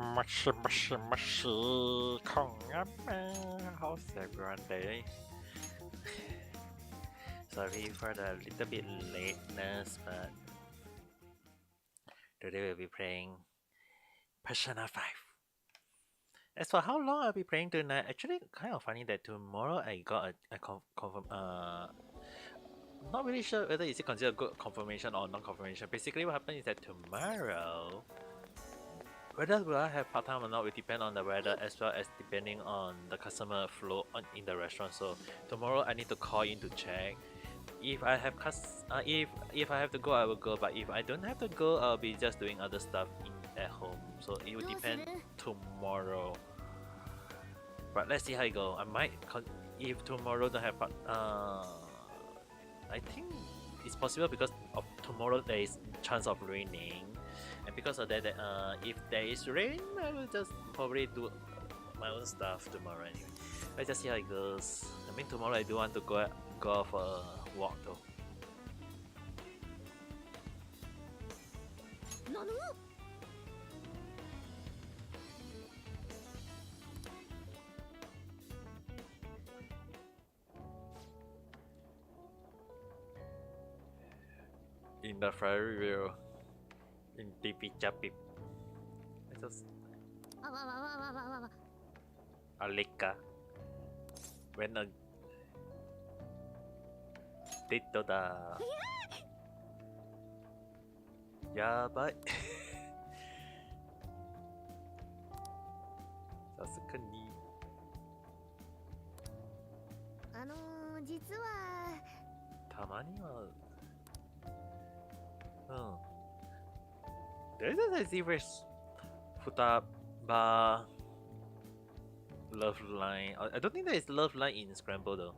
Mushy, how's everyone day? Sorry for the little bit lateness, but today we'll be playing Persona 5. As for how long I'll be playing tonight, actually kind of funny that tomorrow I got a confirm not really sure whether is it considered good confirmation or non-confirmation. Basically what happens is that tomorrow whether will I have part-time or not will depend on the weather as well as depending on the customer flow in the restaurant. So tomorrow I need to call in to check. If I have if I have to go, I will go. But if I don't have to go, I'll be just doing other stuff at home. So it will depend tomorrow. But let's see how it go. I might if tomorrow don't have I think it's possible because of tomorrow there is chance of raining, and because of that, if there is rain, I will just probably do my own stuff tomorrow anyway. Let's just see how it goes. I mean, tomorrow I do want to go for a walk though. In the Ferry Wheel, in Tipi Chapip. Just Alika. When a dito da. Yabai. Sasuke ni. 実はたまにはThere's a serious Futaba love line. I don't think there is love line in Scramble though.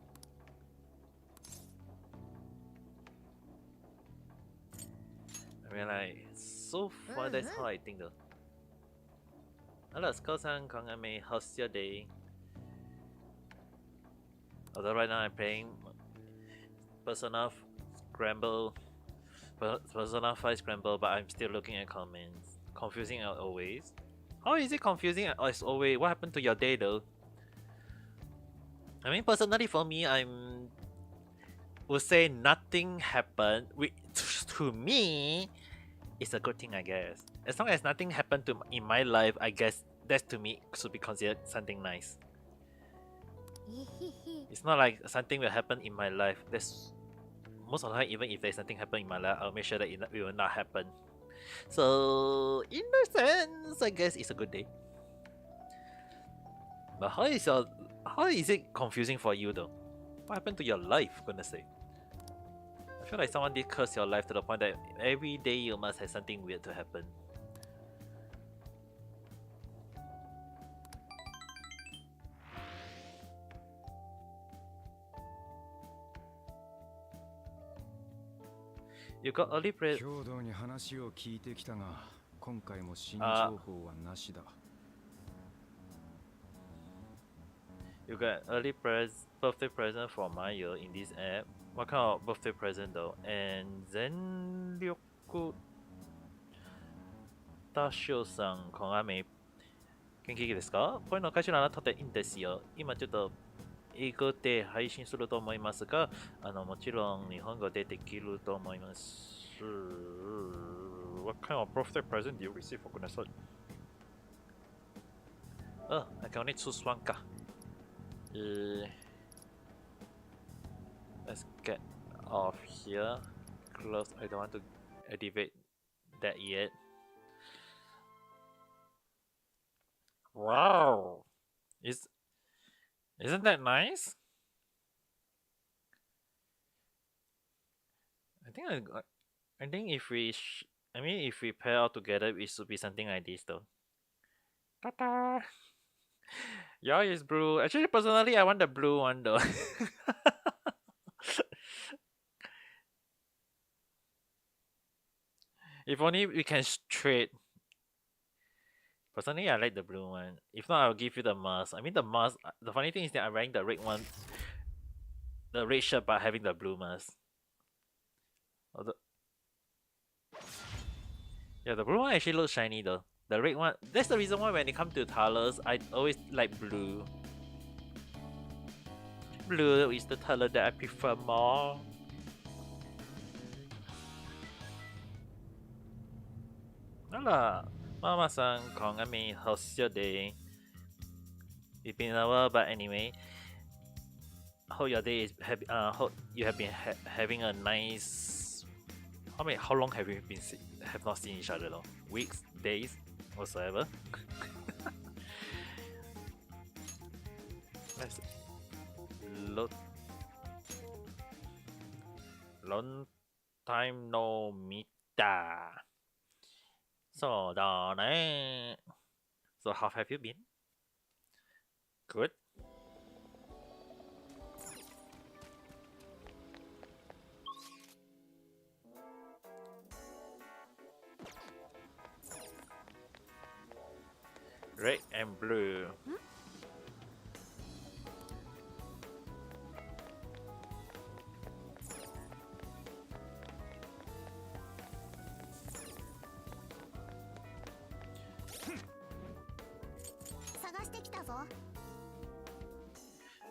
I mean, like, so far that's how I think though. Hello, Skull-san, Kongame, how's your day? Although right now I'm playing Persona Scramble, Persona 5 Scramble, but I'm still looking at comments. Confusing as always. How is it confusing as always? What happened to your day though? I mean, personally for me, would say nothing happened. To me, it's a good thing, I guess. As long as nothing happened in my life, I guess that to me should be considered something nice. It's not like something will happen in my life. That's most of the time, even if there's something happen in my life, I'll make sure that it will not happen. So in that sense, I guess it's a good day. But how is it confusing for you though? What happened to your life, gonna say? I feel like someone did curse your life to the point that every day you must have something weird to happen. You got early press. You got early birthday present for Mayo in this app. What kind of birthday present though? And Zenryoku Tashio-san, Kongame. 元気ですか？こういうの会社のあなたでいいんですよ。今ちょっと英語で配信すると思いますが、もちろん日本語でできると思います。What kind of birthday present do you receive for goodness sake? Oh, I can only choose one か。Let's get off here. Close. I don't want to activate that yet. Wow! Isn't that nice? I think if we if we pair out together, it should be something like this though. Ta-da! Yeah, it's blue. Actually, personally, I want the blue one though. If only we can trade. Personally, I like the blue one. If not, I'll give you the mask. I mean, the mask. The funny thing is that I'm wearing the red one, the red shirt, but having the blue mask. Although, yeah, the blue one actually looks shiny though. The red one. That's the reason why when it comes to colors, I always like blue. Blue is the color that I prefer more. Hello, Mama-san, Kongami, how's your day? It's been a while, but anyway, hope your day is happy. Hope you have been having a nice. How long have we been have not seen each other though? Weeks, days, whatsoever. Let's load. Long time no meet. So, so how have you been? Good. Red and blue.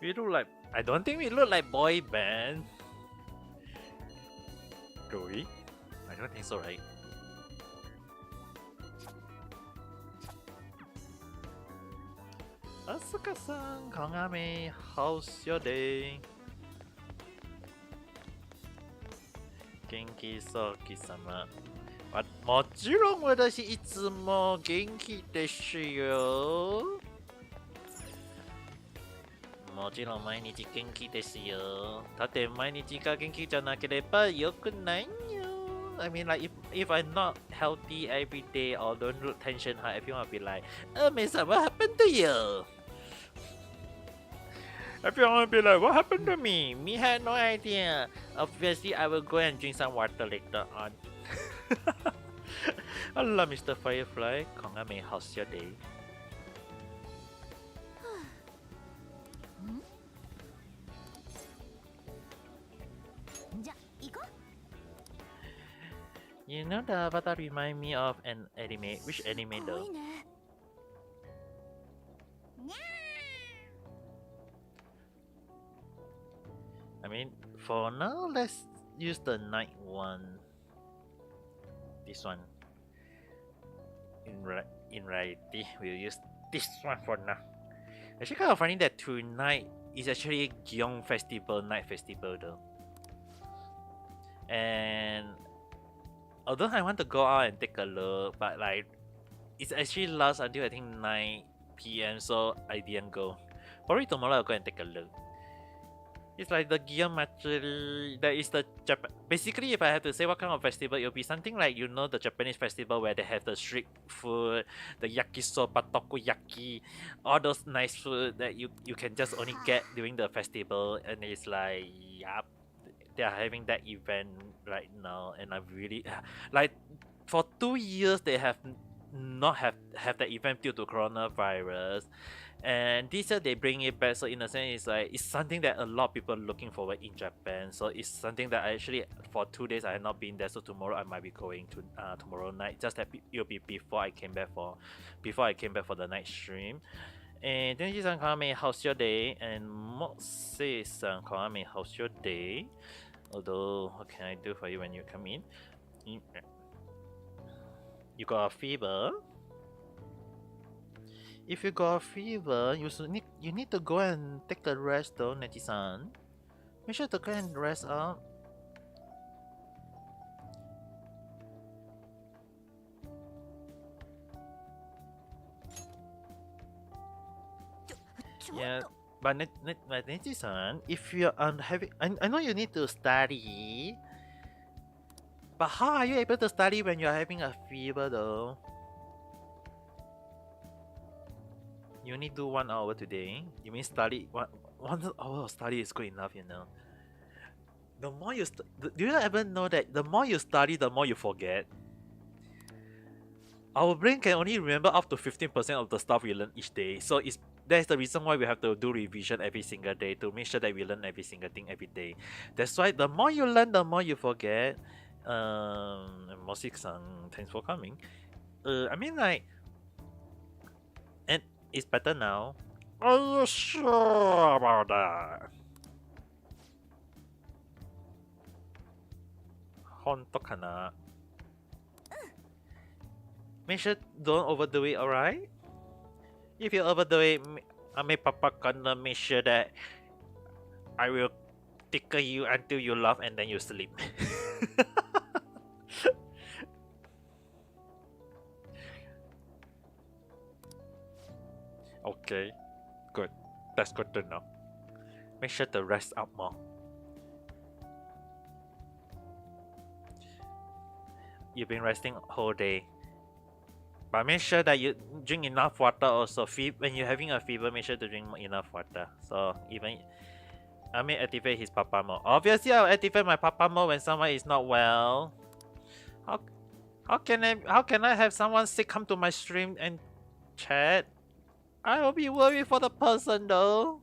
We look like. I don't think we look like boy band. Do we? I don't think so, right? Asuka-san, Kongami, how's your day? Genki Soki-sama. もちろん私いつも元気ですよ。もちろん毎日元気ですよ。だって毎日が元気じゃなければ良くないよ。I mean, like, if I'm not healthy every day or don't look tension high, everyone will be like, oh, Mason, what happened to you? Everyone will be like, what happened to me? Me had no idea. Obviously, I will go and drink some water later on. Hello, Mr. Firefly. Kongame, how's your day? You know the avatar remind me of an anime. Which anime though? I mean, for now, let's use the night one. This one. In reality, we'll use this one for now. Actually, kind of funny that tonight is actually a Gyeong Festival night festival though. And although I want to go out and take a look, but like it's actually lasts until I think 9 p.m. so I didn't go. Probably tomorrow I'll go and take a look. It's like the Gyeong Matsuri. That is the Japan. Basically, if I have to say what kind of festival, it'll be something like, you know, the Japanese festival where they have the street food, the yakisoba, takoyaki, all those nice food that you can just only get during the festival. And it's like, yep, they are having that event right now, and I'm really like, for 2 years they have not have that event due to coronavirus. And this year they bring it back, so in a sense it's like it's something that a lot of people are looking forward in Japan. So it's something that I actually, for 2 days I have not been there, so tomorrow I might be going to tomorrow night. Just that it'll be before I came back for the night stream. And Denji-san, Kame, how's your day? And Mose-san, Kame, how's your day? Although, what can I do for you when you come in? You got a fever? If you got a fever, you need to go and take a rest though, Neji-san. Make sure to go and rest up. Yeah, but Neji-san, if you're having, I know you need to study, but how are you able to study when you're having a fever though? You only do 1 hour today. You mean study 1 hour of study is good enough, you know? The more you do you ever know that the more you study, the more you forget? Our brain can only remember up to 15% of the stuff we learn each day. So that's the reason why we have to do revision every single day to make sure that we learn every single thing every day. That's why the more you learn, the more you forget. Mosik-san, thanks for coming. I mean, like, It's better now. Are you sure about that? Honto kana. Make sure don't overdo it, alright? If you overdo it, I may papa gonna make sure that I will tickle you until you laugh and then you sleep. Okay, good. That's good to know. Make sure to rest up more. You've been resting whole day. But make sure that you drink enough water also. When you're having a fever, make sure to drink enough water. So even I may activate his papa mode. Obviously, I'll activate my papa mode when someone is not well. How how can I have someone sick come to my stream and chat? I will be worried for the person though.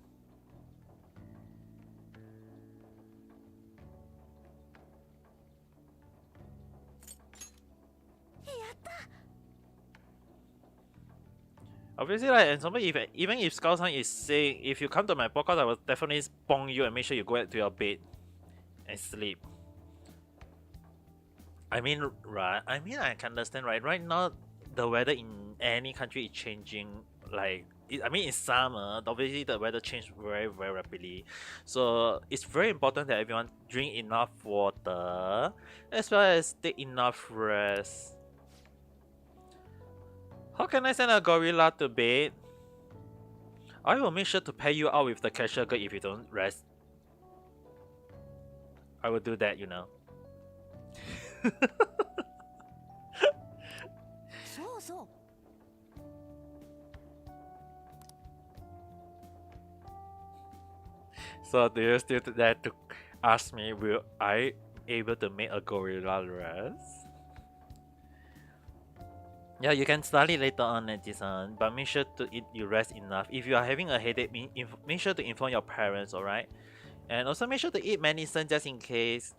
Obviously, like, and somebody, even if Skull-san is sick, if you come to my podcast, I will definitely spawn you and make sure you go back to your bed and sleep. I mean, right? I mean, I can understand, right? Right now, the weather in any country is changing. Like, I mean, it's summer. Obviously, the weather changes very, very rapidly. So it's very important that everyone drink enough water, as well as take enough rest. How can I send a gorilla to bed? I will make sure to pay you out with the cashier girl if you don't rest. I will do that, you know. So do you still dare to ask me, will I able to make a gorilla rest? Yeah, you can study later on, Neji-san, but make sure to eat you rest enough. If you are having a headache, make sure to inform your parents, alright? And also make sure to eat medicine just in case.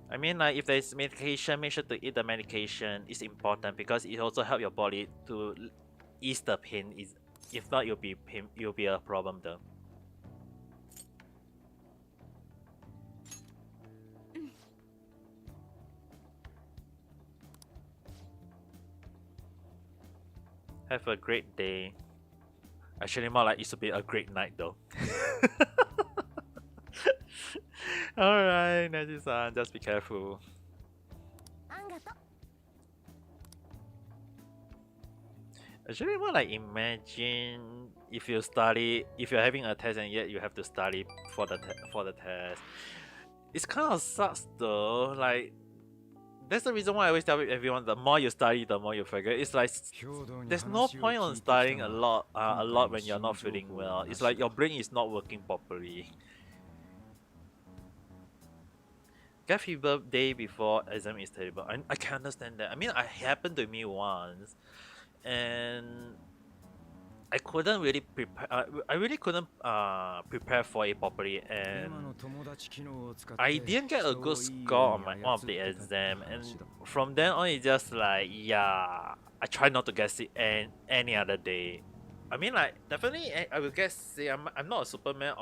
I mean, like, if there's medication, make sure to eat the medication. It's important because it also helps your body to ease the pain. If not, you'll be a problem though. Have a great day. Actually, more like it should be a great night though. Alright, Neji-san, just be careful. Actually, more like imagine if you're having a test and yet you have to study for the test. It's kind of sucks though. Like, that's the reason why I always tell everyone: the more you study, the more you forget. It's like there's no point on studying a lot when you're not feeling well. It's like your brain is not working properly. Get fever day before exam is terrible. I can understand that. I mean, it happened to me once, and I couldn't really prepare. I really couldn't prepare for it properly, and I didn't get a good score on one of the exam. And from then on, it's just like, yeah, I try not to get sick any other day. I mean, like, definitely I will get sick. I'm not a Superman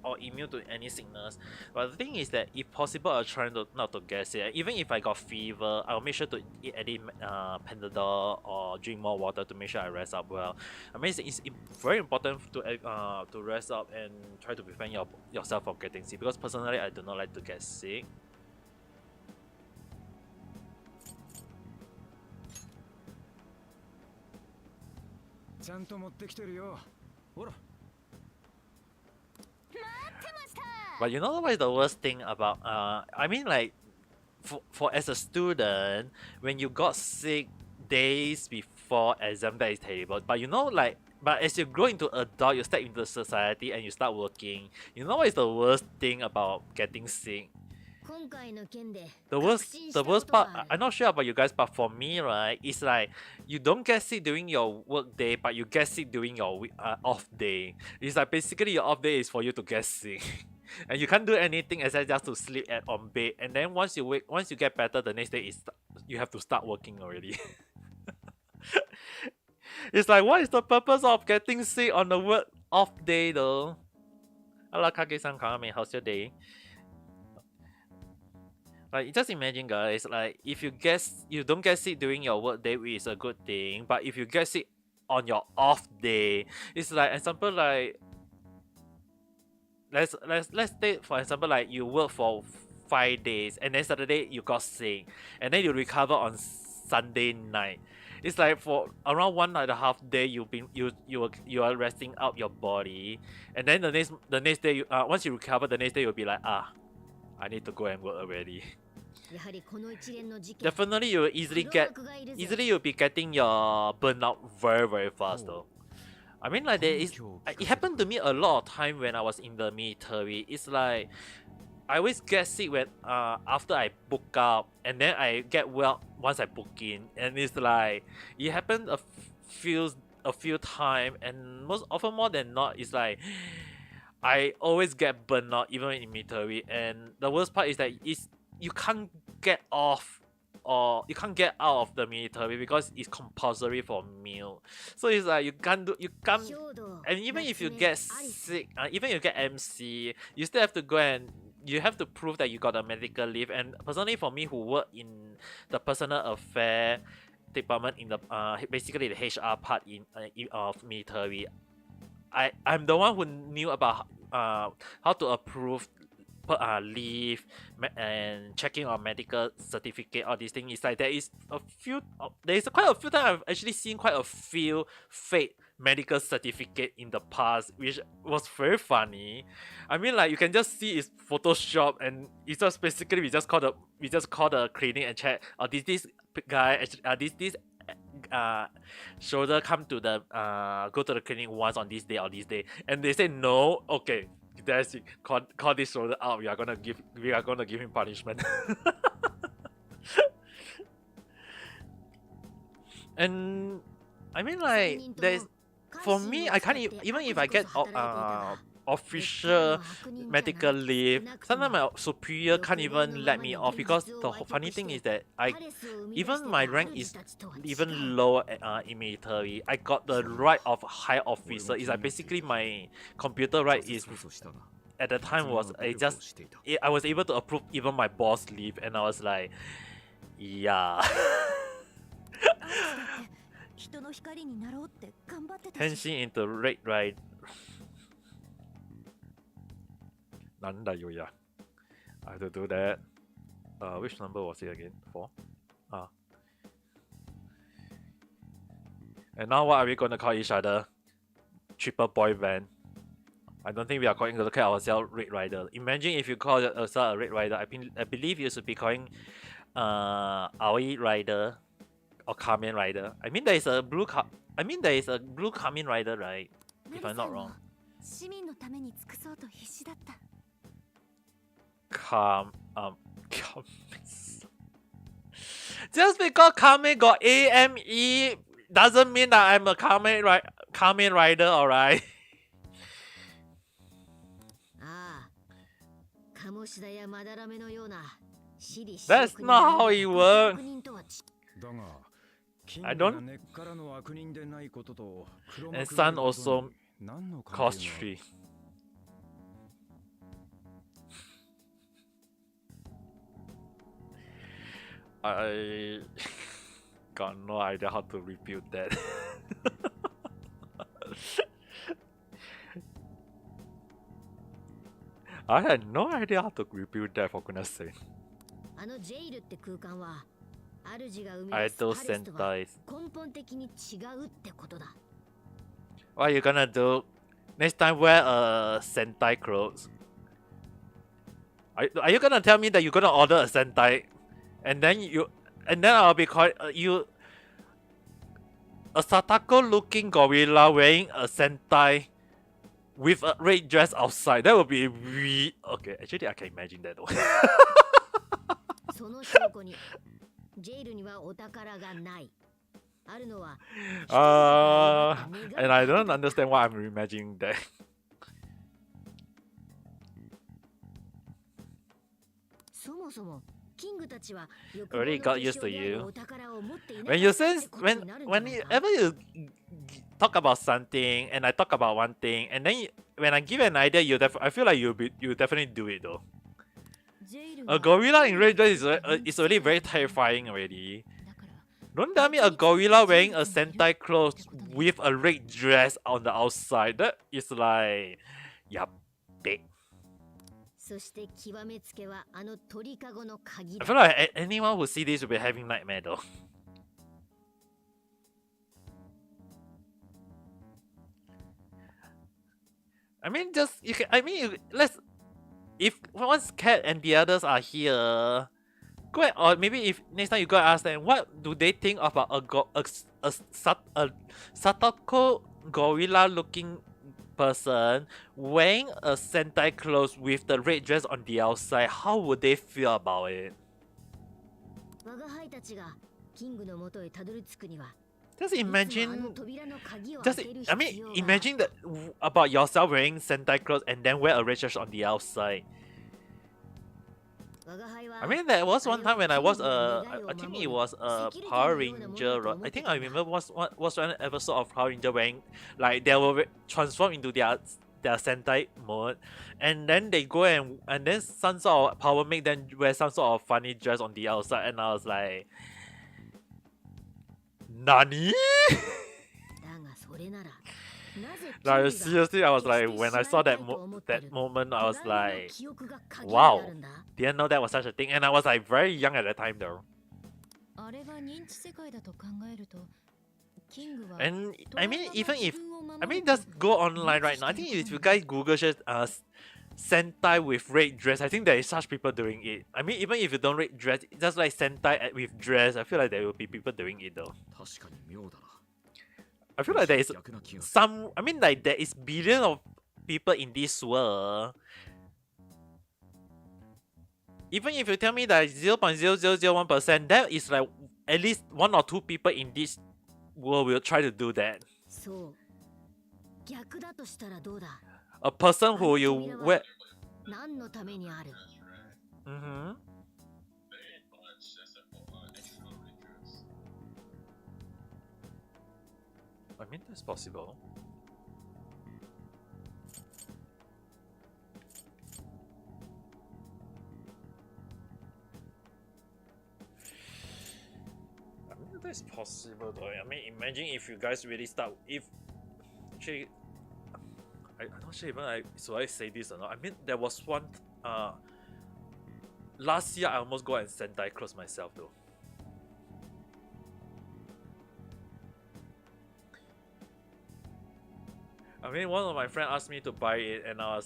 or immune to any sickness, but the thing is that if possible, I'll try not to get sick. Even if I got fever, I'll make sure to eat any Panadol or drink more water to make sure I rest up well. I mean, it's very important to rest up and try to prevent yourself from getting sick, because personally I do not like to get sick. But you know what is the worst thing about I mean, like, for as a student, when you got sick days before exam, that is terrible. But you know, like, but as you grow into adult, you step into society and you start working. You know what is the worst thing about getting sick? The worst part, I'm not sure about you guys, but for me, right, it's like you don't get sick during your work day, but you get sick during your off day. It's like basically your off day is for you to get sick. And you can't do anything except just to sleep on bed. And then once you get better, the next day is you have to start working already. It's like, what is the purpose of getting sick on the work off day though? Hello, Kage-san, Kame, how's your day? Like, just imagine, guys. Like, if you don't get sick during your work day, which is a good thing. But if you get sick on your off day, it's like example like let's take for example like you work for 5 days and then Saturday you got sick and then you recover on Sunday night. It's like for around 1.5 day you are resting out your body, and then the next day once you recover, the next day you'll be like, I need to go and work already. Definitely you will easily you'll be getting your burnout very very fast though. I mean, like it happened to me a lot of time when I was in the military. It's like I always get sick when after I book out, and then I get well once I book in, and it's like it happened a few times, and most often more than not, it's like I always get burnt out even in military, and the worst part is that you can't get off or you can't get out of the military because it's compulsory for meal. So it's like you can't, and even if you get sick, even if you get MC, you still have to go and you have to prove that you got a medical leave. And personally for me, who work in the personal affair department in the basically the HR part of military, I'm the one who knew about how to approve leave and checking on medical certificate. All these things. It's like there is quite a few times I've actually seen quite a few fake medical certificate in the past, which was very funny. I mean, like you can just see it's Photoshop, and it's just basically we just call the clinic and check. This guy this shoulder come to the go to the clinic once on this day or this day, and they say no. Okay, that's it. Call this shoulder out. We are gonna give him punishment. And I mean, like there's for me, I can't even if I get official medical leave, sometimes my superior can't even let me off, because the funny thing is that even my rank is even lower in military. I got the right of high officer. It's like basically my computer right is at the time was I was able to approve even my boss leave, and I was like, yeah. Henshin into Red Ride. Nandayo, I have to do that. Which number was it again? 4? And now what are we gonna call each other? Triple boy band. I don't think we are going to look at ourselves Red Rider. Imagine if you call yourself a Red Rider. I believe you should be calling Aoi Rider or Kamen Rider. I mean there is a blue Kamen Rider, right? If I'm not wrong. Just because Kamen got AME doesn't mean that I'm a Kamen Rider, alright? That's not how it works. I don't. And Sun also cost 3. I got no idea how to rebuild that. I had no idea how to rebuild that, for goodness sake. Idol Sentais. What are you gonna do? Next time wear Sentai clothes. Are you gonna tell me that you're gonna order a Sentai? And then I'll be calling you a Satako looking gorilla wearing a Sentai with a red dress outside. That would be really okay. Actually, I can imagine that though. And I don't understand why I'm imagining that. already got used to you. When you sense whenever you talk about something and I talk about one thing, and then when I give an idea, I feel like you definitely do it though. A gorilla in red dress is already very terrifying already. Don't tell me a gorilla wearing a Sentai clothes with a red dress on the outside. That is like, yup. I feel like anyone who see this will be having nightmare though. I mean, let's. If one's cat and the others are here, go ahead, or maybe if next time you go ask them, what do they think about a Satoko gorilla looking person wearing a Sentai clothes with the red dress on the outside? How would they feel about it? Just imagine. Imagine that about yourself wearing Sentai clothes and then wear a red dress on the outside. I mean, there was one time when I was I think it was a Power Ranger. I think I remember was one episode of Power Ranger wearing, like, they will transform into their Sentai mode, and then they go and then some sort of power make them wear some sort of funny dress on the outside, and I was like, Nani? Like, seriously, I was like, when I saw that moment, I was like, wow, didn't know that was such a thing, and I was like very young at that time though. And I mean, just go online right now. I think if you guys Google just Sentai with red dress, I think there is such people doing it. I mean, even if you don't red dress, just like Sentai with dress, I feel like there will be people doing it though. I feel like there is there is billions of people in this world. Even if you tell me that 0.0001%, that is like at least 1 or 2 people in this world will try to do that. A person who you wear. I mean, that's possible. I mean, that's possible though. I mean, imagine if you guys really start. Actually, I'm not sure even should I say this or not. I mean, there was one. Last year I almost go and Sentai clothes myself though. I mean, one of my friends asked me to buy it, and I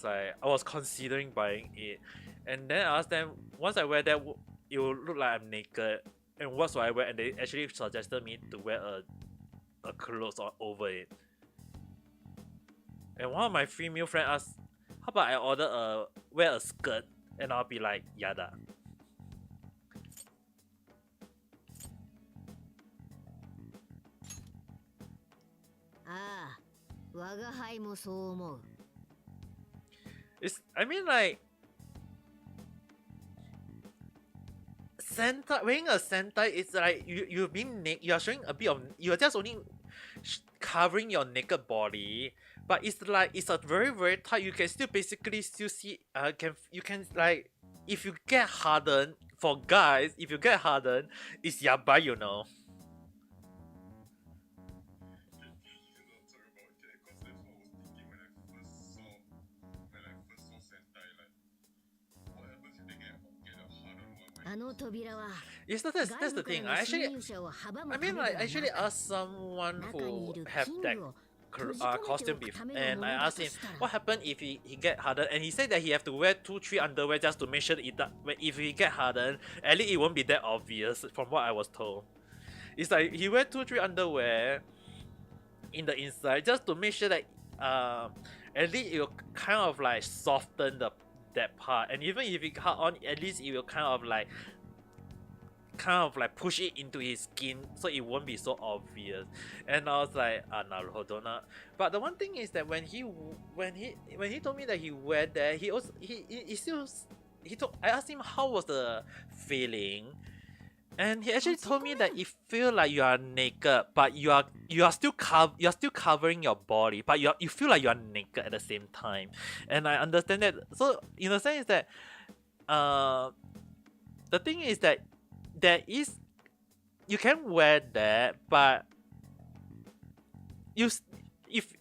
was considering buying it, and then I asked them, once I wear that, it will look like I'm naked, and what should I wear? And they actually suggested me to wear a clothes over it. And one of my female friends asked, how about I wear a skirt, and I'll be like, yada. I mean, like, wearing a Sentai, it's like you're being naked. You're showing a bit of. You're just only covering your naked body, but it's like it's a very very tight. You can still basically still see. You can like, if you get hardened, for guys, if you get hardened, it's yabai, you know. Yes, that's the thing. I actually asked someone who have that costume before, and I asked him what happened if he get hardened, and he said that he have to wear 2-3 underwear just to make sure that if he get hardened, at least it won't be that obvious. From what I was told, it's like he wear 2-3 underwear in the inside just to make sure that at least it will kind of like soften that part, and even if it cut on, at least it will kind of like push it into his skin so it won't be so obvious. And I was like, naruhodo. But the one thing is that when he told me that he wear that, he still I asked him how was the feeling, and he actually told me that it feel like you are naked, but you are still covering your body, but you feel like you are naked at the same time. And I understand that. So in a sense that the thing is that there is you can wear that, but you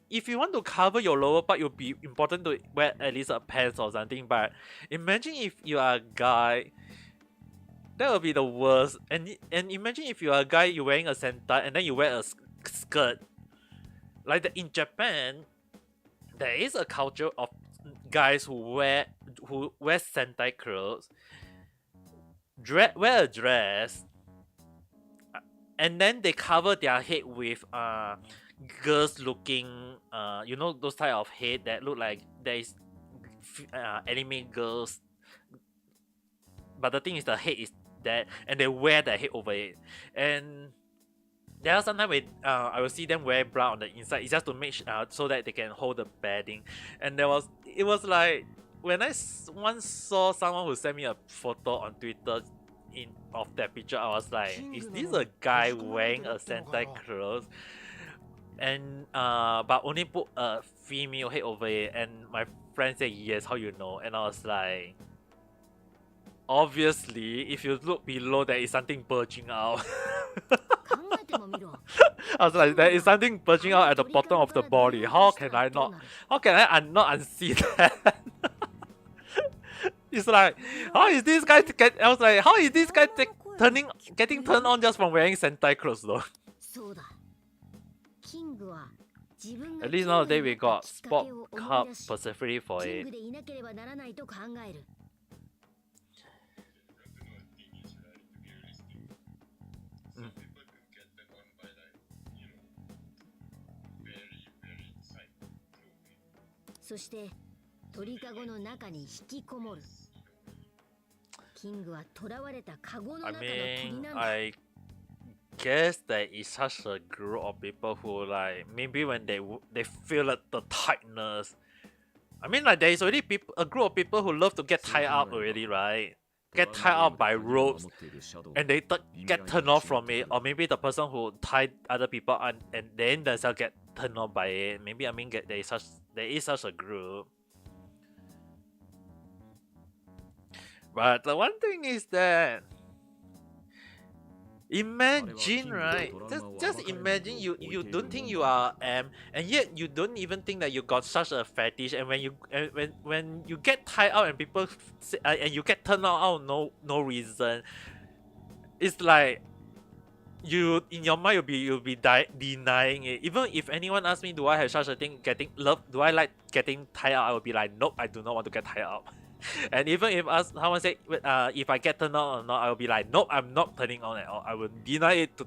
if you want to cover your lower part, it would be important to wear at least a pants or something. But imagine if you are a guy, that would be the worst. And imagine if you are a guy, you're wearing a sentai and then you wear a skirt. Like in Japan, there is a culture of guys who wear sentai clothes, wear a dress, and then they cover their head with girls looking you know those type of head that look like there is anime girls, but the thing is the head is that, and they wear the head over it. And there are sometimes when I will see them wear bra on the inside. It's just to make so that they can hold the padding. And it was like when I once saw someone who sent me a photo on Twitter of that picture, I was like, is this a guy wearing a Sentai clothes? And but only put a female head over it. And my friend said yes, how you know? And I was like, obviously, if you look below, there is something bulging out. I was like, there is something bulging out at the bottom of the body. How can I not unsee that? It's like, how is this guy I was like, how is this guy getting turned on just from wearing Sentai clothes though? At least nowadays we got Sport Cup Persephone for it. I mean, I guess there is such a group of people who like maybe when they feel like the tightness. I mean, like there is already a group of people who love to get tied up already, right? Get tied up by ropes, and they get turned off from it, or maybe the person who tied other people and then themselves get turned off by it. Maybe I mean there is such a group. But the one thing is that imagine, right? Just imagine you don't think you are and yet you don't even think that you got such a fetish. And when you get tied out and people say, and you get turned out no reason, it's like you in your mind you'll be denying it. Even if anyone asks me, do I have such a thing, getting love? Do I like getting tied out? I will be like, nope, I do not want to get tied out. And even if someone say if I get turned on or not, I will be like, nope, I'm not turning on at all. I will deny it to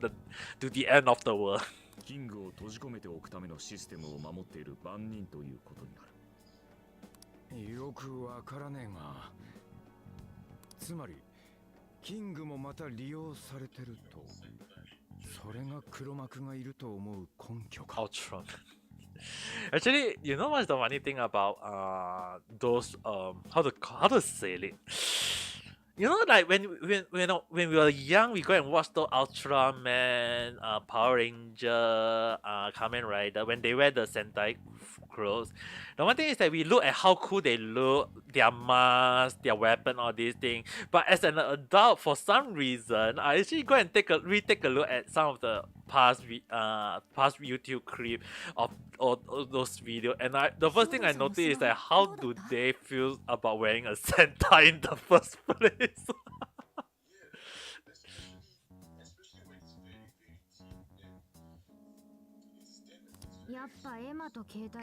the end of the world. キングを閉じ込めておくためのシステムを守っている番人ということになる。よくわからねえが、つまりキングもまた利用されてると、それが黒幕がいると思う根拠か。Ultron. Actually, you know what's the funny thing about those how to say it? You know, like when we were young, we go and watch the Ultraman, Power Ranger, Kamen Rider when they wear the Sentai clothes. The one thing is that we look at how cool they look, their mask, their weapon, all these things. But as an adult, for some reason, I actually go and take a look at some of the past YouTube clip of those videos, and the first thing I noticed is that how do they feel about wearing a Sentai in the first place?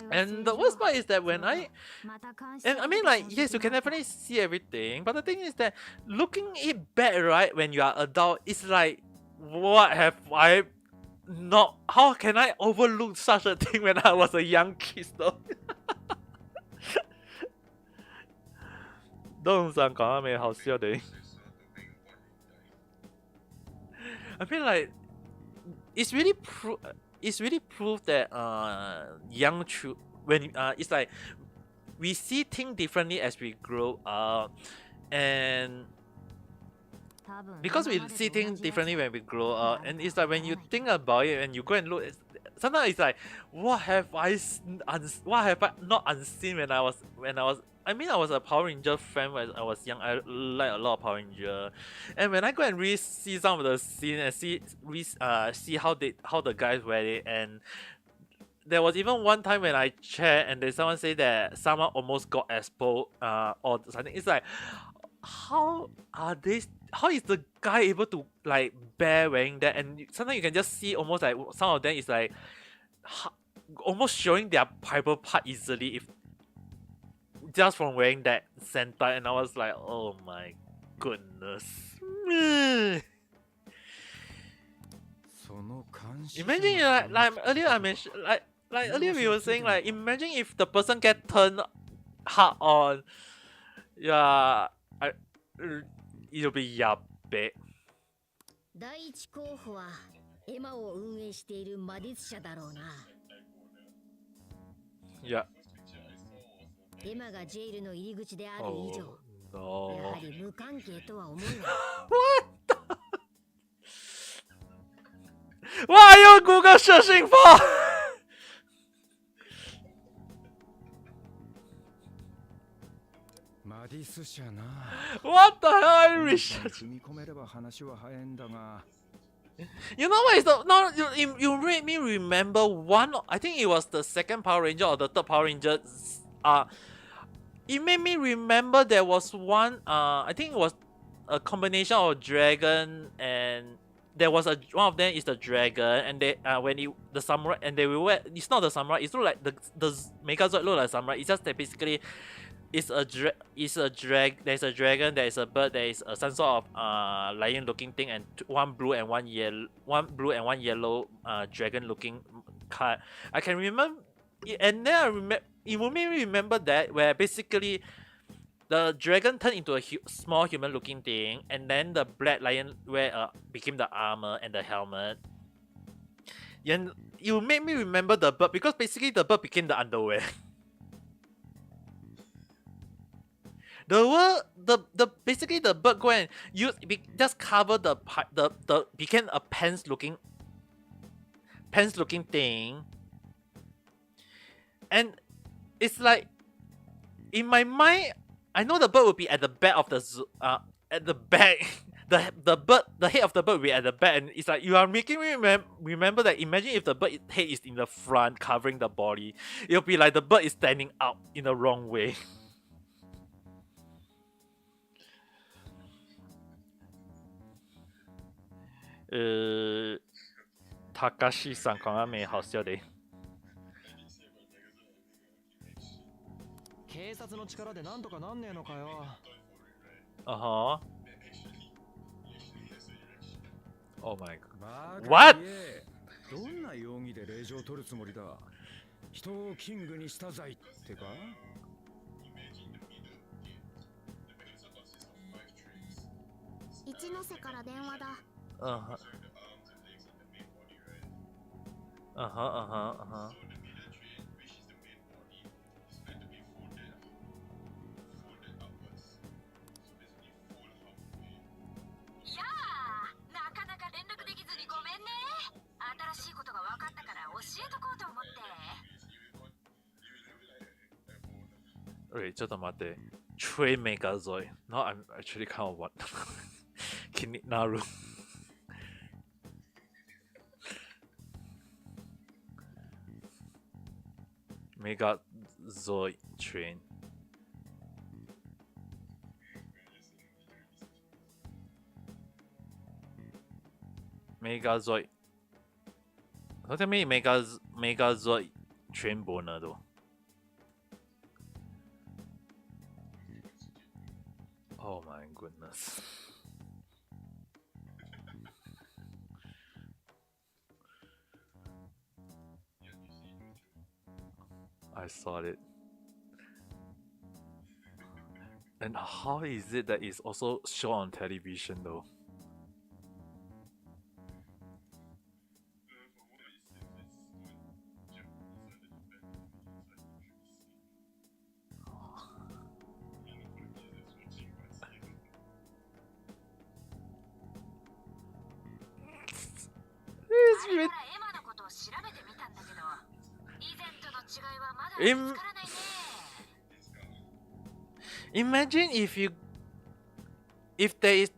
And the worst part is that when I mean, like, yes, you can definitely see everything, but the thing is that looking it back, right, when you are adult, it's like, what have I not? How can I overlook such a thing when I was a young kid though? 都唔想講啊，咩好笑哋。I feel like it's really proof that young when it's like we see things differently as we grow up, And because we see things differently when we grow up, and it's like when you think about it and you go and look, sometimes it's like, what have what have I not unseen when I was I mean, I was a Power Ranger fan when I was young. I like a lot of Power Ranger, and when I go and see some of the scene and see how the guys wear it, and there was even one time when I checked and then someone said that someone almost got exposed or something. It's like, how are they? How is the guy able to like bear wearing that? And sometimes you can just see almost like some of them is like almost showing their private part easily if just from wearing that Sentai. And I was like, oh my goodness. Imagine like earlier I mentioned like earlier we were saying like imagine if the person get turned hard on. Yeah, it'll be yabe. 第一候補はエマを運営している魔術者だろうな。Yeah. エマがジェイルの入り口である以上、no. やはり無関係とは思うが。What the? What are you Google searching for? What the hell are you researching? You know what is the no? You made me remember one. I think it was the second Power Ranger or the third Power Ranger. It made me remember there was one. I think it was a combination of dragon and there was one of them is the dragon and they the samurai and they will wear. It's not the samurai. It's not like the Megazord look like samurai. It's just that basically. There's a dragon, there is a bird, there is some sort of lion looking thing, and one blue and one yellow dragon looking card. I can remember, and then it will make me remember that where basically the dragon turned into a small human looking thing, and then the black lion became the armor and the helmet. And it will make me remember the bird because basically the bird became the underwear. Basically the bird go and just cover the became a pants looking thing, and it's like in my mind I know the bird will be at the back of the at the back. The head of the bird will be at the back, and it's like you are making me remember that. Imagine if the bird head is in the front covering the body, it'll be like the bird is standing up in the wrong way. Takashi さん講得未好笑地。警察の力でなんとかなんねえのかよ。Oh my god. What? どんな容疑で令状を取るつもりだ。人をキングにした罪ってか。一ノ瀬から電話だ。Okay, ちょっと待って。Trade Megazord. Now I'm actually kind of what? Naru. Megazord train. Megazord. Don't tell me Megazord train boner though. Oh my goodness. I saw it. And how is it that it's also shown on television though? with Im- imagine if there is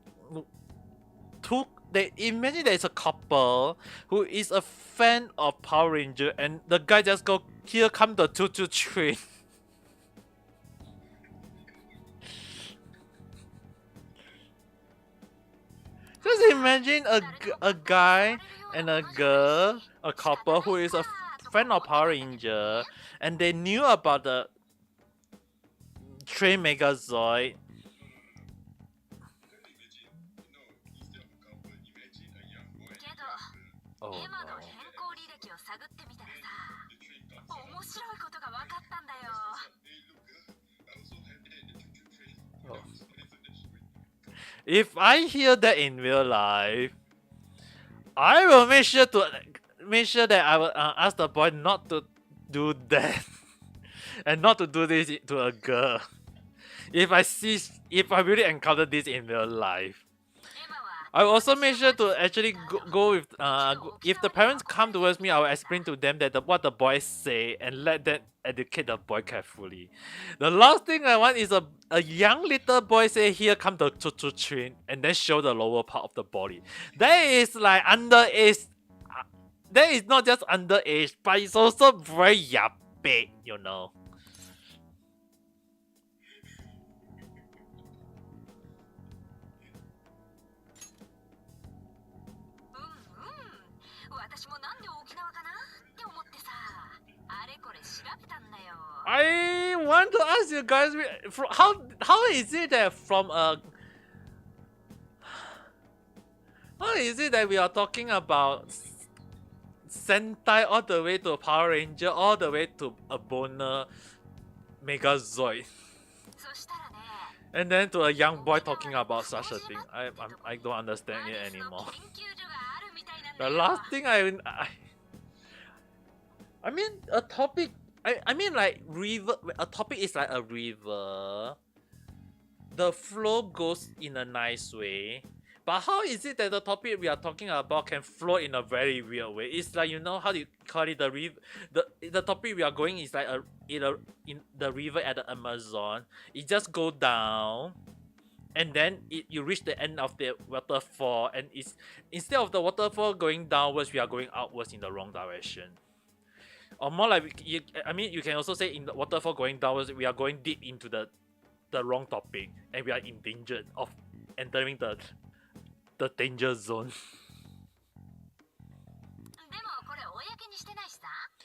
two they imagine there is a couple who is a fan of Power Ranger and the guy just go, here come the choo-choo train. Just imagine a guy and a girl, a couple who is a fan of Power Ranger, and they knew about the train Megazord. Oh no. Oh. If I hear that in real life, I will make sure that I will ask the boy not to do that and not to do this to a girl. If I really encounter this in real life, I will also make sure to actually go with if the parents come towards me, I will explain to them that what the boys say and let them educate the boy carefully. The last thing I want is a young little boy say, here come the choo-choo train, and then show the lower part of the body. That is like underage. That is not just underage, but it's also very yappe, you know. I want to ask you guys, how is it that how is it that we are talking about Sentai all the way to Power Ranger, all the way to a boner Megazord, and then to a young boy talking about such a thing? I don't understand it anymore. The last thing I mean a topic. I mean like river. A topic is like a river. The flow goes in a nice way, but how is it that the topic we are talking about can flow in a very weird way? It's like, you know, how do you call it, the topic we are going is like in the river at the Amazon. It just go down, and then you reach the end of the waterfall, and it's instead of the waterfall going downwards, we are going outwards in the wrong direction. Or more like, you can also say in the waterfall going downwards, we are going deep into the wrong topic, and we are in danger of entering the danger zone.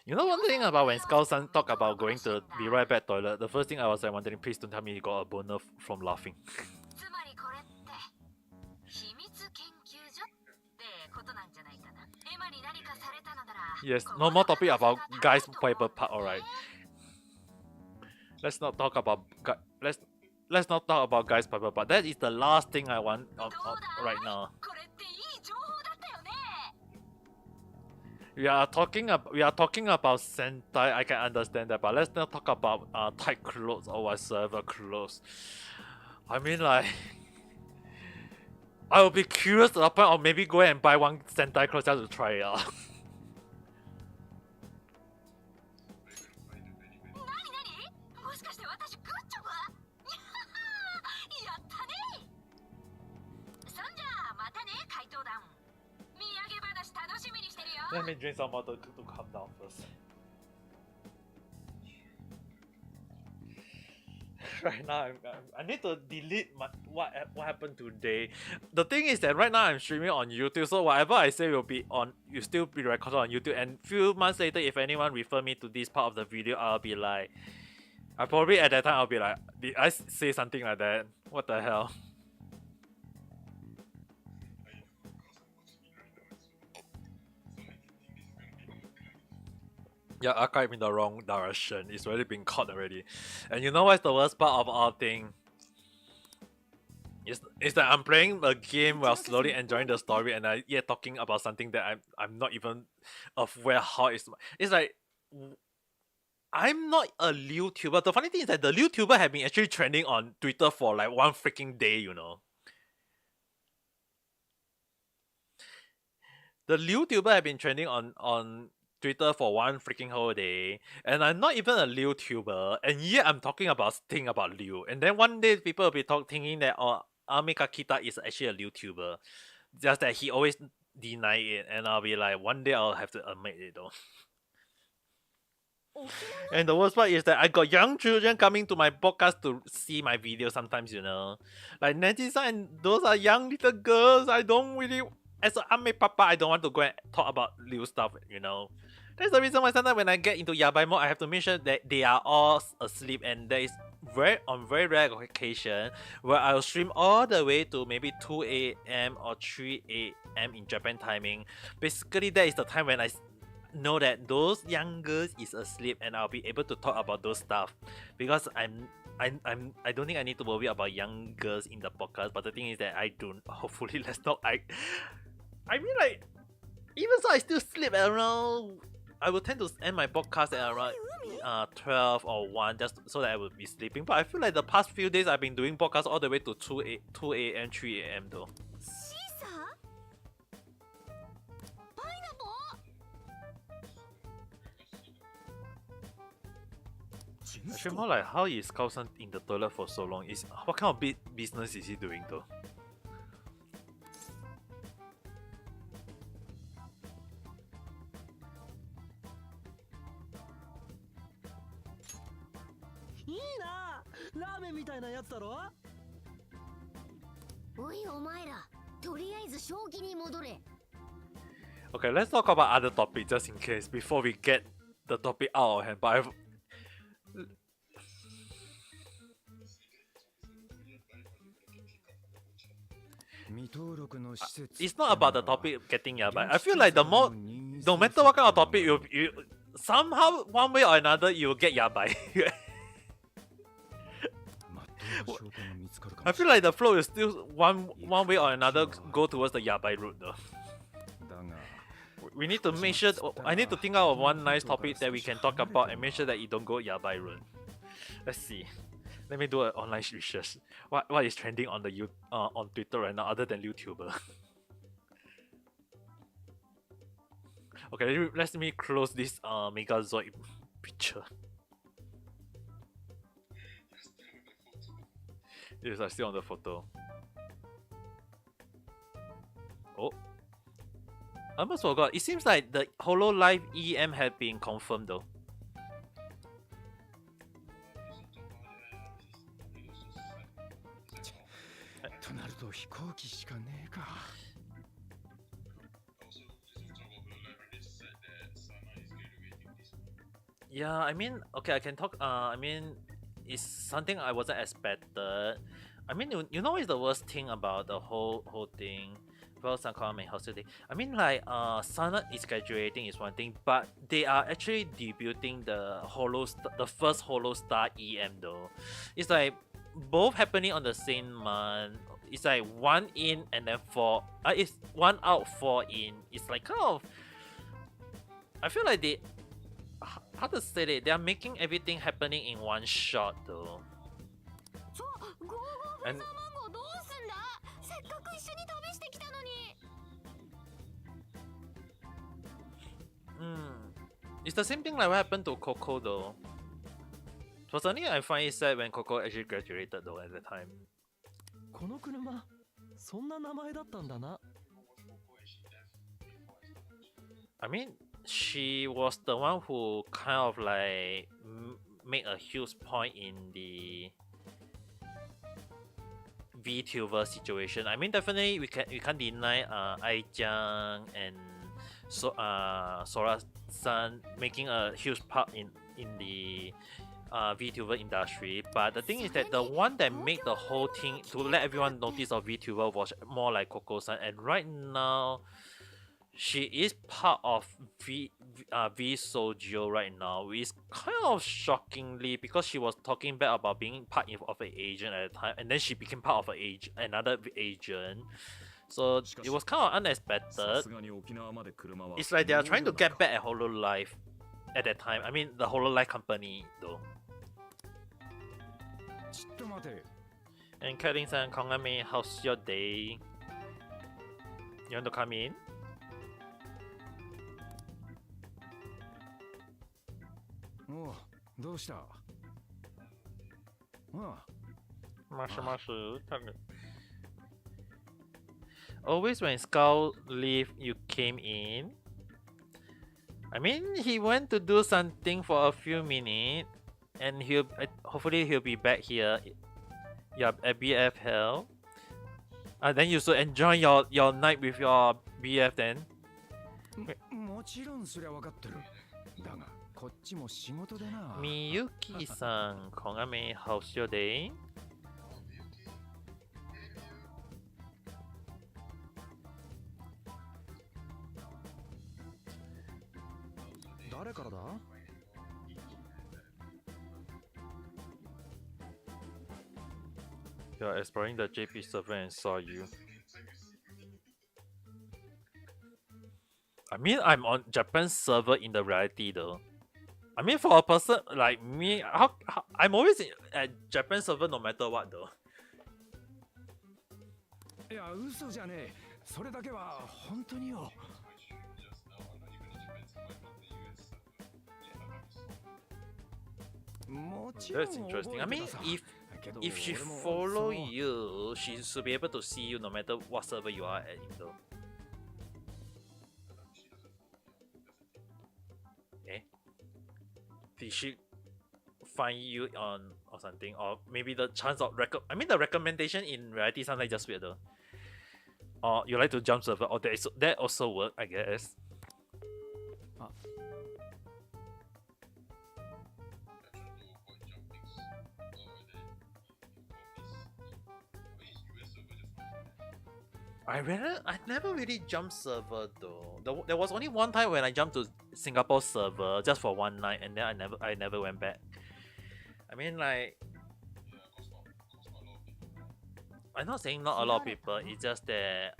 You know one thing about when Skull-san talk about going to be right back toilet, the first thing I was like wondering, please don't tell me he got a boner from laughing. Yes, no more topic about guys' private part, alright. Let's not talk about let's not talk about guys' private part. That is the last thing I want right now. We are talking about Sentai, I can understand that, but let's not talk about tight clothes or whatsoever clothes. I mean, like, I will be curious to the point of maybe go and buy one Sentai clothes just to try it out. Let me drink some water to calm down first. Right now, I need to delete what happened today. The thing is that right now I'm streaming on YouTube, so whatever I say will still be recorded on YouTube. And few months later, if anyone refer me to this part of the video, I'll be like, at that time I'll be like, did I say something like that? What the hell? Yeah, archive in the wrong direction. It's already been caught already. And you know what's the worst part of all thing? It's that I'm playing a game while slowly enjoying the story, and yet talking about something that I'm not even aware how it's like, I'm not a YouTuber. The funny thing is that the YouTuber have been actually trending on Twitter for like one freaking day, you know. The YouTuber have been trending on Twitter for one freaking whole day, and I'm not even a YouTuber, and yet I'm talking about thing about Liu. And then one day people will be thinking that Amika Kita is actually a YouTuber, just that he always deny it, and I'll be like, one day I'll have to admit it though. And the worst part is that I got young children coming to my podcast to see my videos sometimes, Like Netisa and those are young little girls. I don't really, as an anime papa, I don't want to go and talk about Liu stuff, That's the reason why sometimes when I get into Yabai mode, I have to make sure that they are all asleep, and there is very rare occasion where I'll stream all the way to maybe 2 a.m. or 3 a.m. in Japan timing. Basically, that is the time when I know that those young girls is asleep, and I'll be able to talk about those stuff, because I don't think I need to worry about young girls in the podcast. But the thing is that I don't. Hopefully, let's not. I mean, like, even so, I still sleep at around. I will tend to end my podcast at around 12 or 1, just so that I will be sleeping. But I feel like the past few days I've been doing podcasts all the way to 2 a.m. 3 a.m. though. Actually, more like, how is Kao-san in the toilet for so long? What kind of business is he doing though? Okay, let's talk about other topics just in case before we get the topic out of hand. But it's not about the topic getting yabai. I feel like no matter what kind of topic, you somehow one way or another you will get yabai. I feel like the flow is still one way or another go towards the yabai route though. We need to make sure. I need to think out of one nice topic that we can talk about and make sure that you don't go yabai route. Let's see. Let me do an online research. What is trending on the on Twitter right now other than YouTuber? Okay, let me close this Megazoid picture. Yes, I'm still on the photo. Oh, I almost forgot. It seems like the Hololive EM had been confirmed though. Yeah, I mean, okay, I can talk. I mean, it's something I wasn't expected. I mean, you know what's the worst thing about the whole thing? Well, Sankara hosting. I mean, like, Sana is graduating is one thing, but they are actually debuting the the first Holo Star EM though. It's like both happening on the same month. It's like 1 in and then 4. It's 1 out, 4 in. It's like kind of. I feel like they. How to say it? They are making everything happening in one shot though. And it's the same thing like what happened to Coco though. Personally, I find it sad when Coco actually graduated though at the time. I mean, she was the one who kind of like made a huge point in the VTuber situation. I mean, definitely we can't deny Ai-chan and Sora-san making a huge part in the VTuber industry. But the thing is that the one that made the whole thing to let everyone notice of VTuber was more like Coco-san, and right now she is part of V Sojo right now, which is kind of shockingly because she was talking bad about being part of an agent at the time, and then she became part of another agent. So it was kind of unexpected. It's like they are trying to get back at Hololive at that time. I mean, the Hololive company though. And Karin-san, Kongami, how's your day? You want to come in? おう、どうした？ああ、 Mashu. Always when Skull leave, you came in. I mean, he went to do something for a few minutes, and hopefully he'll be back here. Yeah, at BF Hell. Then you should enjoy your night with your BF then. もちろんそりゃ分かってる。だが、こっちも仕事でな。Miyuki-san, Kongame, how's your day? 誰からだ？ You're exploring the JP server and saw you. I mean, I'm on Japan's server in the reality though. I mean, for a person like me, how I'm always at Japan server no matter what though. いや、嘘じゃねえ。それだけは本当によ。もちろん That's 覚 interesting. え I て mean, たさ。 if she 俺も follow その you, she should be able to see you no matter what server you are at in though. Eh? Did she find you on or something? Or maybe the chance of I mean the recommendation in reality sometimes just weird though. Or you like to jump server, or that also work, I guess. I never really jumped server though. There was only one time when I jumped to Singapore server just for one night, and then I never went back. I mean, like, I'm not saying not a lot of people. It's just that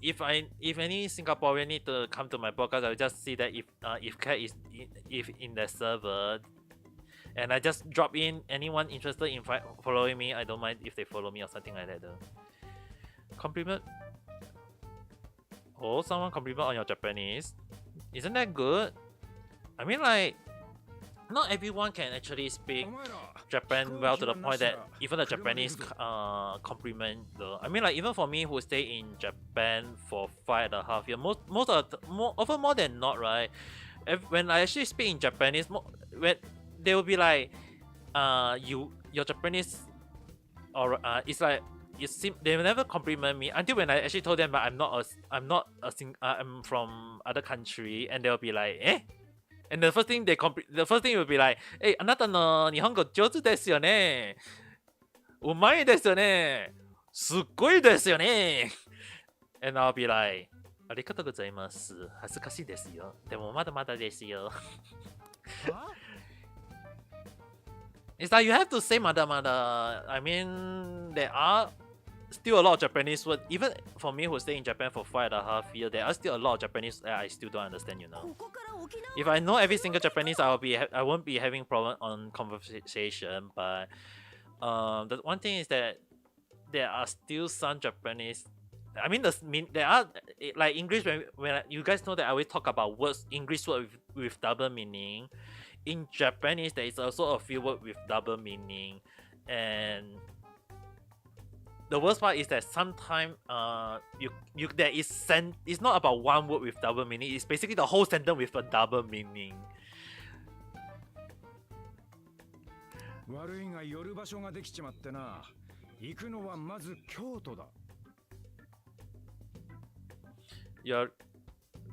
if any Singaporean need to come to my podcast, I'll just see that if Cat is in the server, and I just drop in anyone interested in following me. I don't mind if they follow me or something like that though. Compliment. Oh, someone compliment on your Japanese. Isn't that good? I mean, like, not everyone can actually speak Japan well to the point that even the Japanese compliment though. I mean, like, even for me who stay in Japan for 5.5 years, often more than not, right? When I actually speak in Japanese, when they will be like, your Japanese, or it's like, they will never compliment me until when I actually told them that I'm from other country, and they'll be like, eh? And the first thing will be like, hey, あなたの日本語上手ですよね。うまいですよね。すっごいですよね。And I'll be like, ありがとうございます。恥ずかしいですよ。でもまだまだですよ。It's like you have to say mada mada. I mean, there are still a lot of Japanese words. Even for me who stay in Japan for 5.5 years, there are still a lot of Japanese that I still don't understand, you know. If I know every single Japanese, I won't be having problem on conversation. But the one thing is that there are still some Japanese. I mean, there are like English when you guys know that I always talk about English words with double meaning. In Japanese, there is also a few words with double meaning, and the worst part is that sometimes it's not about one word with double meaning. It's basically the whole sentence with a double meaning. 悪いが寄る場所ができちまってな。行くのはまず京都だ。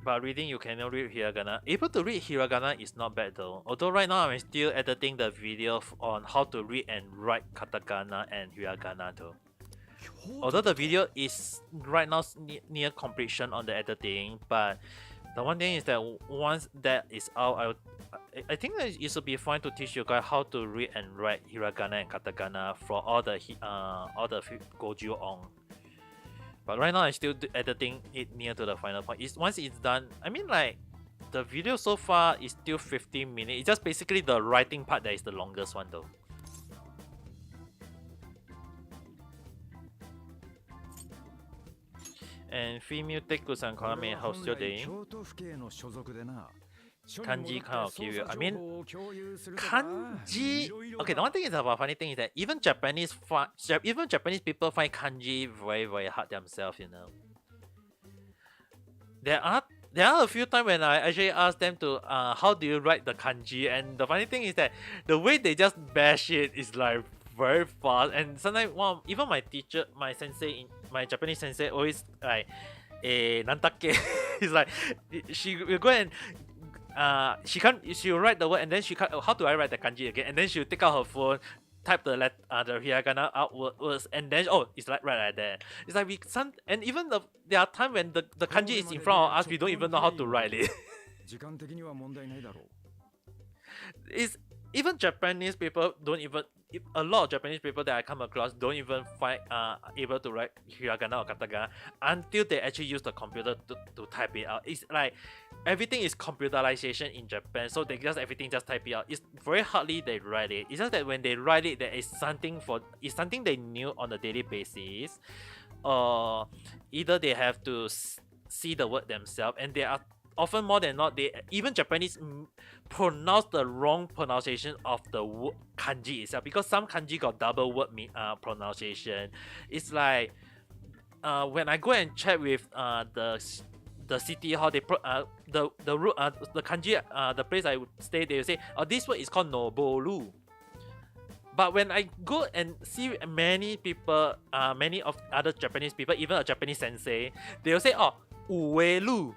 But reading, you cannot read hiragana. Able to read hiragana is not bad though. Although right now I'm still editing the video on how to read and write katakana and hiragana though. Although the video is right now near completion on the editing, but the one thing is that once that is out, I think that it should be fine to teach you guys how to read and write hiragana and katakana for all the goju on. But right now I'm still editing it near to the final point. Once it's done, I mean, like, the video so far is still 15 minutes. It's just basically the writing part that is the longest one though. And female Teku-san, Konami, how's your day? 京都府警の所属でな。Kanji kind of curious. I mean, kanji. Okay, the one thing is about funny thing is that even Japanese people find kanji very very hard themselves. You know, there are a few times when I actually ask them to how do you write the kanji, and the funny thing is that the way they just bash it is like very fast, and sometimes even my teacher, my Japanese sensei always like nantakke. It's like she will go and she'll write the word and then she can't, how do I write the kanji again, and then she'll take out her phone, type the hiragana outwards, and then it's like right like that. It's like and even there are times when the kanji is in front of us, we don't even know how to write it. It's even Japanese people don't even, a lot of Japanese people that I come across don't even find able to write hiragana or katakana until they actually use the computer to type it out. It's like everything is computerization in Japan, so they just everything just type it out. It's very hardly they write it. It's just that when they write it, there is something they knew on a daily basis, or either they have to see the word themselves, and they are often more than not, they even Japanese pronounce the wrong pronunciation of the word kanji itself, because some kanji got double word pronunciation. It's like when I go and chat with the city hall, they the kanji the place I would stay, they will say, oh, this word is called noboru. But when I go and see many people, many of other Japanese people, even a Japanese sensei, they will say, oh, uelu.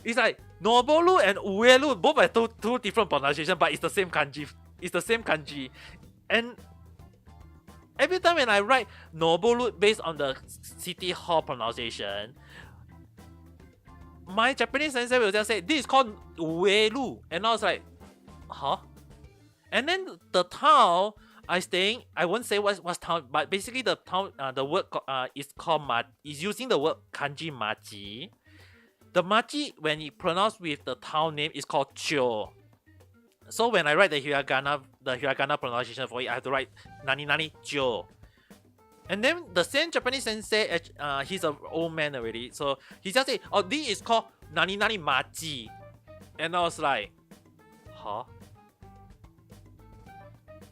It's like Noboru and Uelu both are two different pronunciations, but it's the same kanji. It's the same kanji. And every time when I write Noboru based on the city hall pronunciation, my Japanese sensei will just say, this is called Uelu. And I was like, huh? And then the town I staying, I won't say what's town, but basically the town, the word is called is using the word kanji machi. The machi, when you pronounce with the town name, is called Chio. So when I write the hiragana pronunciation for it, I have to write nani nani Chio. And then the same Japanese sensei, he's an old man already, so he just said, oh, this is called nani nani machi. And I was like, huh?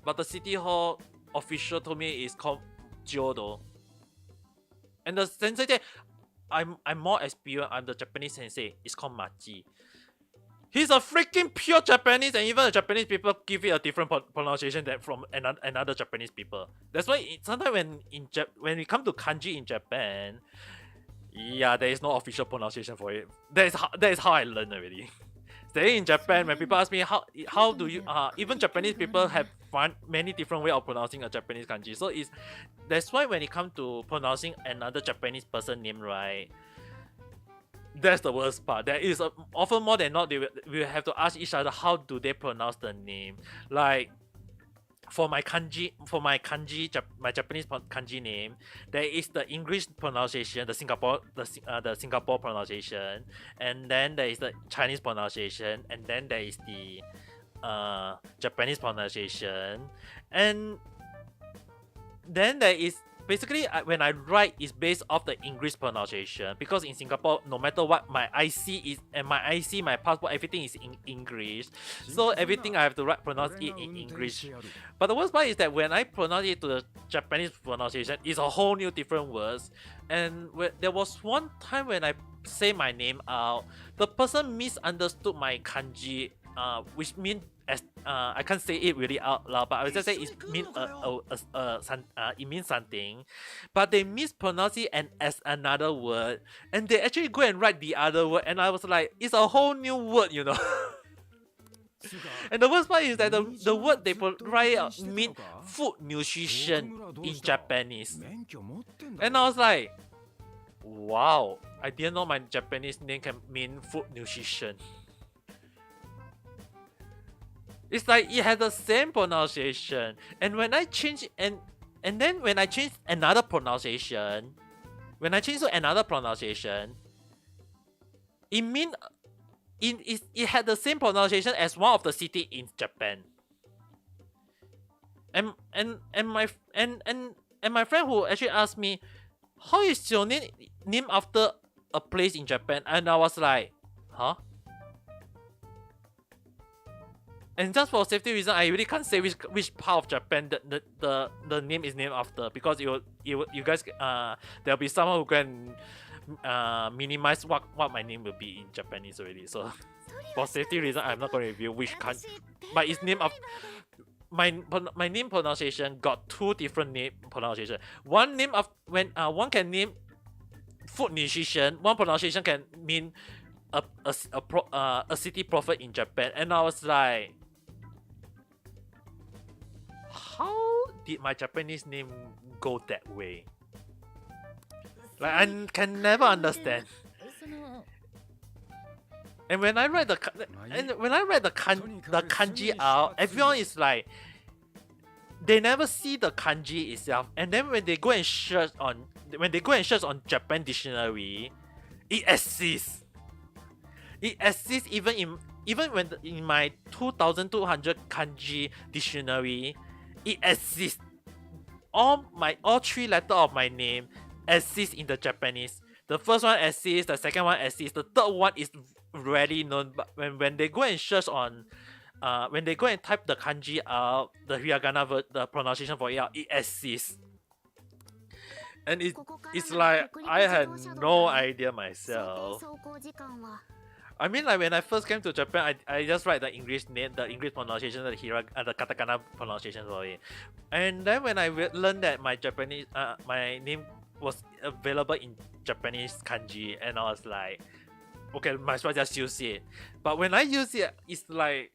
But the city hall official told me it's called Chio though. And the sensei said, I'm more experienced. I'm the Japanese sensei. It's called Machi. He's a freaking pure Japanese, and even the Japanese people give it a different pronunciation than from another Japanese people. That's why sometimes when we come to kanji in Japan, yeah, there is no official pronunciation for it. That is how I learned already. Staying in Japan, when people ask me how do you even Japanese people have many different way of pronouncing a Japanese kanji. So that's why when it comes to pronouncing another Japanese person name, right, that's the worst part. There is often more than not, we will have to ask each other how do they pronounce the name. Like my Japanese kanji name, there is the English pronunciation, the Singapore pronunciation, and then there is the Chinese pronunciation, and then there is the Japanese pronunciation, and then there is basically when I write is based off the English pronunciation, because in Singapore, no matter what, my IC is, and my passport, everything is in English, so everything I have to pronounce it in English. But the worst part is that when I pronounce it to the Japanese pronunciation, it's a whole new different words. And there was one time when I say my name out, the person misunderstood my kanji, which means I can't say it really out loud, but I was just say it means something, but they mispronounce it as another word, and they actually go and write the other word, and I was like, it's a whole new word, you know. And the worst part is that the word they write out mean food nutrition in Japanese, and I was like, wow, I didn't know my Japanese name can mean food nutrition. It's like it has the same pronunciation, and when I change and then when I change another pronunciation, it mean it had the same pronunciation as one of the city in Japan. And my friend who actually asked me, how is your name named after a place in Japan? And I was like, huh? And just for safety reason, I really can't say which part of Japan the name is named after, because you guys there'll be someone who can minimize what my name will be in Japanese already. So for safety reason, I'm not going to reveal which country, but it's name of my name pronunciation got two different name pronunciation. One name of when one can name food nutrition, one pronunciation can mean a city prophet in Japan, and I was like, how did my Japanese name go that way? Like, I can never understand. And when I read the kanji out, everyone is like, they never see the kanji itself, and then when they go and search on Japan dictionary, it exists. It exists even when in my 2,200 kanji dictionary, it exists. All three letters of my name exist in the Japanese. The first one exists, the second one exists, the third one is rarely known. But when they go and search on, when they go and type the kanji out, the hiragana, the pronunciation for it out, it exists. And it's like I had no idea myself. I mean, like when I first came to Japan, I just write the English name, the English pronunciation, the katakana pronunciation for it. And then when I learned that my Japanese, my name was available in Japanese kanji, and I was like, okay, might as well just use it. But when I use it, it's like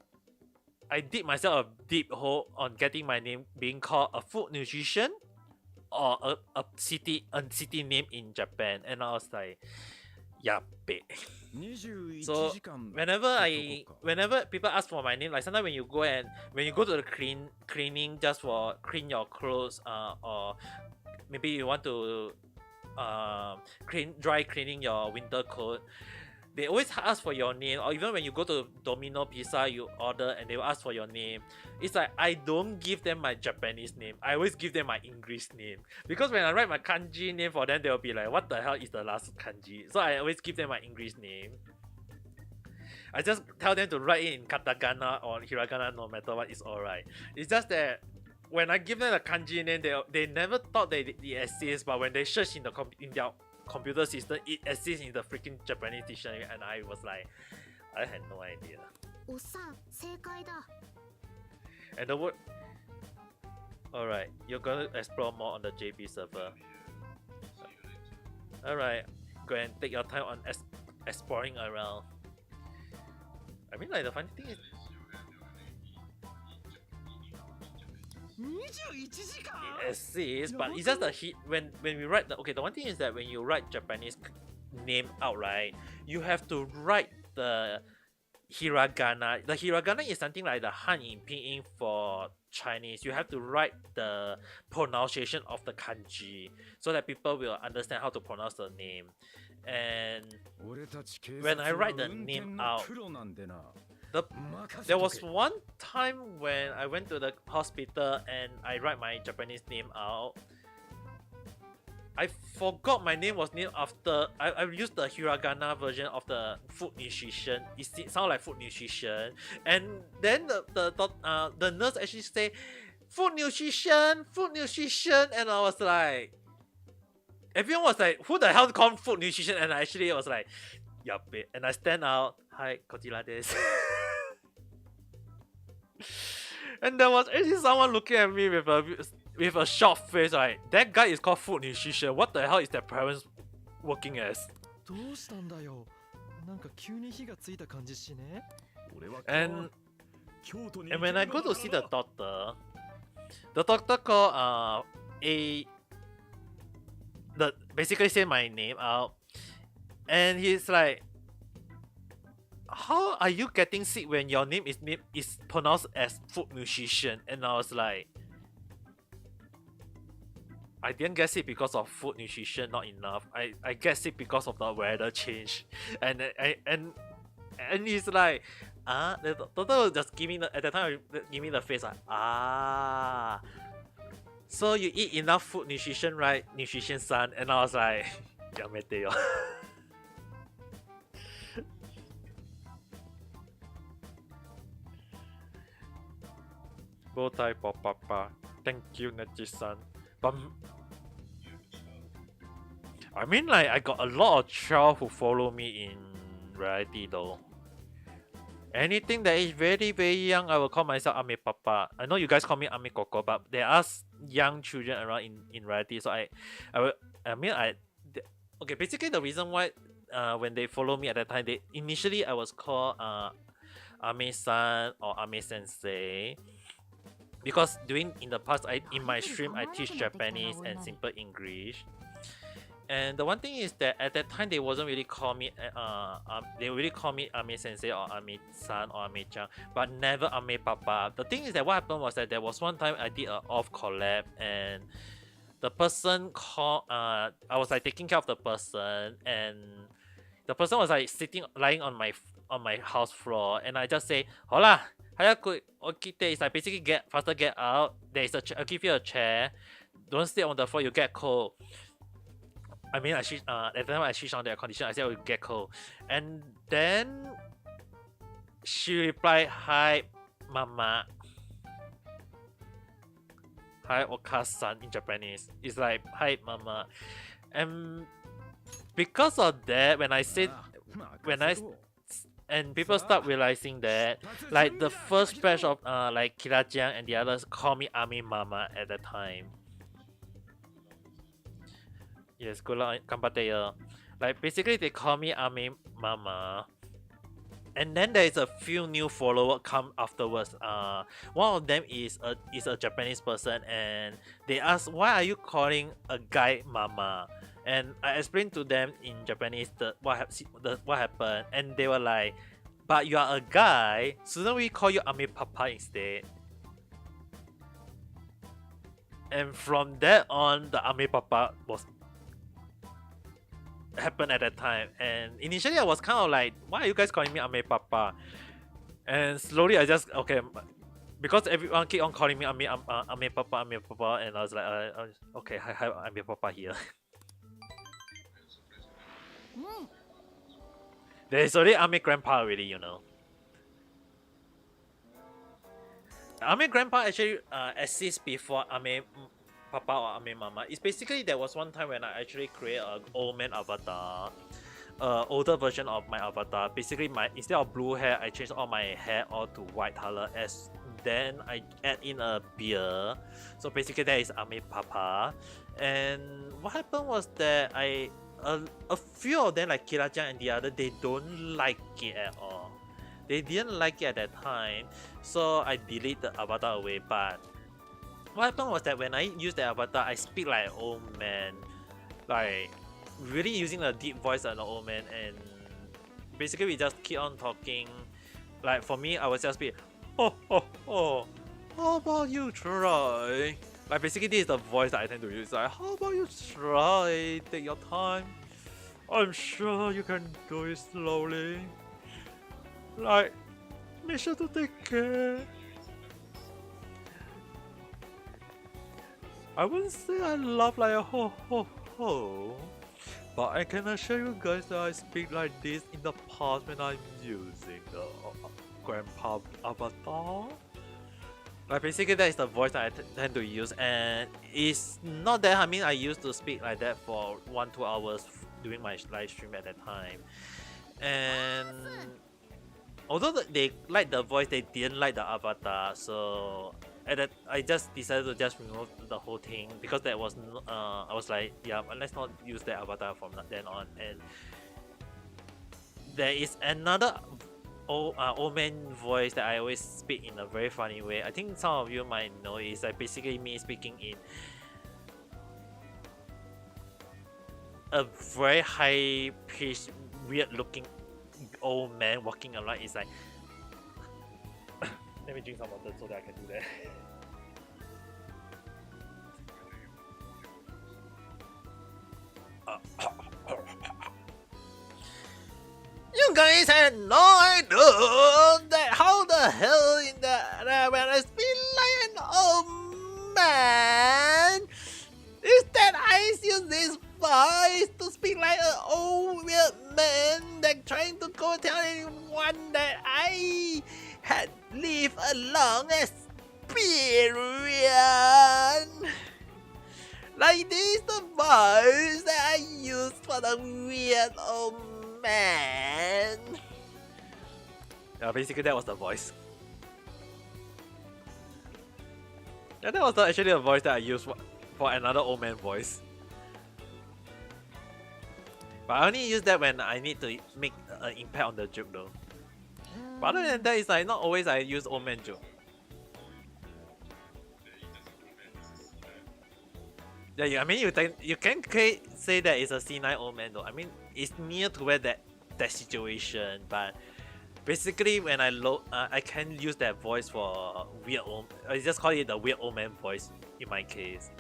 I dig myself a deep hole on getting my name being called a food nutrition or a city name in Japan, and I was like, yeah, babe. So whenever people ask for my name, like sometimes when you go to the cleaning just for clean your clothes, or maybe you want to dry cleaning your winter coat, they always ask for your name. Or even when you go to Domino Pizza, you order and they will ask for your name. It's like I don't give them my Japanese name. I always give them my English name, because when I write my kanji name for them, they'll be like, what the hell is the last kanji? So I always give them my English name. I just tell them to write it in katakana or hiragana, no matter what, it's alright. It's just that when I give them a kanji name, they never thought that it exists, but when they search in their computer system, it exists in the freaking Japanese dictionary, and I was like, I had no idea. And the word. Alright, you're gonna explore more on the JP server. Alright, go and take your time on exploring around. I mean, like, the funny thing is, it exists, but it's just when we write the one thing is that when you write Japanese name out, right, you have to write the hiragana. The hiragana is something like the Hanyin pinyin for Chinese. You have to write the pronunciation of the kanji so that people will understand how to pronounce the name. And when I write the name out, there was one time when I went to the hospital and I write my Japanese name out. I forgot my name was named after. I used the hiragana version of the food nutrition. It sounds like food nutrition, and then the nurse actually say food nutrition, and I was like, everyone was like, who the hell called food nutrition? And I actually was like, yup, and I stand out. Hi, Kojira desu. And there was actually someone looking at me with a shocked face, like, that guy is called food nutrition. What the hell is their parents working as? And when I go to see the doctor called basically say my name out, and he's like, how are you getting sick when your name is pronounced as food nutrition? And I was like, I didn't get sick because of food nutrition, not enough. I get sick because of the weather change. And he's like, the doctor was just giving at the time give me the face like, so you eat enough food nutrition, right? Nutrition son. And I was like, yamete yo. Bow tie for Papa. Thank you, Neji-san. But I mean, like, I got a lot of child who follow me in reality though. Anything that is very, very young, I will call myself Ame Papa. I know you guys call me Ame Koko, but there are young children around in reality. So I will, I mean, okay. Basically, the reason why, when they follow me at that time, they initially I was called Ame-san or Ame-sensei, because in the past, in my stream I teach Japanese and simple English. And the one thing is that at that time they wasn't really call me they really call me Ame Sensei or Ame San or Ame Chan, but never Ame Papa. The thing is that what happened was that there was one time I did a off collab, and the person called I was like taking care of the person, and the person was like lying on my house floor, and I just say, "Hola, hayaku okite." It's like basically get out. There is I'll give you a chair. Don't stay on the floor, you get cold. I mean, at the time I switched on the air condition, I said I would get cold. And then she replied, "Hi, Mama." Hi, Oka-san in Japanese. It's like, "Hi, Mama." And because of that, and people start realizing that, like, the first batch of like Kira-chan and the others call me Ami Mama at that time. Yes, good luck, Kampateya. Like, basically they call me Ami Mama. And then there is a few new followers come afterwards. One of them is a Japanese person, and they ask, "Why are you calling a guy Mama?" And I explained to them in Japanese what happened, and they were like, "But you are a guy, shouldn't we call you Ami Papa instead?" And from that on, the Ami Papa happened at that time. And initially I was kind of like, "Why are you guys calling me Ame Papa?" And slowly I just, okay, because everyone keep on calling me Ame Papa, and I was like, okay, hi Ame Papa here. There's already Ame Grandpa already, you know. Ame Grandpa actually exists before Ame Papa or Ame Mama. It's basically, there was one time when I actually create an old man avatar, older version of my avatar. Basically, instead of blue hair, I changed all my hair all to white color. Then I add in a beard. So basically, that is Ame Papa. And what happened was that a few of them, like Kira-chan and the other, they don't like it at all. They didn't like it at that time, so I delete the avatar away. But what happened was that when I use the avatar, I speak like an old man, like really using a deep voice like an old man, and basically we just keep on talking. Like for me, I was just be, "Oh, how about you try?" Like basically this is the voice that I tend to use. Like, "How about you try? Take your time. I'm sure you can do it slowly. Like, make sure to take care." I wouldn't say I laugh like a ho, but I can assure you guys that I speak like this in the past when I'm using the Grandpa avatar. Like basically that is the voice that I tend to use, and it's not that, I mean, I used to speak like that for 1-2 hours during my live stream at that time. And although they liked the voice, they didn't like the avatar, so I just decided to just remove the whole thing, because that was I was like, yeah, let's not use that avatar from then on. And there is another old man voice that I always speak in a very funny way. I think some of you might know. It's like basically me speaking in a very high pitched, weird looking old man walking around. It's like let me drink some water so that I can do that. You guys had no idea that how the hell in the when I speak like an old man, is that I use this voice to speak like an old weird man that trying to go tell anyone that I had lived a long experience. Like this is the voice that I use for the weird old man. Yeah, basically that was the voice. Yeah, that was actually a voice that I used for another old man voice. But I only use that when I need to make an impact on the joke though. But other than that, it's like not always I use old man joke. Yeah, I mean you can say that it's a C9 old man though. I mean it's near to where that situation, but basically when I can use that voice for weird old. I just call it the weird old man voice in my case.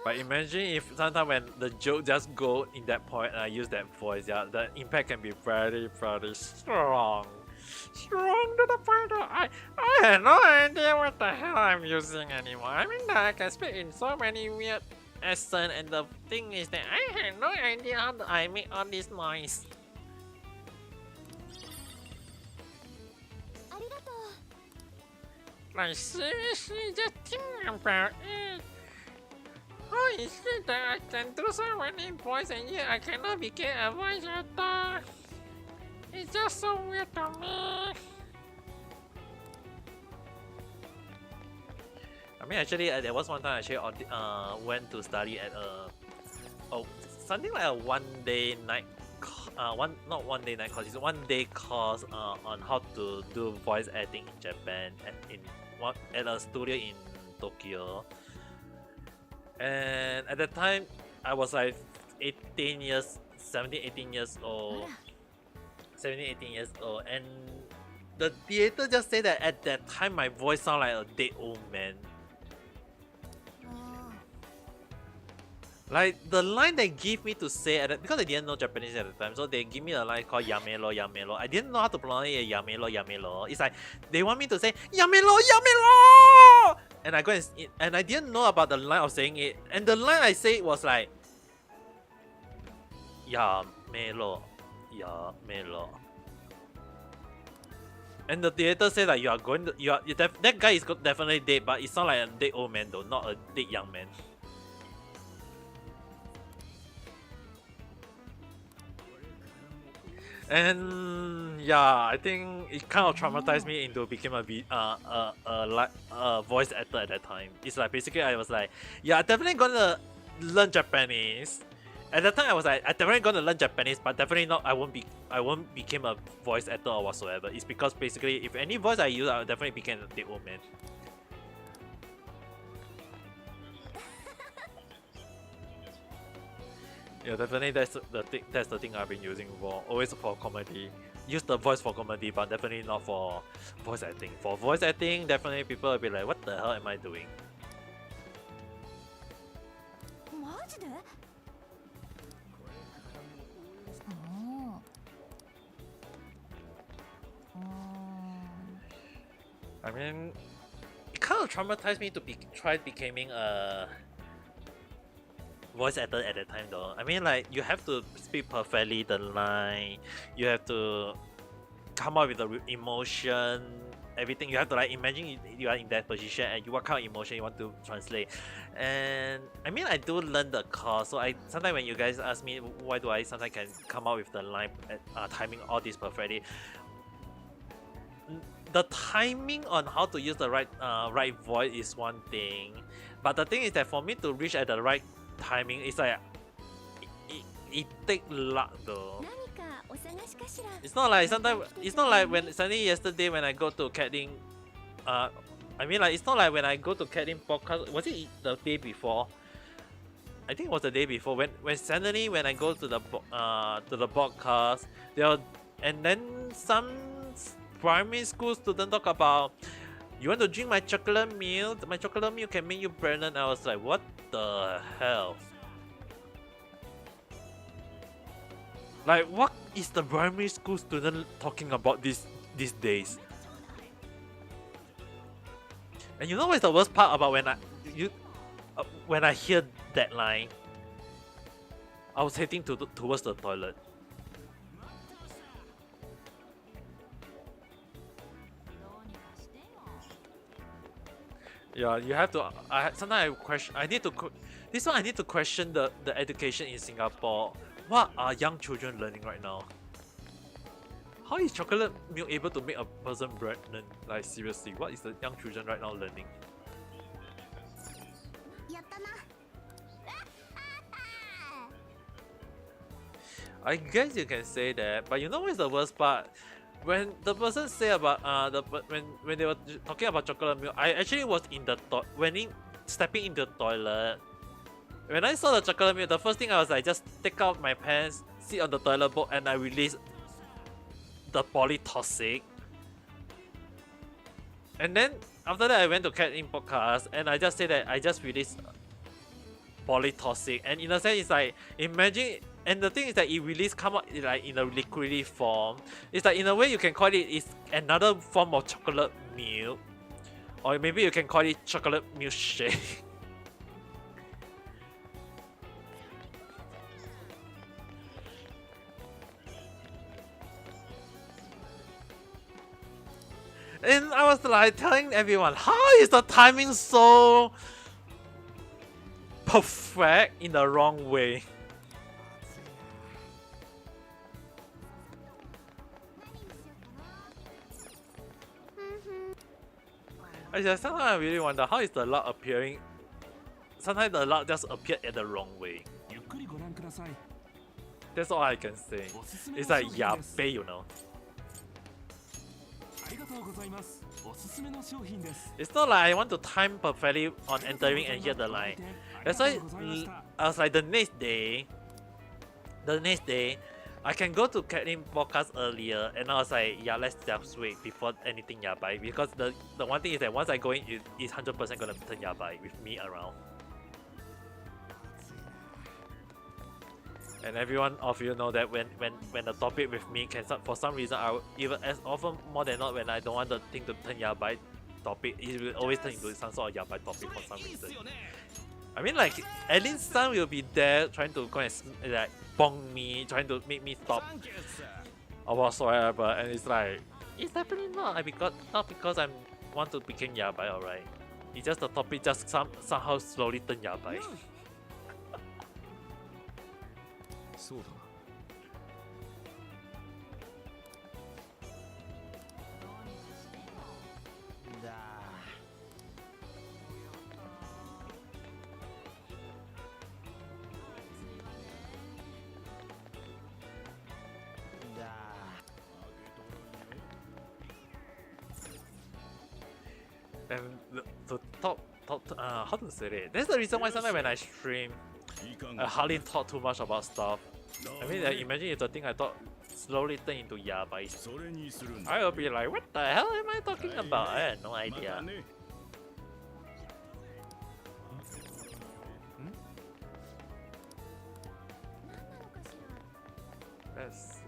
But imagine if sometimes when the joke just go in that point and I use that voice, yeah, the impact can be very, very strong. Strong to the point that I have no idea what the hell I'm using anymore. I mean, I can speak in so many weird accents, and the thing is that I have no idea how I make all this noise. Like seriously, just think about it. How is it that I can do so many voices and yet I cannot become a voice actor? It's just so weird to me. I mean, actually, there was one time I actually went to study at something like a one-day night, not one-day night course, it's a one-day course on how to do voice acting in Japan at a studio in Tokyo. And at that time, I was like 17, 18 years old. 17, 18 years old. And the theater just said that at that time, my voice sounded like a dead old man. Like, the line they give me to say, because I didn't know Japanese at the time, so they give me a line called Yamelo, Yamelo. I didn't know how to pronounce it, Yamelo, Yamelo. It's like, they want me to say, Yamelo, Yamelo! And I go and I didn't know about the line of saying it. And the line I say was like, Yamelo, Yamelo. And the theater said like, that guy is definitely dead, but it sounds like a dead old man though, not a dead young man. And yeah, I think it kind of traumatized me into becoming a voice actor at that time. It's like basically I was like, yeah, I'm definitely gonna learn Japanese. At that time I was like, I'm definitely gonna learn Japanese, but definitely not. I won't become a voice actor or whatsoever. It's because basically if any voice I use, I'll definitely become a dead old man. Yeah, definitely that's the thing I've been using for always for comedy. Use the voice for comedy, but definitely not for voice acting. For voice acting, definitely people will be like, what the hell am I doing? I mean, it kind of traumatized me to try becoming a voice actor at that time though. I mean, like, you have to speak perfectly the line, you have to come up with the emotion, everything. You have to like imagine you are in that position and what kind of emotion you want to translate. And I mean, I do learn the course, so I sometimes when you guys ask me why do I sometimes can come up with the line timing all this perfectly, the timing on how to use the right voice is one thing, but the thing is that for me to reach at the right timing, it's like it takes luck though. It's not like sometimes. It's not like when suddenly yesterday when I go to Catlin. I mean, like, it's not like when I go to Catlin podcast. Was it the day before? I think it was the day before when suddenly when I go to the podcast, and then some primary school student talk about, you want to drink my chocolate milk? My chocolate milk can make you pregnant. I was like, what the hell? Like, what is the primary school student talking about these days? And you know what's the worst part about when I hear that line? I was heading towards the toilet. Yeah, you have to. Sometimes I question. I need to. This one I need to question the education in Singapore. What are young children learning right now? How is chocolate milk able to make a person pregnant? Like seriously, what is the young children right now learning? やったな。 I guess you can say that, but you know what's the worst part? When the person say about when they were talking about chocolate milk, I actually was in the stepping into the toilet. When I saw the chocolate milk, the first thing I was like, just take out my pants, sit on the toilet bowl, and I release the polytoxic. And then after that, I went to Cat in podcast, and I just say that I just released polytoxic. And in a sense, it's like imagine. And the thing is that it release come out like in a liquidy form. It's like in a way you can call it is another form of chocolate milk, or maybe you can call it chocolate milkshake. And I was like telling everyone, how is the timing so perfect in the wrong way? Sometimes I really wonder how is the lock appearing. Sometimes the lock just appeared at the wrong way. That's all I can say. It's like yabe, you know. It's not like I want to time perfectly on entering and hear the line. That's why I was like the next day, I can go to Kathleen podcast earlier, and I was like, yeah, let's just wait before anything yabai, because the one thing is that once I go in, it's 100% gonna turn yabai with me around. And everyone of you know that when the topic with me can for some reason I will, even as often more than not when I don't want the thing to turn yabai topic, it will always turn into some sort of yabai topic for some reason. I mean, like, at least Sun will be there trying to go and like bong me, trying to make me stop or whatsoever, and it's like, it's definitely not because I want to become yabai, alright. It's just the topic just somehow slowly turn yabai. そうだな。And the top how to say it? That's the reason why sometimes when I stream, I hardly talk too much about stuff. I mean, like, imagine if the thing I thought slowly turn into yabai. I will be like, what the hell am I talking about? I had no idea. Let's see.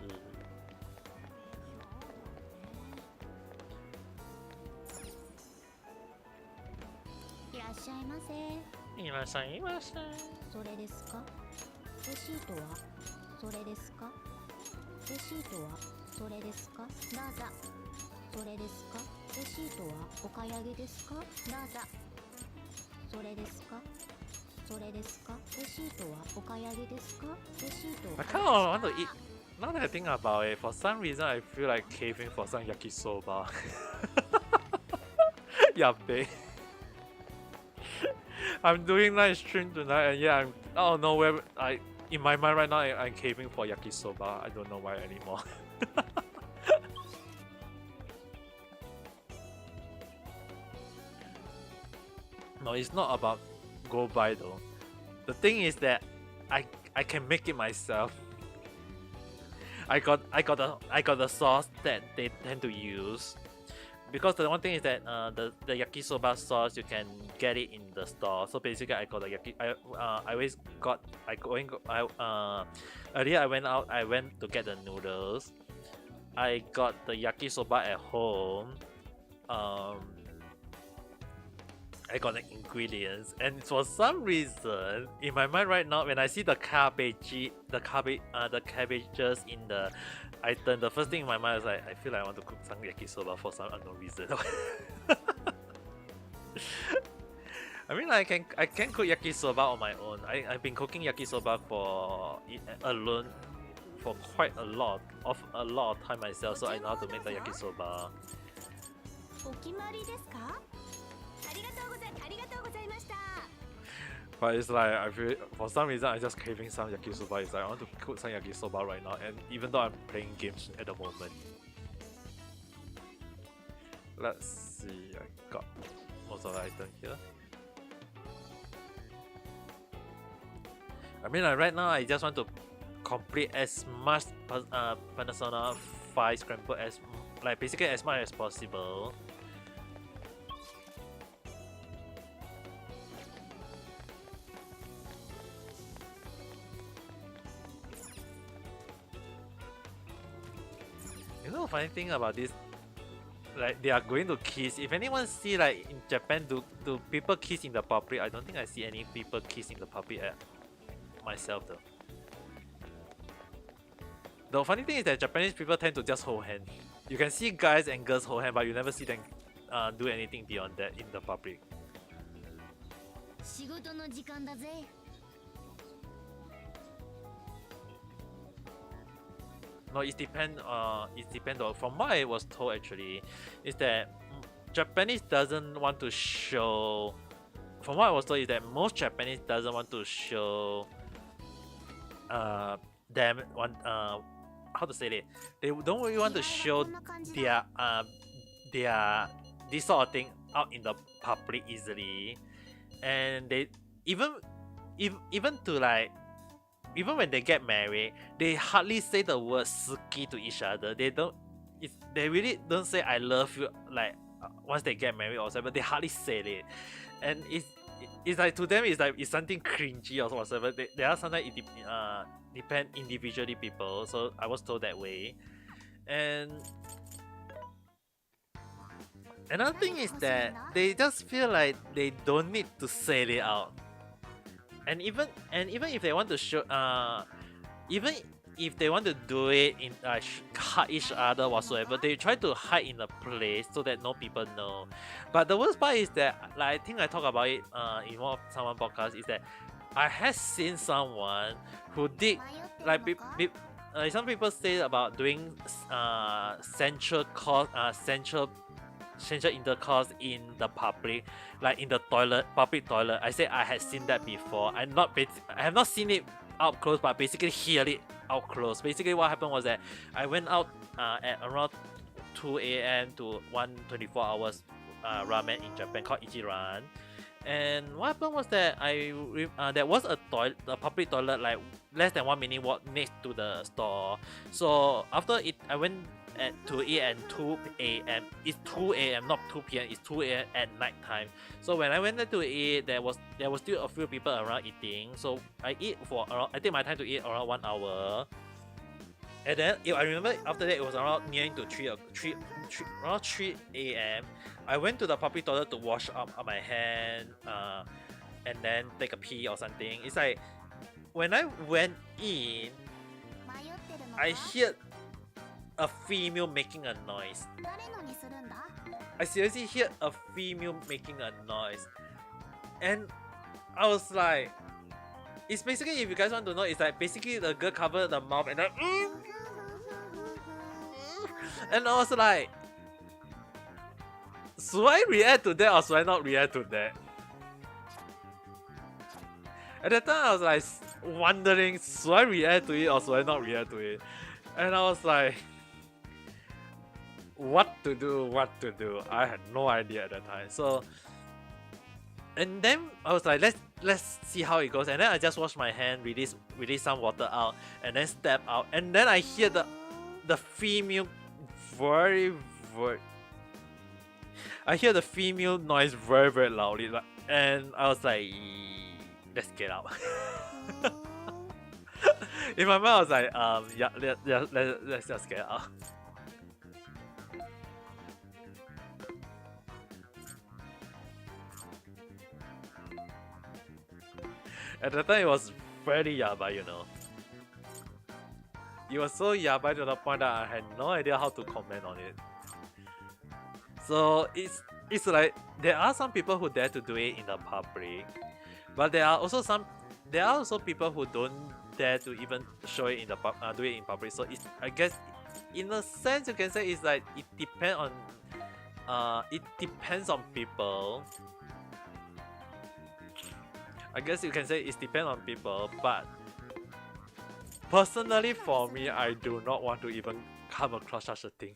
いらっしゃいませ。いらっしゃいませ。それですか？レシートはそれですか？レシートはそれですか？どうぞ。それですか？レシートはお買い上げですか？どうぞ。それですか？それですか？レシートはお買い上げですか？レシート I kind of want to eat. Now that I think about it, for some reason I feel like caving for some yakisoba. Yabe. I'm doing live stream tonight, and yeah, I'm out of nowhere. In my mind right now, I'm caving for yakisoba. I don't know why anymore. No, it's not about go buy though. The thing is that I can make it myself. I got the sauce that they tend to use, because the one thing is that the yakisoba sauce you can get it in the store. So basically, I got the earlier I went to get the noodles. I got the yakisoba at home. I got the ingredients, and for some reason in my mind right now, when I see the cabbages in the item, the first thing in my mind is like, I feel like I want to cook some yakisoba for some unknown reason. I mean, I can cook yakisoba on my own. I've been cooking yakisoba for alone for quite a lot of time myself, so I know how to make the yakisoba. お決まりですか？ありがとうございました。 But it's like I feel for some reason I just craving some yakisoba. It's like I want to cook some yakisoba right now, and even though I'm playing games at the moment. Let's see, I got most of the item here. I mean, like right now I just want to complete as much Persona 5 Scramble as basically as much as possible. You know, funny thing about this, like they are going to kiss. If anyone see like in Japan, do people kiss in the public? I don't think I see any people kiss in the public myself though. The funny thing is that Japanese people tend to just hold hand. You can see guys and girls hold hand, but you never see them do anything beyond that in the public. 仕事の時間だぜ。 No, it depends. From what I was told actually, is that Japanese doesn't want to show. From what I was told is that most Japanese doesn't want to show. Them want how to say it? They don't really want to show their this sort of thing out in the public easily, and they even to like. Even when they get married, they hardly say the word "suki" to each other. They don't. They really don't say "I love you" like once they get married or whatever. They hardly say it, and it's like to them it's like it's something cringy or whatever. They are sometimes depend individually people. So I was told that way, and another thing is that they just feel like they don't need to say it out. And even if they want to show, even if they want to do it in hide each other whatsoever, they try to hide in a place so that no people know. But the worst part is that, like I think I talked about it in one of someone podcast, is that I have seen someone who did like some people say about doing central intercourse in the public, like in the public toilet. I said I had seen that before. I have not seen it up close, but basically hear it out close. Basically, what happened was that I went out at around 2 a.m. to 1 hours ramen in Japan called Ichiran. And what happened was that there was a public toilet like less than 1 minute walk next to the store. So after it, I went to eat at 2 a.m. It's 2 a.m. not 2 p.m. It's 2 a.m. at night time. So when I went there to eat, there was still a few people around eating. So I take my time to eat around 1 hour. And then I remember after that it was around nearing to 3 a.m. I went to the public toilet to wash up my hand and then take a pee or something. It's like when I went in, I heard a female making a noise. I seriously heard a female making a noise, and I was like, it's basically, if you guys want to know, it's like basically the girl covered the mouth and then and I was like, should I react to that or should I not react to that? At that time I was like wondering, should I react to it or should I not react to it? And I was like, what to do. I had no idea at that time. So, and then I was like, let's see how it goes. And then I just wash my hand, release some water out, and then step out. And then I hear the female I hear the female noise very, very loudly, and I was like, let's get out. In my mind, I was like, let's just get out. At the time, it was very yabai, you know. It was so yabai to the point that I had no idea how to comment on it. So it's like there are some people who dare to do it in the public, but there are also people who don't dare to even show it in the do it in public. So it's, I guess, in a sense you can say it's like it depends on people. I guess you can say it depends on people, but personally for me, I do not want to even come across such a thing.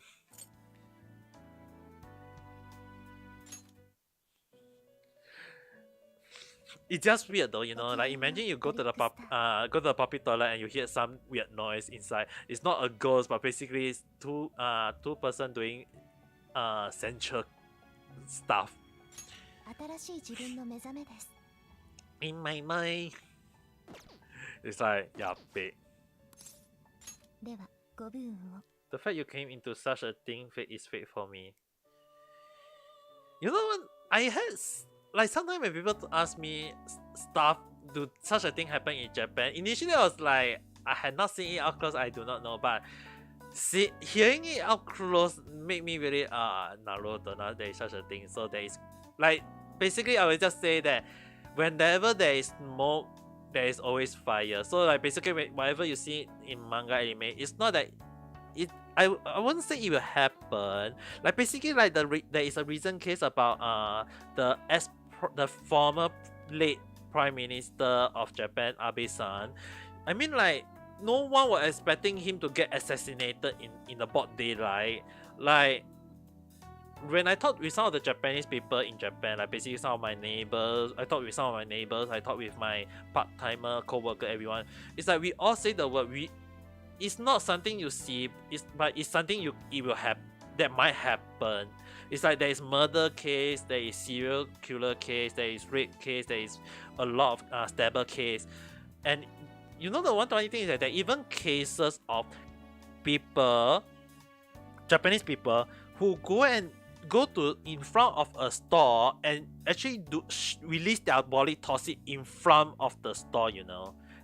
It's just weird though, like imagine you go to the public toilet and you hear some weird noise inside. It's not a ghost, but basically it's two person doing sensual stuff. 新しい自分の目覚めです In my mind. It's like, yeah, babe. ではご武運を The fact you came into such a thing is fate for me. You know what? I had like sometimes when people ask me stuff, do such a thing happen in Japan? Initially, I was like, I had not seen it up close. I do not know, but hearing it up close made me really Naruto. Now there is such a thing. So there is like basically, I will just say that whenever there is smoke, there is always fire. So like basically, whatever you see in manga anime, it's not that it. I wouldn't say it will happen. Like basically, like there is a recent case about the former late Prime Minister of Japan, Abe-san. I mean, like no one was expecting him to get assassinated in the broad daylight. Like when I talked with some of the Japanese people in Japan, like basically some of my neighbors, I talked with my part-timer, co-worker, everyone. It's like we all say the word it's not something you see, but it's something it will happen, that might happen. It's like there is murder case, there is serial killer case, there is rape case, there is a lot of stabber case. And you know the one funny thing is that there are even cases of people, Japanese people, who go to in front of a store and actually release their body toxic in front of the store,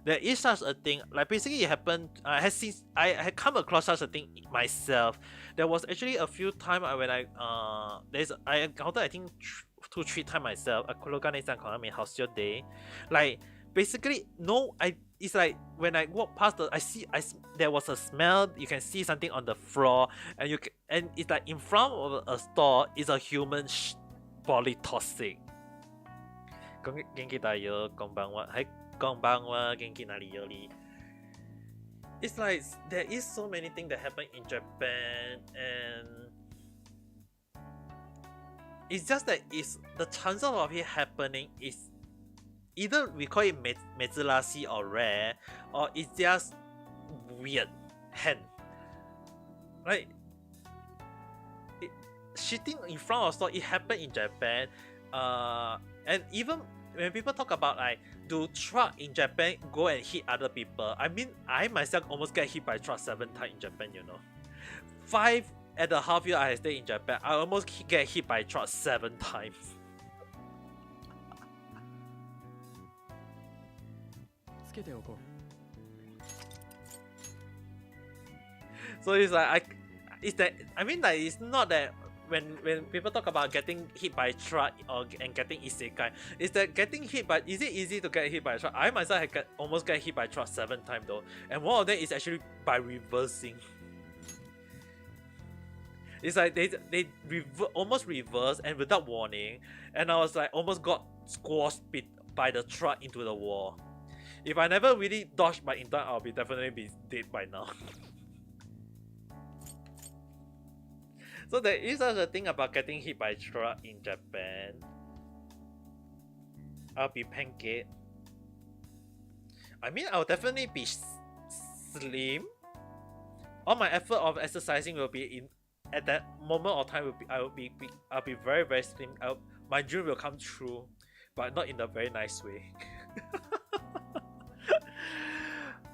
There is such a thing. Like basically it happened. I had come across such a thing myself. There was actually a few times when I encountered I think 2-3 times myself. Day. Like basically it's like when I walk past there was a smell. You can see something on the floor, and it's like in front of a store is a human body toxic. 元気だよ、こんばんは。はい。It's like there is so many things that happen in Japan, and it's just that the chances of it happening is either we call it mezulashi or rare, or it's just weird. Like shitting in front of store, it happened in Japan, and even when people talk about like do truck in Japan go and hit other people, I mean I myself almost get hit by truck 7 times in Japan, 5.5 years I stay in Japan, I almost get hit by truck 7 times. So it's like it's not that when people talk about getting hit by a truck and getting isekai, is that getting hit by, is it easy to get hit by a truck? I myself almost get hit by a truck 7 times though, and one of them is actually by reversing. It's like they almost reverse and without warning, and I was like almost got squashed by the truck into the wall. If I never really dodged my intern, I'll definitely be dead by now. So there is such a thing about getting hit by a truck in Japan. I'll be pancake. I mean, I'll definitely be slim. All my effort of exercising will be at that moment of time. I'll be very very slim. My dream will come true, but not in a very nice way.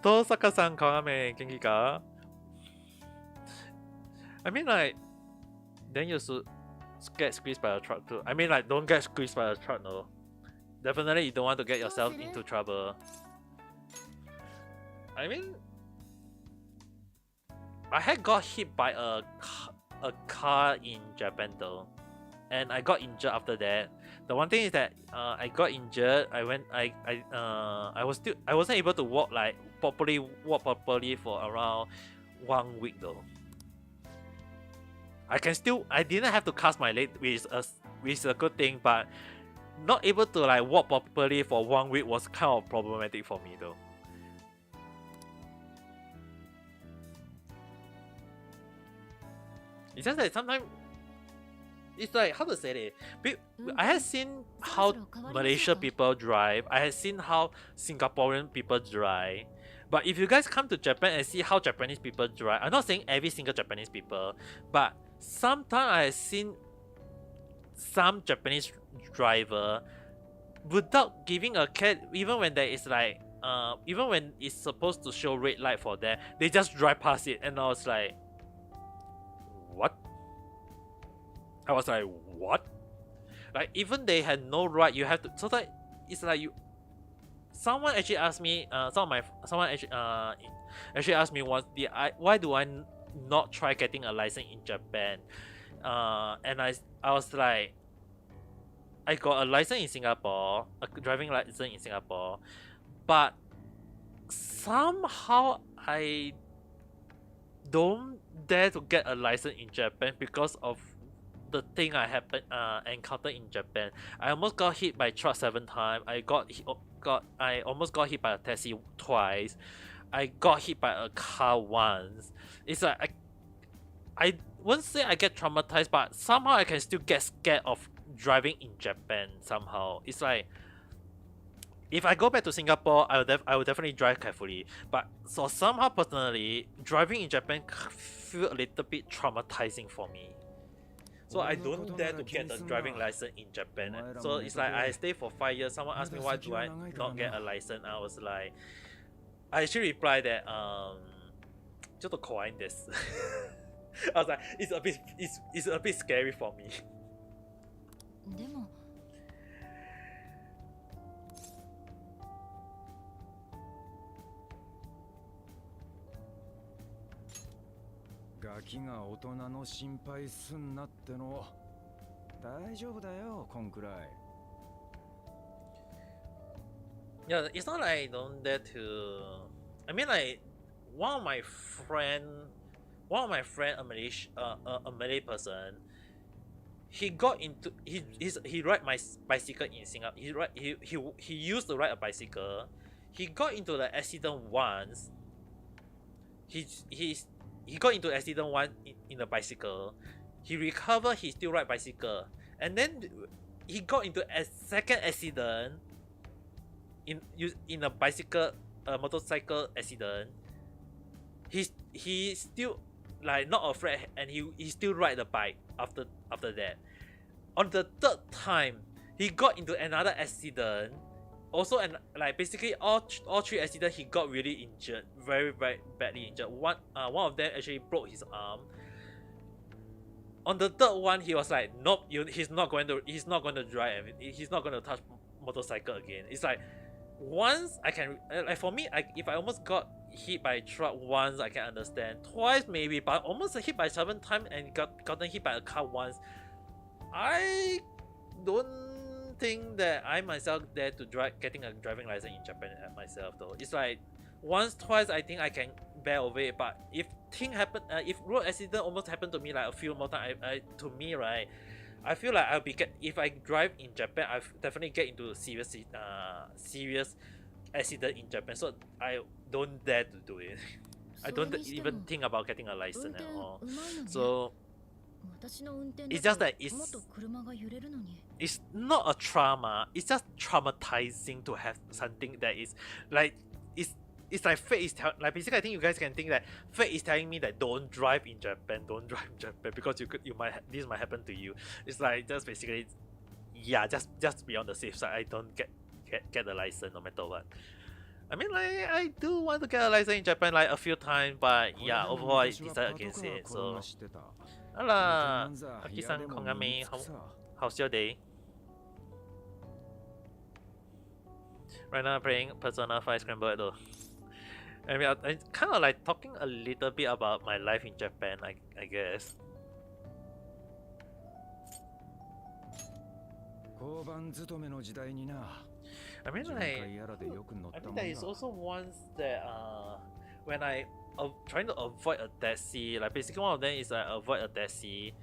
Tosaka-san, kagame, genki ka? I mean, like, then you should get squeezed by a truck too. I mean, like, don't get squeezed by a truck, no. Definitely you don't want to get yourself into trouble. I mean, I had got hit by a car in Japan though. and I got injured after that. The one thing is that I got injured. I wasn't able to walk properly for around 1 week though. I didn't have to cast my leg, which is a good thing, but not able to like walk properly for 1 week was kind of problematic for me though. It's just that sometimes it's like, how to say it? I had seen how Malaysia people drive. I had seen how Singaporean people drive. But if you guys come to Japan and see how Japanese people drive, I'm not saying every single Japanese people, but sometimes I have seen some Japanese driver without giving a care, even when there is like even when it's supposed to show red light for them, they just drive past it, and I was like, what? I was like, what? Like, even they had no right, you have to. So that it's like you. Someone actually asked me. Someone actually asked me once. Why do I not try getting a license in Japan? And I was like, I got a license in Singapore, a driving license in Singapore, but somehow I don't dare to get a license in Japan because of the thing I encountered in Japan. I almost got hit by a truck 7 times. I almost got hit by a taxi twice. I got hit by a car once. It's like I won't say I get traumatized, but somehow I can still get scared of driving in Japan somehow. It's like, if I go back to Singapore, I will definitely drive carefully. But so somehow personally, driving in Japan feel a little bit traumatizing for me. So I don't dare to get the driving license in Japan. So it's like I stay for 5 years. Someone asked me why do I not get a license. I was like, I actually replied that ちょっと怖いんです。I was like, it's a bit scary for me. でもガキが大人の心配すんなっての。大丈夫だよ、こんくらい。Yeah, it's not like I don't dare to. I mean, like one of my friend, a Malay person, he got into he ride my bicycle in Singapore. He used to ride a bicycle. He got into the accident once. He got into accident once in a bicycle. He recovered. He still ride bicycle, and then he got into a second accident. In a motorcycle accident. He still like not afraid, and he still ride the bike after that. On the third time, he got into another accident. Also, and like basically all 3 accidents, he got really injured, very very badly injured. One of them actually broke his arm. On the third one, he was like, nope, he's not going to drive. He's not going to touch motorcycle again. It's like, once I can, like for me, if I almost got hit by a truck once, I can understand. Twice maybe, but almost hit by 7 times and gotten hit by a car once, I don't think that I myself dare to getting a driving license in Japan myself though. It's like once, twice, I think I can bear over it. But if if road accident almost happened to me like a few more times, to me, right, I feel like if I drive in Japan, I definitely get into serious accident in Japan. So I don't dare to do it. I don't even think about getting a license at all. So it's just that it's not a trauma. It's just traumatizing to have something that is like it's like fate is like basically I think you guys can think that fate is telling me that don't drive in Japan, because this might happen to you. It's like just basically, yeah, just be on the safe side. I don't get the license no matter what. I mean, like I do want to get a license in Japan like a few times, but yeah, overall I decided against it. So, hello, Aki-san, Kongami, how's your day? Right now I'm playing Persona 5 Scramble though. I mean, I'm kind of like talking a little bit about my life in Japan, I guess. 交番勤めの時代にな。 I mean, 巡 like, 回やらでよく乗っ I た mean, もん there is だ。 also ones that when I trying to avoid a taxi, like basically one of them is avoid a taxi.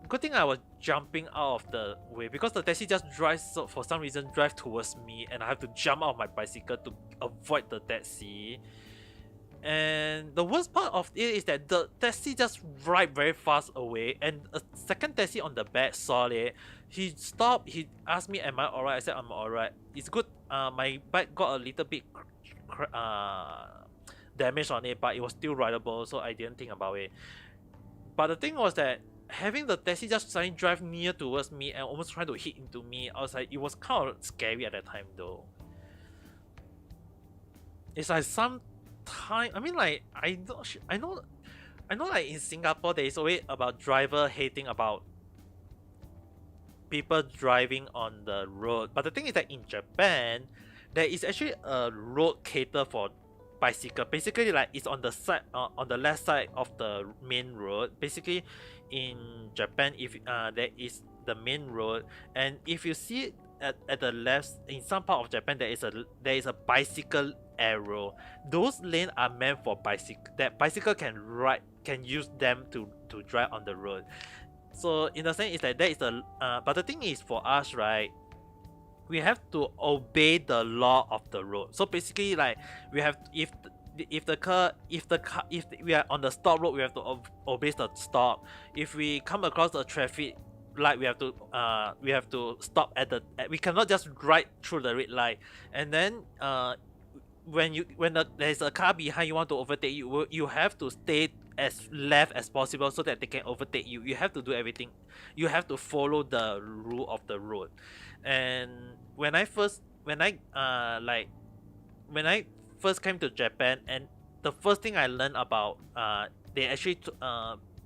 Good thing I was jumping out of the way because the taxi just drives, so for some reason drive towards me and I have to jump out of my bicycle to avoid the taxi. And the worst part of it is that the taxi just ride very fast away, and a second taxi on the back saw it. He stopped, he asked me, am I alright? I said, I'm alright. It's good. My bike got a little bit damage on it, but it was still rideable, so I didn't think about it. But the thing was that having the taxi just suddenly drive near towards me and almost trying to hit into me, I was like, it was kind of scary at that time though. It's like some time. I mean, like I know, like in Singapore there is always about driver hating about people driving on the road. But the thing is that in Japan, there is actually a road cater for bicycle. Basically, like it's on the side, on the left side of the main road. Basically, in Japan, if there is the main road, and if you see it at the left, in some part of Japan, there is a bicycle arrow. Those lanes are meant for bicycle. That bicycle can use them to drive on the road. So in a sense, it's like that is the but the thing is for us, right? We have to obey the law of the road. So basically, like we have if we are on the stop road, we have to obey the stop. If we come across the traffic light, we have to stop we cannot just ride through the red light. And then when there's a car behind you want to overtake you, you have to stay as left as possible so that they can overtake you. You have to do everything. You have to follow the rule of the road. And when I first came to Japan, and the first thing I learned about they actually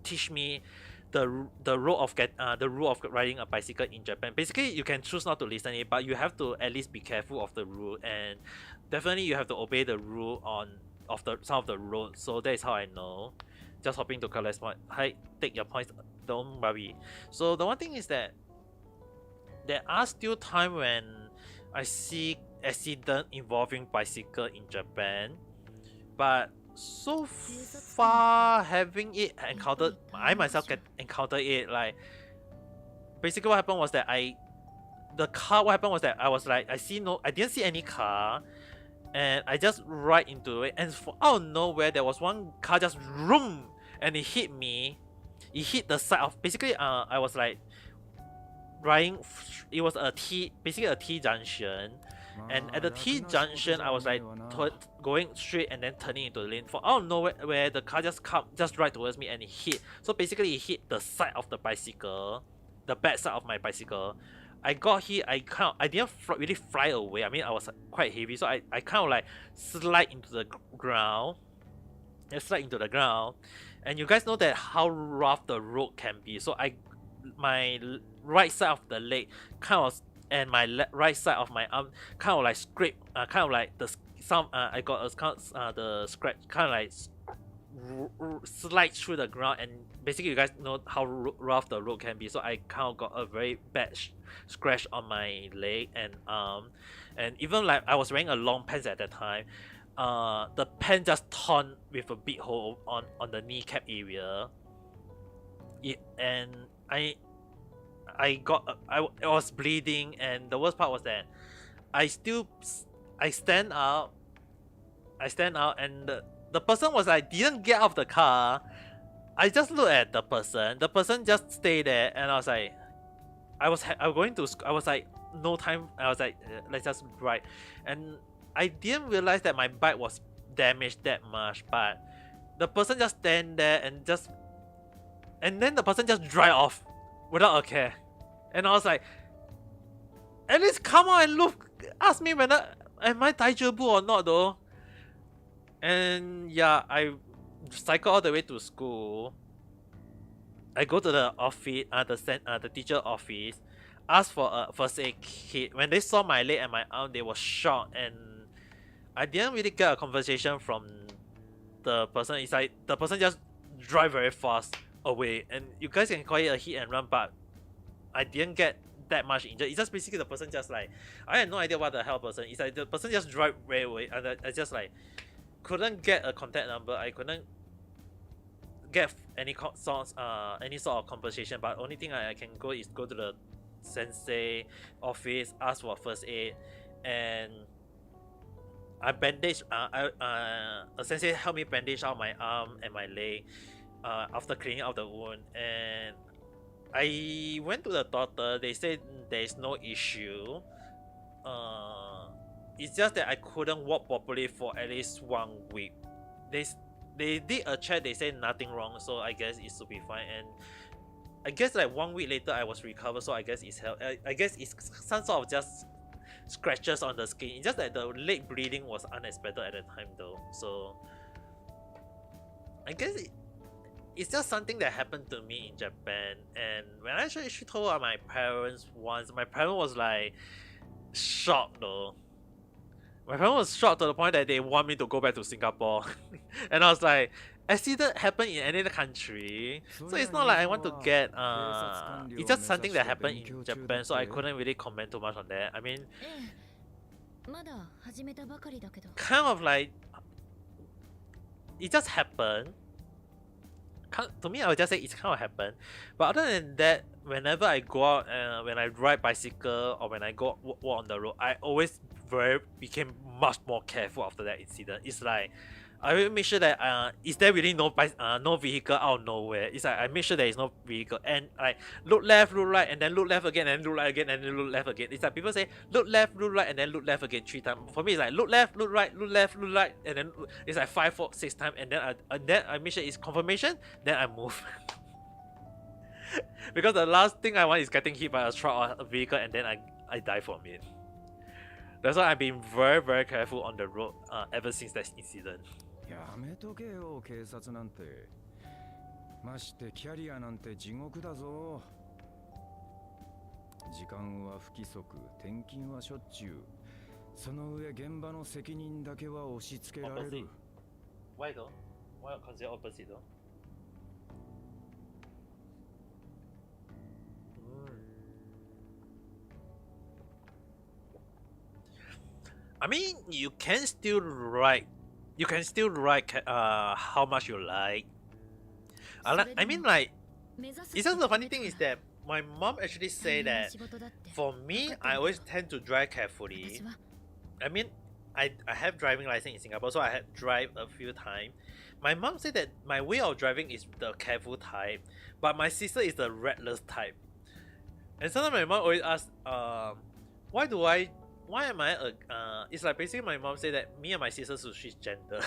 teach me the rule of riding a bicycle in Japan. Basically, you can choose not to listen it, but you have to at least be careful of the rule, and definitely you have to obey the rule of some of the roads. So that is how I know. Just hoping to collect point. Hi, take your points. Don't worry. So the one thing is that there are still times when I see accident involving bicycle in Japan, but so far having it encountered, I myself get encountered it, like basically what happened was that I was like, I didn't see any car, and I just ride into it, and out of nowhere there was one car just room, and it hit me. It hit the side of, basically I was like riding, it was basically a T junction, and at the T junction I was like going straight and then turning into the lane. For out of nowhere where the car just right towards me, and it hit. So basically it hit the side of the bicycle, the back side of my bicycle. I got hit. I didn't really fly away. I mean, I was quite heavy, so I kind of like slide into the ground. And you guys know that how rough the road can be. So my right side of the leg kind of, and my right side of my arm kind of like scrape, kind of like I got the scratch, kind of like slide through the ground, and basically you guys know how rough the road can be. So I kind of got a very bad scratch on my leg and arm, and even like I was wearing a long pants at that time. The pants just torn with a big hole on the kneecap area. And I was bleeding, and the worst part was that I stand up, and the person was like, didn't get out of the car. I just looked at the person just stayed there, and I was like, I was like, no time. I was like, let's just ride. And I didn't realize that my bike was damaged that much, but the person just stand there and then the person just drive off without a care. And I was like, at least come on and look, ask me whether am I daijobu or not though. And yeah, I cycle all the way to school. I go to the office, the teacher office, ask for a first aid kit. When they saw my leg and my arm, they were shocked, and I didn't really get a conversation from the person. It's like the person just drive very fast away, and you guys can call it a hit and run, but I didn't get that much injured. It's just basically the person just like, I had no idea what the hell person. It's like the person just drive way away, and I just like couldn't get a contact number. I couldn't get any sort of compensation. But only thing I can go is go to the sensei office, ask for first aid, and I bandaged. A sensei helped me bandage out my arm and my leg after cleaning out the wound, and I went to the doctor. They said there is no issue. It's just that I couldn't walk properly for at least 1 week. They did a check. They said nothing wrong, so I guess it should be fine. And I guess like 1 week later, I was recovered. So I guess it's I guess it's some sort of just scratches on the skin. It's just that the leg bleeding was unexpected at the time, though. So I guess it's just something that happened to me in Japan. And when I actually told my parents once, my parent was like shocked though. My parent was shocked to the point that they want me to go back to Singapore. And I was like, accident happened in any other country, so it's not like I want to get it's just something that happened in Japan, so I couldn't really comment too much on that. I mean, kind of like it just happened. To me, I would just say it's kind of happened. But other than that, whenever I go out, when I ride bicycle or when I go walk on the road, I always became much more careful after that incident. It's like I will make sure that is there really no vehicle out of nowhere. It's like I make sure there is no vehicle, and like look left, look right, and then look left again, and look right again, and then look left again. It's like people say look left, look right, and then look left again 3 times. For me, it's like look left, look right, look left, look right, and then it's like 5, 4, 6 times, and then I make sure it's confirmation. Then I move. Because the last thing I want is getting hit by a truck or a vehicle, and then I die from it. That's why I've been very careful on the road ever since that incident. やめとけよ警察なんてましてキャリアなんて地獄だぞ時間は不規則転勤はしょっちゅうその上現場の責任だけは押し付けられる Why though? Why not consider opposite though? I mean, you can still write how much you like. I mean, like, it's just the funny thing is that my mom actually say that for me, I always tend to drive carefully. I mean, I have driving license in Singapore, so I had drive a few times. My mom said that my way of driving is the careful type, but my sister is the reckless type. And sometimes my mom always asks, why am I it's like basically my mom said that me and my sister should switch gender.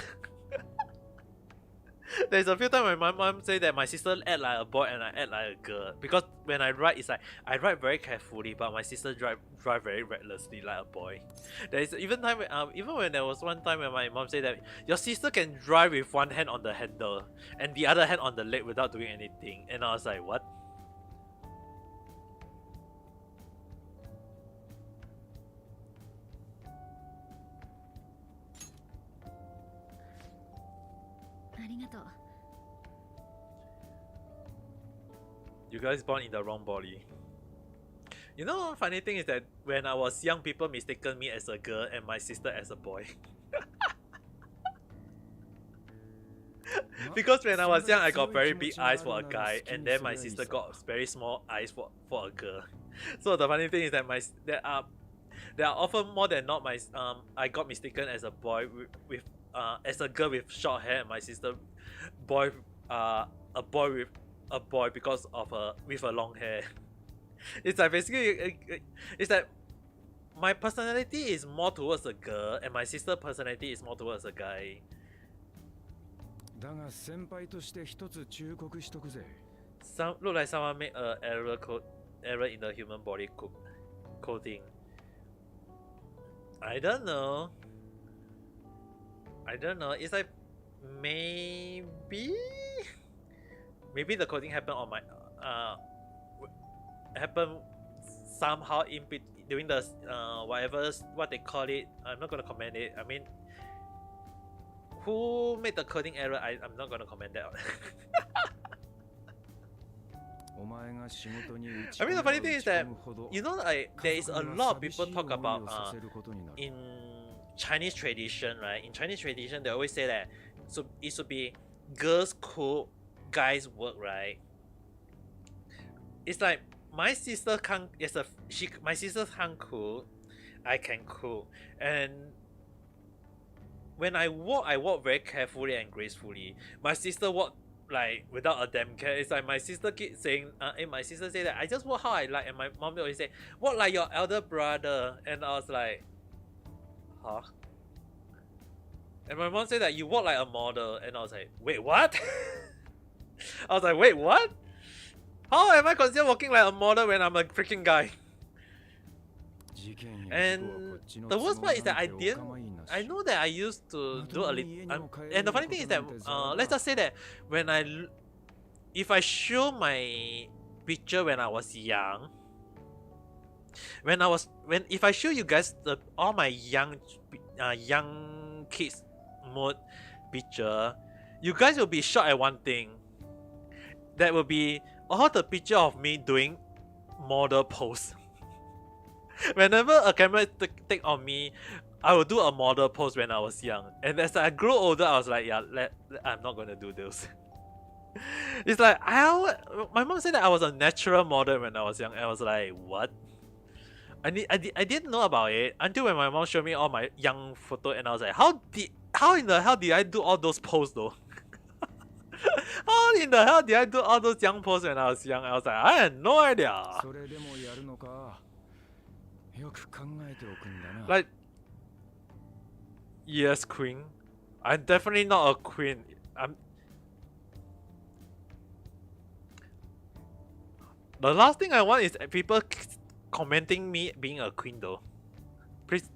There's a few times my mom said that my sister act like a boy and I act like a girl. Because when I ride, it's like I ride very carefully, but my sister drive very recklessly like a boy. There's even when there was one time when my mom said that your sister can drive with one hand on the handle and the other hand on the leg without doing anything, and I was like, what? You guys born in the wrong body. You know, funny thing is that when I was young, people mistaken me as a girl and my sister as a boy. Because when I was young, I got very big eyes for a guy, and then my sister got very small eyes for a girl. So the funny thing is that there are often more than not I got mistaken as a boy with as a girl with short hair, and my sister a boy because of with a long hair. It's like basically it's like my personality is more towards a girl and my sister's personality is more towards a guy. だが先輩として一つ忠告しとくぜ Look like someone made an error in the human body coding. I don't know. It's like maybe the coding happened on my happened somehow during the what they call it. I'm not gonna comment it. I mean, who made the coding error? I'm not gonna comment that. I mean, the funny thing is that, you know, like, there is a lot of people talk about in Chinese tradition, right? In Chinese tradition, they always say that so it should be girls cook, guys work, right? It's like my sister can't. My sister can't cook. I can cook, and when I walk very carefully and gracefully. My sister walk like without a damn care. It's like my sister keep saying, and my sister say that I just walk how I like, and my mom always say, walk like your elder brother, and I was like, huh? And my mom said that you walk like a model, and I was like, wait, what? I was like, wait, what? How am I considered walking like a model when I'm a freaking guy? And the worst part is that I know that I used to do a little, and the funny thing is that, let's just say that if I show my picture when I was young, if I show you guys all my young kids mode picture, you guys will be shocked at one thing. That will be all the picture of me doing model pose. Whenever a camera take on me, I will do a model pose when I was young. And as I grew older, I was like, yeah, I'm not gonna do this. It's like my mom said that I was a natural model when I was young. And I was like, what? I didn't know about it until when my mom showed me all my young photo, and I was like, how in the hell did I do all those poses though? How in the hell did I do all those young poses when I was young? I was like, I had no idea. Like, yes, queen. I'm definitely not a queen. The last thing I want is people commenting me being a queen though.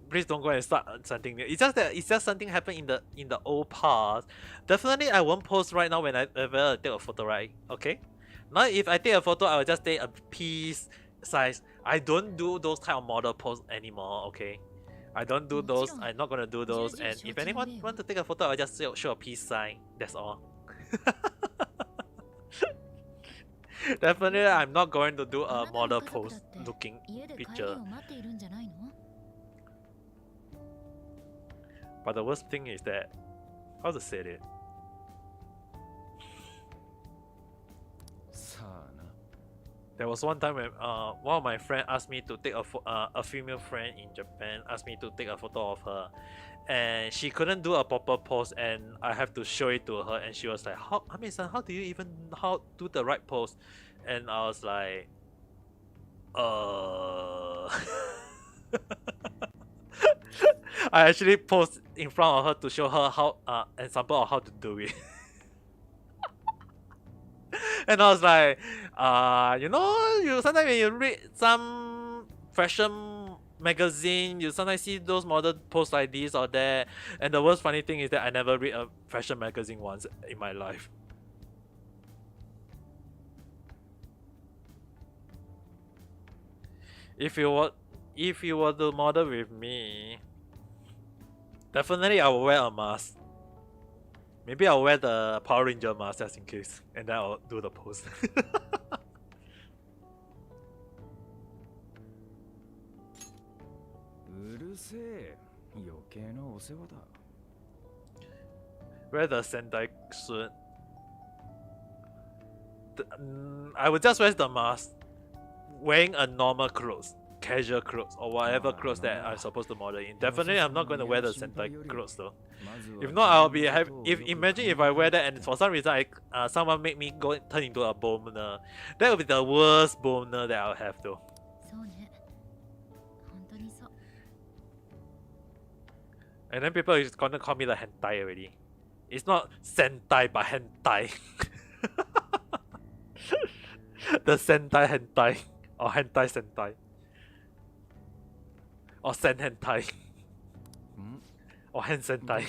Please don't go and start something new. It's just something happened in the old past. Definitely I won't post right now when I ever take a photo, right? Okay? Now if I take a photo, I will just take a piece size. I don't do those type of model pose anymore, okay? I don't do those. I'm not gonna do those. And if anyone want to take a photo, I'll just show a peace sign. That's all. Definitely, I'm not going to do a model pose looking picture. But the worst thing is that, how to say it? There was one time when one of my friends asked me to take a female friend in Japan asked me to take a photo of her, and she couldn't do a proper pose, and I have to show it to her, and she was like, how do you even do the right pose? And I was like, I actually posed in front of her to show her how example of how to do it. And I was like, you know, you sometimes when you read some fashion magazine, you sometimes see those model posts like this or that. And the worst funny thing is that I never read a fashion magazine once in my life. If you were to model with me, definitely I will wear a mask. Maybe I'll wear the Power Ranger mask just in case, and then I'll do the pose. Wear the Sentai suit. I would just wear the mask, wearing a normal clothes, casual clothes, or whatever clothes that I'm supposed to model in. Definitely, I'm not going to wear the Sentai clothes though. If not, I'll be imagine if I wear that and for some reason someone make me turn into a boner. That would be the worst boner that I'll have though. And then people is gonna call me the hentai already. It's not sentai but hentai. The sentai hentai or hentai sentai or sen hentai or hen sentai.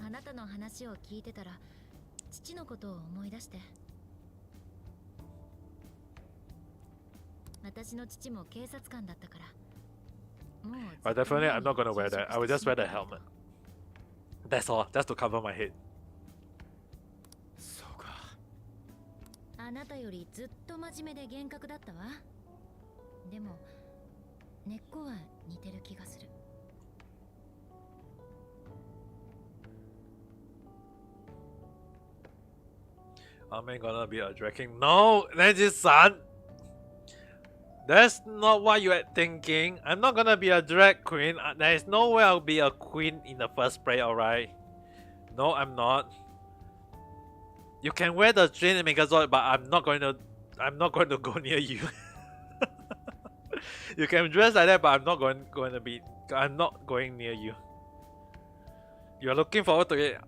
あなたの話を聞いてたら父のことを思い出して。私の父も警察官だったから。But definitely I'm not gonna wear that. I will just wear the helmet. That's all. Just to cover my head. あなたよりずっと真面目で厳格だったわ。でも根っこは似てる気がする。Am I gonna be a drag king? No, Neji-san! That's not what you are thinking. I'm not gonna be a drag queen. There is no way I'll be a queen in the first place, alright? No, I'm not. You can wear the chain and Megazord, but I'm not going to go near you. You can dress like that, but I'm not going near you. You're looking forward to it.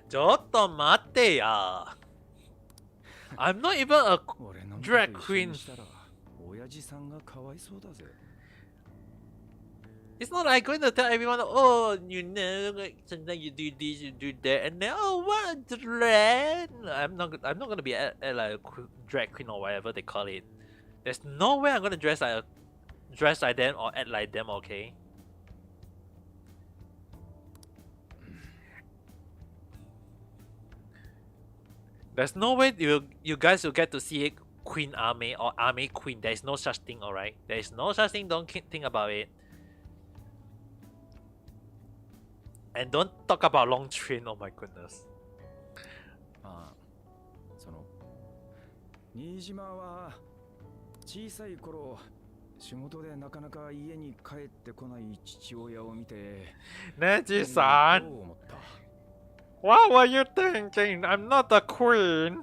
ちょっと待ってや。I'm not even a drag queen. It's not like going to tell everyone, oh, you know, sometimes you do this, you do that, and then, oh, what a drag. I'm not gonna be like a drag queen or whatever they call it. There's no way I'm gonna dress like them or act like them, okay? There's no way you guys will get to see Queen Army or Army Queen. There is no such thing, alright? There is no such thing, don't think about it. And don't talk about long train, oh my goodness. 新島は小さい頃仕事でなかなか家に帰ってこない父親を見て Neji-san, what were you thinking? I'm not a queen.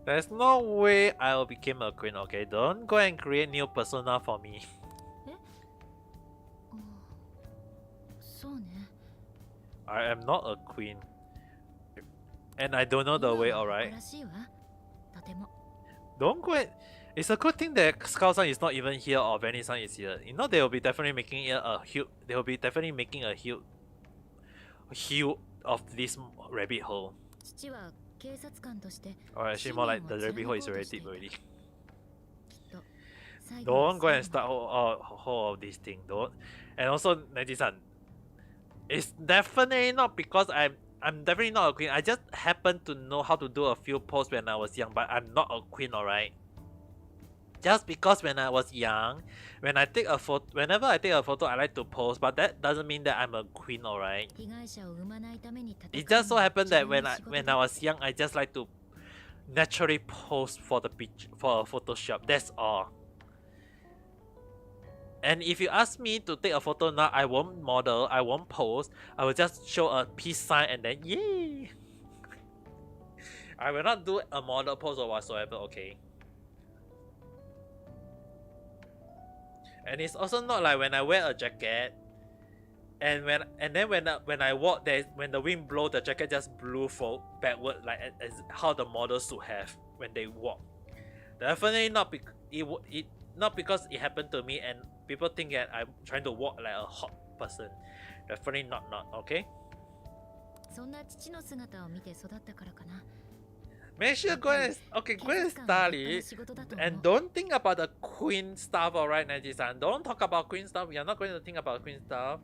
There's no way I'll become a queen, okay? Don't go and create new persona for me. そうね。 I am not a queen. And I don't know the way, alright? らしいわ。とても。 Don't go and... It's a good thing that Scout-san is not even here or Vanny-san is here. You know, they will be definitely making it a huge... They will be definitely making a huge of this rabbit hole. 父は警察官として。 Or actually more like the rabbit hole is already deep already. きっと。 Don't go and start whole of this thing. Don't. And also, Neji-san, it's definitely not because I'm definitely not a queen. I just happen to know how to do a few poses when I was young, but I'm not a queen, alright? Just because when I was young, whenever I take a photo, I like to pose, but that doesn't mean that I'm a queen, alright? It just so happened that when I was young, I just like to naturally pose for the picture, for a Photoshop. That's all. And if you ask me to take a photo now, I won't model, I won't pose. I will just show a peace sign and then yay! I will not do a model pose or whatsoever, okay? And it's also not like when I wear a jacket and when I walk, when the wind blows, the jacket just blew backward like as how the models should have when they walk. Definitely not not because it happened to me and people think that I'm trying to walk like a hot person. Definitely not, okay? Make sure go and study and don't think about the queen stuff, alright, Neji-san. Don't talk about queen stuff. We are not going to think about queen stuff.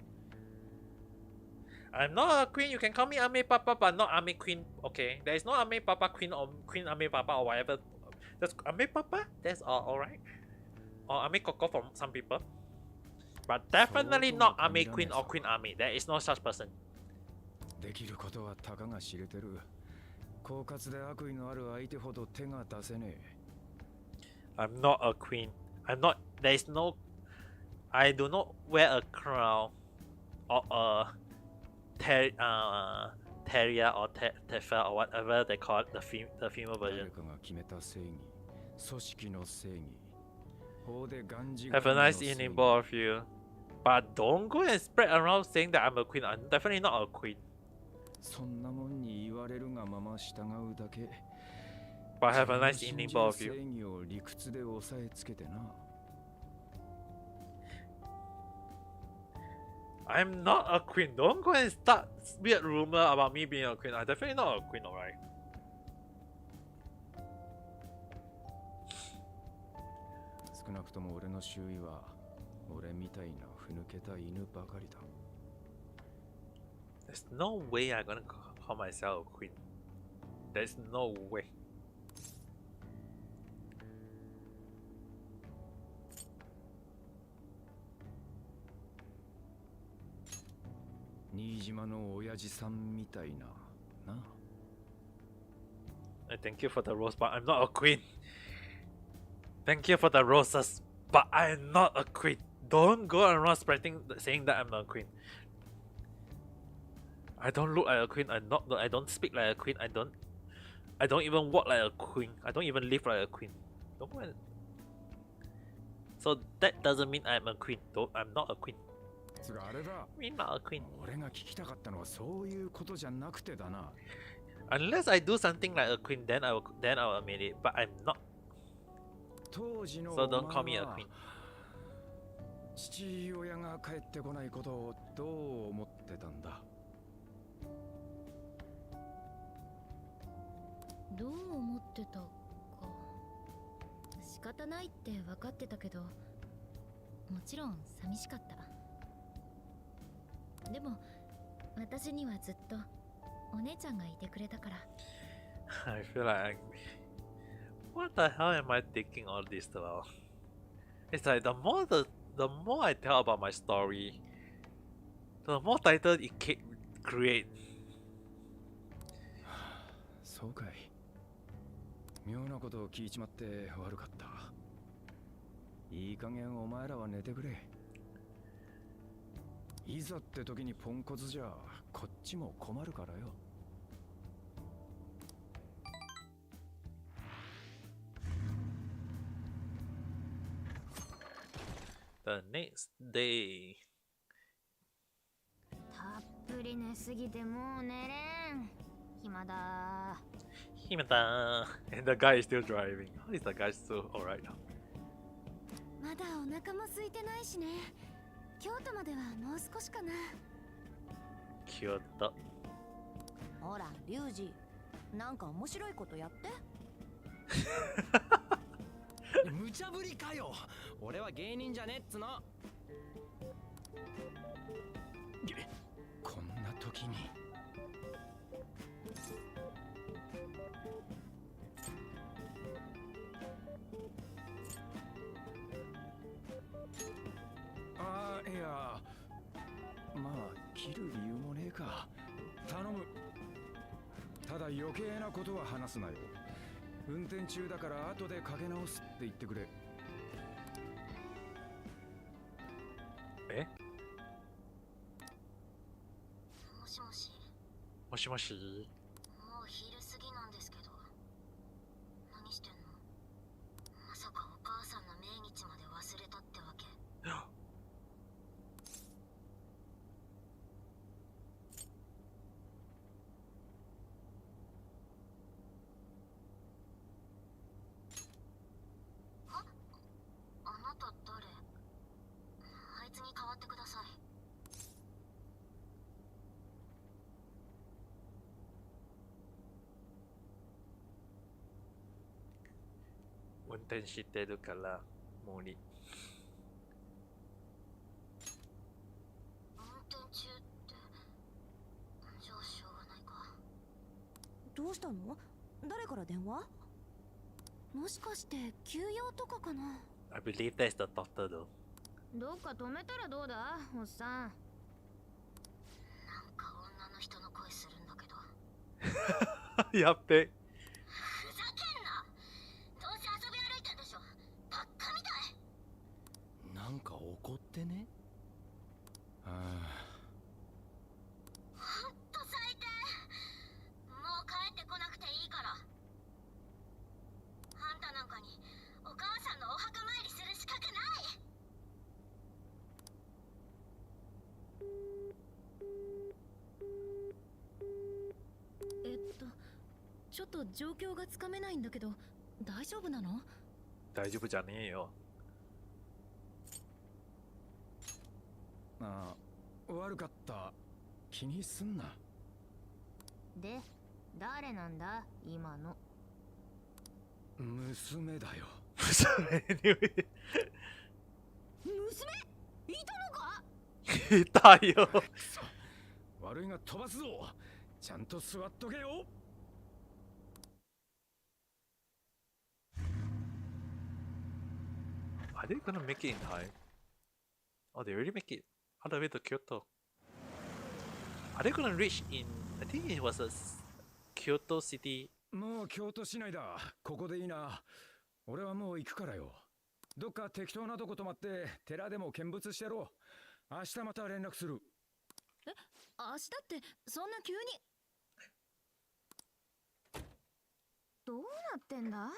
I'm not a queen. You can call me Ame Papa, but not Ame Queen. Okay, there is no Ame Papa Queen or Queen Ame Papa or whatever. Just Ame Papa. That's all right. Or Ame Coco for some people. But definitely not Ame Queen or Queen Ame. There is no such person. I'm not a queen. I'm not. There is no. I do not wear a crown or a terrier or tefa or whatever they call it, the female version. Have a nice evening, both of you. But don't go and spread around saying that I'm a queen. I'm definitely not a queen. But have a nice evening, both of you. I'm not a queen. Don't go and start weird rumor about me being a queen. I'm definitely not a queen, alright? There's no way I'm gonna call myself a queen. There's no way. I thank you for the rose, but I'm not a queen. Thank you for the roses, but I'm not a queen. Don't go around spreading saying that I'm not a queen. I don't look like a queen. I don't speak like a queen. I don't even walk like a queen. I don't even live like a queen. Don't go and... So that doesn't mean I'm a queen. Though I'm not a queen. I'm not a queen. Unless I do something like a queen, then I'll admit it. But I'm not. So don't call me a queen. 父親が帰ってこないことをどう思ってたんだ。どう思ってたか。仕方ないって分かってたけど、もちろん寂しかった。でも私にはずっとお姉ちゃんがいてくれたから。I feel like what the hell am I thinking all this about? It's like the more I tell about my story, the more title it create. そうかい。妙なことを聞いちまって悪かった。いい加減お前らは寝てくれ。いざって時にポンコツじゃこっちも困るからよ。The next day. たっぷり寝すぎてもう寝れん。暇だ。Himata. And the guy is still driving. How is the guy still alright now? まだお腹も空いてないしね。京都まではもう少しかな。Kyoto. ほら、リュウジ、なんか面白いことやって。無茶ぶりかよ。俺は芸人じゃねっつの。こんな時に。ああ、いや、まあ切る理由もねえか。頼む。ただ余計なことは話すなよ。運転中だから後でかけ直すって言ってくれ。え？もしもし。もしもし。もう昼過ぎなんですけど。何してんの？まさかお母さんの命日まで忘れたってわけ？あなた誰？あいつに代わってください。運転してるから無理。運転中ってじゃあしょうがないか。どうしたの？誰から電話？もしかして休養とかかな。 I believe that's the doctor though. どっか止めたらどうだおっさん。なんか女の人の声するんだけど。やっべ。ふざけんな。どうせ遊び歩いてんでしょ。バッカみたい。なんか怒ってね。ああ。ほんと最低。もう帰ってこなくていいから。あんたなんかにお母さんのお墓参りする資格ない。ちょっと状況がつかめないんだけど大丈夫なの？大丈夫じゃねえよ。ああ、悪かった。気にすんな。で、誰なんだ今の？娘だよ。娘いたのか？いたよ。悪いが飛ばすぞ。ちゃんと座っとけよ。Are they gonna make it in time? Oh, they already make it all the way to Kyoto. Are they gonna reach in? I think it was a Kyoto city. もう京都市内だ。ここでいいな。俺はもう行くからよ。どっか適当なとこ泊まって寺でも見物してろ。明日また連絡する。明日ってそんな急に。どうなってんだ？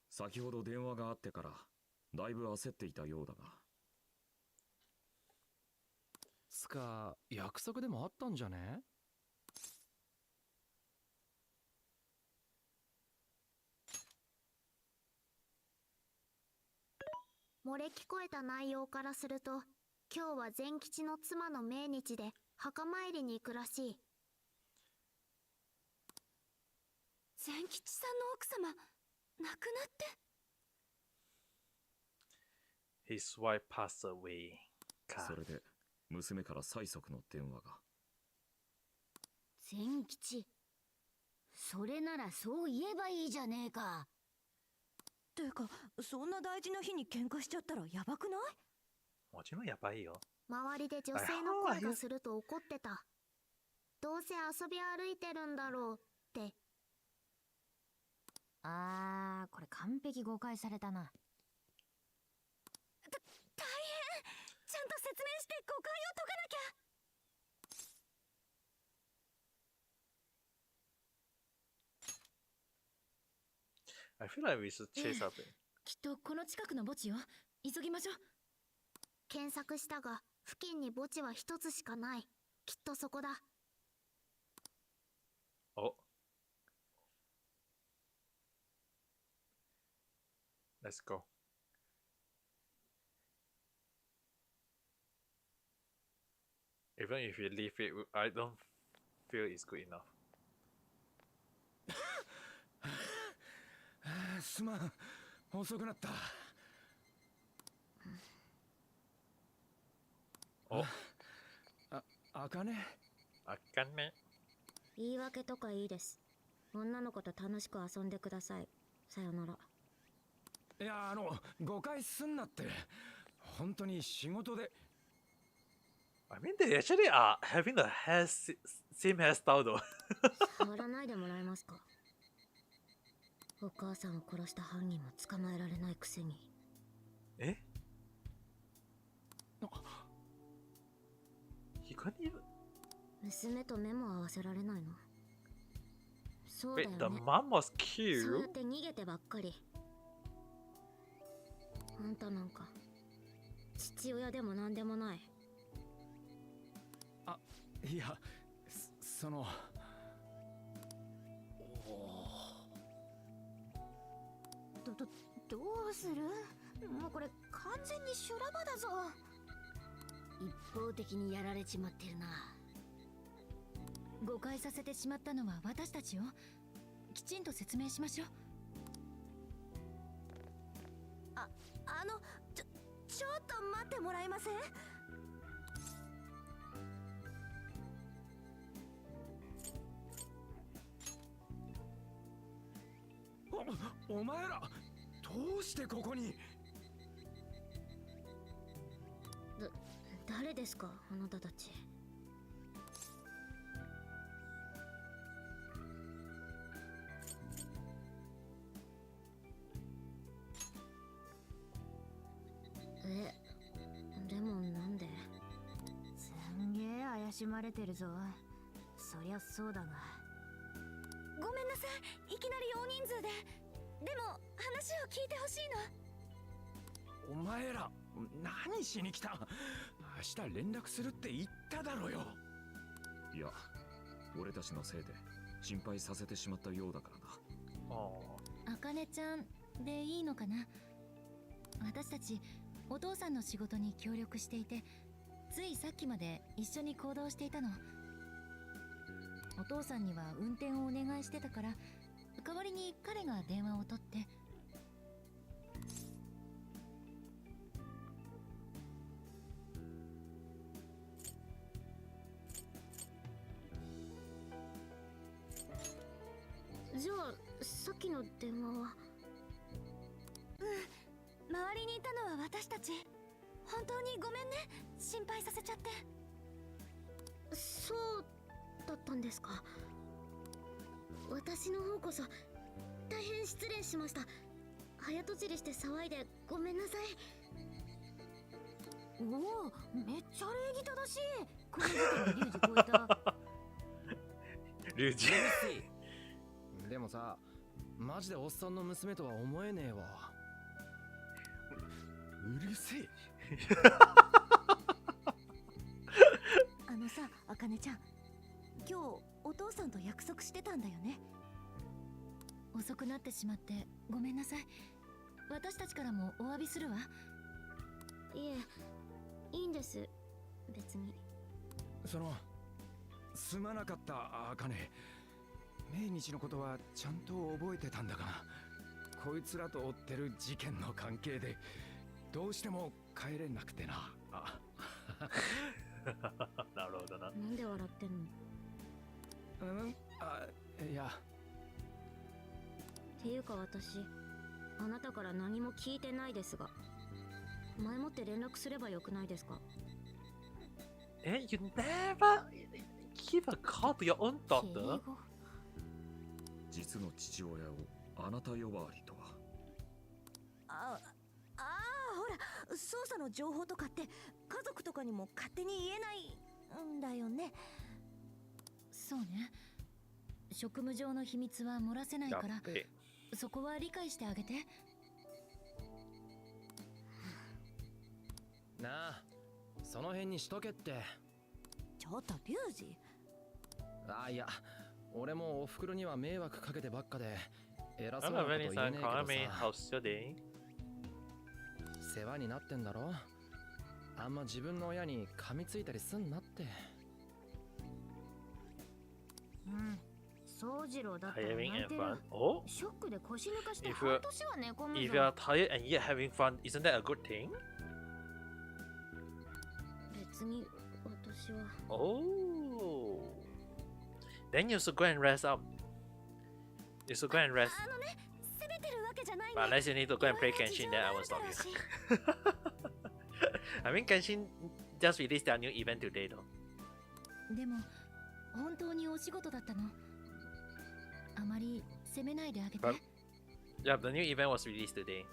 先ほど電話があってからだいぶ焦っていたようだが。つか約束でもあったんじゃね？漏れ聞こえた内容からすると、今日は善吉の妻の命日で墓参りに行くらしい。善吉さんの奥様亡くなって。His wife passed away. それで娘から催促の電話が。善吉、それならそう言えばいいじゃねえか。てか、そんな大事な日に喧嘩しちゃったらやばくない？もちろんやばいよ。周りで女性の声がすると怒ってた。どうせ遊び歩いてるんだろうって。これ完璧誤解されたな。大変。ちゃんと説明して誤解を解かなきゃ。I feel like we should chase up it. きっとこの近くの墓地よ。急ぎましょう。検索したが、付近に墓地は一つしかない。きっとそこだ。Oh. Let's go. Even if you leave it, I don't feel it's good enough. すまん、遅くなった。お、あかね。あかね。言い訳とかいいです。女の子と楽しく遊んでください。さよなら。いや、誤解すんなって。本当に仕事で。I mean, they actually are having the same hairstyle though. 触らないでもらえますか。お母さんを殺した犯人も捕まえられないくせに。え？ He couldn't even. 娘と目も合わせられないの。そうだよ Wait, ね。 the mom was そうや killed? って逃げてばっかり。あんたなんか父親でもなんでもない。いや、その。どうする？もうこれ完全に修羅場だぞ。一方的にやられちまってるな。誤解させてしまったのは私たちよ。きちんと説明しましょう。ちょっと待ってもらえません？お前らどうしてここに？誰ですか、あなたたち。でもなんで？すんげえ怪しまれてるぞ。そりゃそうだが。ごめんなさい、いきなり大人数で。でも話を聞いてほしいの。お前ら何しに来た？明日連絡するって言っただろうよ。いや、俺たちのせいで心配させてしまったようだからな。あかねちゃんでいいのかな。私たちお父さんの仕事に協力していて、ついさっきまで一緒に行動していたの。お父さんには運転をお願いしてたから、代わりに彼が電話を取って。きの電話は。周りにいたのは私たち。本当にごめんね、心配させちゃって。そうだったんですか。私の方こそ大変失礼しました。早とちりして騒いでごめんなさい。おお、めっちゃ礼儀正しい。この時点でリュウジ超えた。リュウジ。でもさ、マジでおっさんの娘とは思えねえわ。うるせえ。あのさ、あかねちゃん、今日お父さんと約束してたんだよね。遅くなってしまってごめんなさい。私たちからもお詫びするわ。いえ、いいんです、別に。すまなかった茜。命日のことはちゃんと覚えてたんだが、こいつらと追ってる事件の関係でどうしても帰れなくてな。なるほどな。なんで笑ってんの？いや。っていうか私、あなたから何も聞いてないですが、前もって連絡すればよくないですか？You never give a call to your own 敬 daughter? 語。実の父親をあなた呼ばわりとは。ほら、捜査の情報とかって家族とかにも勝手に言えないんだよね。そうね。職務上の秘密は漏らせないから、そこは理解してあげて。なあ、その辺にしとけって。ちょっとリュウジ。いや、俺もおふくろには迷惑かけてばっかで偉そう I'm なこと a 言 very え sad ねえけ call ど me. さ、 How's your day? 世話になってんだろ。あんま自分の親に噛みついたりすんなって。宗次郎だったら泣 Tiring い and てる。 fun. Oh, ショックで腰抜かして If 半 you're- 年は寝込む if ぞ。 you are tired and yet having fun, isn't that a good thing? 別に私は。 Oh, then you should go and rest up. You should go and rest. 責めてるわけじゃないね。 But unless you need to go and play Genshin, then I will stop you. I mean, Genshin just released their new event today, though. でも本当にお仕事だったの。あまり責めないであげて。 But- Yeah, the new event was released today.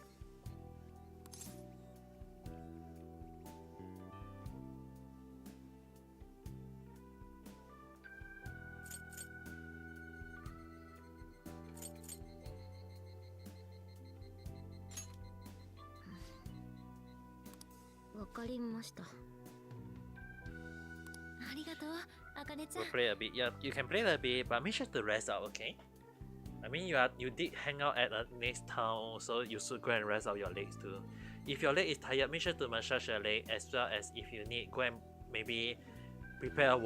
わかりました。ありがとう、あかねちゃん We'll。play a bit. Yeah, you can play a bit, but make sure to rest out, okay? I mean, you did hang out at the next town, so you should go and rest out your legs too. If your leg is tired, make sure to massage your leg, as well as if you need, go and maybe prepare a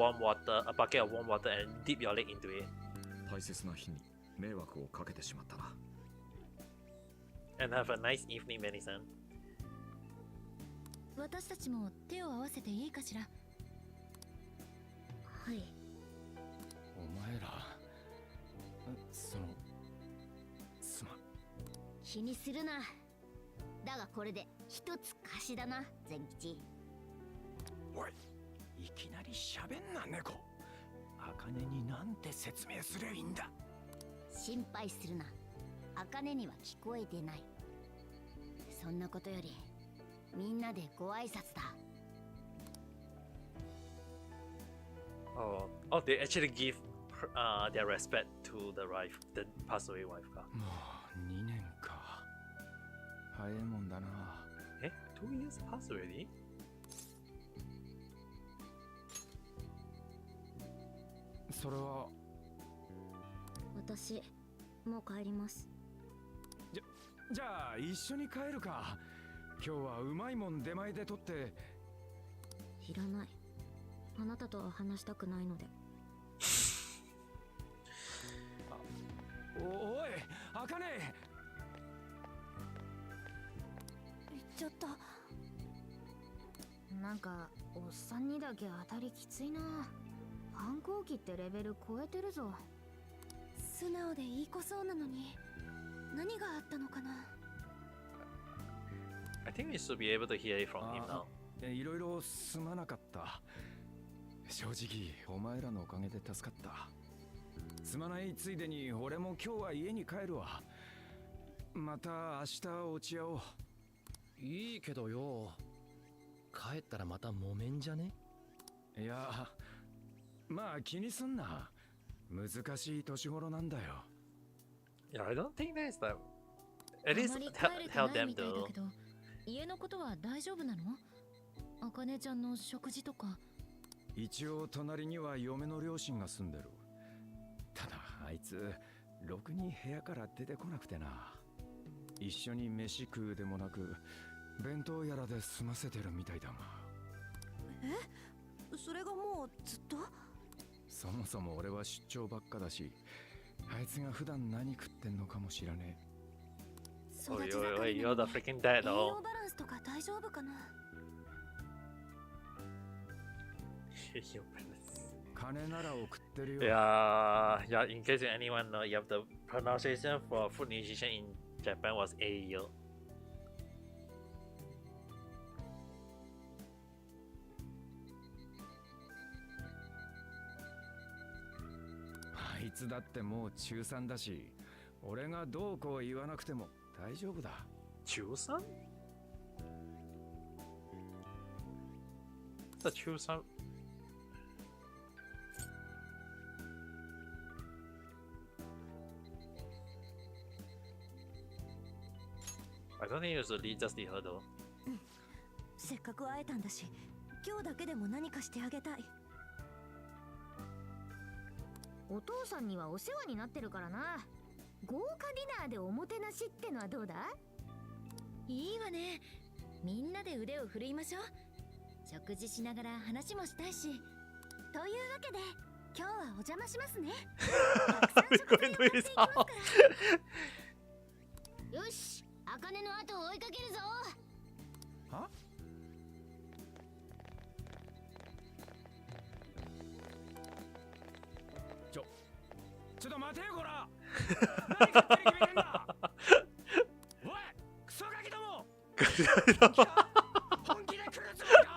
bucket of warm water, and dip your leg into it. 大切な日に迷惑をかけてしまったな。 And have a nice evening, Benny-san. 私たちも手を合わせていいかしら。はい。お前ら、すまん。気にするな。だがこれで一つ貸しだな、善吉。おい、いきなり喋んな猫。茜になんて説明すりゃいいんだ。心配するな。茜には聞こえてない。そんなことよりみんなでご挨拶だ。 Oh, they actually give their respect to the wife, the passed away wife. もう2年か。早いもんだな。Eh, 2 years passed already? それは私、もう帰ります。じゃあ一緒に帰るか。今日はうまいもん出前で取って。いらない。あなたとは話したくないので。おい、茜。ちょっとなんかおっさんにだけ当たりきついな。反抗期ってレベル超えてるぞ。素直でいい子そうなのに。何があったのかな。 I think we should be able to hear it from him now. いろいろすまなかった。正直お前らのおかげで助かった。すまないついでに俺も今日は家に帰るわ。また明日落ち合おう。いいけどよ、帰ったらまた揉めんじゃね？いや、まあ気にすんな。難しい年頃なんだよ。Yeah, I don't think that's that. あ At ま least り tell, 帰れて tell ない them みたいだ though. けど、家のことは大丈夫なの？あかねちゃんの食事とか。一応隣には嫁の両親が住んでる。ただあいつろくに部屋から出てこなくてな。一緒に飯食うでもなく弁当やらで済ませてるみたいだが。それがもうずっと。そもそも俺は出張ばっかだし、あいつが普段何食ってんのかも知らねえ。 Oh, 育ち wait, 盛 wait, り you're な the のに freaking dad 栄 though. 養バランスとか大丈夫かな。金なら送ってるよ。 Yeah, yeah. In case anyone know, yeah, the pronunciation for food nutrition in Japan was Ayo. あいつだってもう中3だし、俺がどうこう言わなくても大丈夫だ。中3? The 中3? I don't think it was really just the her though. せっかく会えたんだし、今日だけでも何かしてあげたい。お父さんにはお世話になってるからな。豪華ディナーでおもてなしってのはどうだ？いいわね。みんなで腕を振るいましょう。食事しながら話もしたいし。というわけで今日はお邪魔しますね。 We're going to his house. よし、茜の後を追いかけるぞ。は？ちょっと待てよこら。何勝手に決めてんだ。おい、クソガキども。本気で来るつもりか。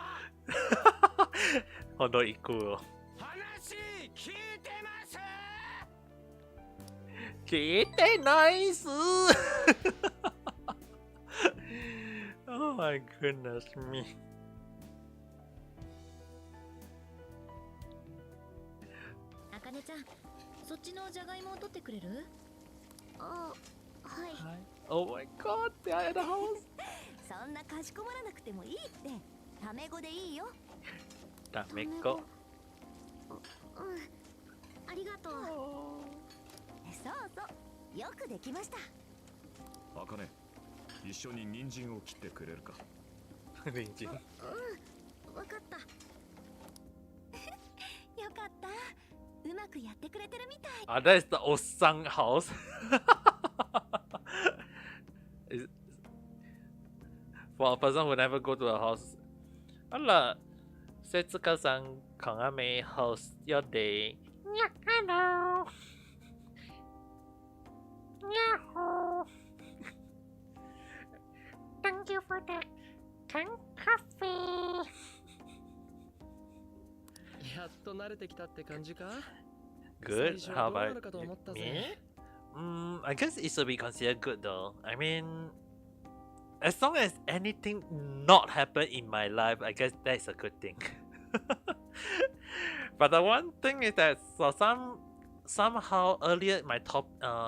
本当行くよ。話聞いてます。聞いてないっす。Oh my goodness me. あかねちゃん、そっちのじゃがいもを取ってくれる？あ、はい。Oh my god, they are at the house. そんなかしこまらなくてもいいって。タメ語でいいよ。ダメっ子。ありがとう。そうそう、よくできました。あかね、一緒に人参を切ってくれるか。人参。わかった。よかった。うまくやってくれてるみたい。Ah, that is the Osang house. For a person who never go to a house. Hello, Setsuka-san, Kangame host your day. Hello. Yahoo. Thank you for the canned coffee. やっと慣れてきたって感じか？ Good. 最初 How はどうな about るかと思ったぜ。 me? I guess it should be considered good though. I mean, as long as anything not happen in my life, I guess that's a good thing. But the one thing is that somehow earlier my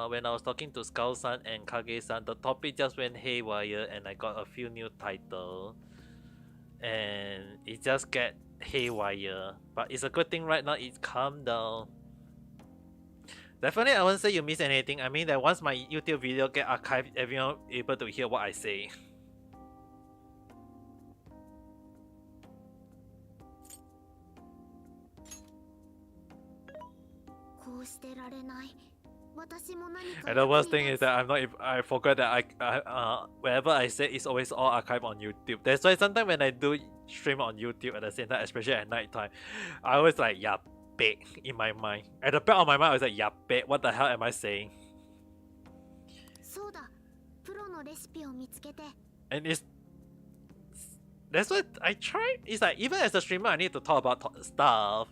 when I was talking to Skull-san and Kage-san, the topic just went haywire and I got a few new titles. And it just get haywire. But it's a good thing right now it's calmed down. Definitely I won't say you miss anything. I mean that once my YouTube video get archived, everyone able to hear what I say. こうしてられない。私も何か And the worst thing is that I forgot that wherever I say it's always all archived on YouTube. That's why sometimes when I do stream on YouTube at the same time, especially at night time, I always like yappe in my mind. At the back of my mind I was like yappe, what the hell am I saying? そうだ。のレシピを見つけて And it's that's what I try. It's like even as a streamer, I need to talk about stuff.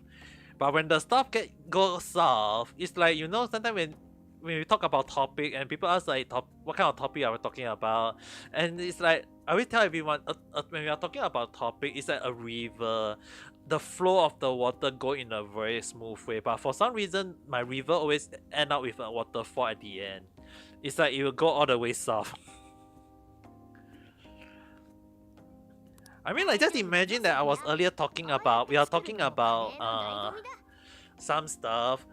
But when the stuff goes soft, it's like, you know, sometimes when we talk about topic and people ask like what kind of topic are we talking about, and it's like I always tell everyone when we are talking about topic, it's like a river. The flow of the water go in a very smooth way, but for some reason my river always end up with a waterfall at the end. It's like it will go all the way soft. I mean, like, just imagine that I was earlier talking about, we are talking about some stuff,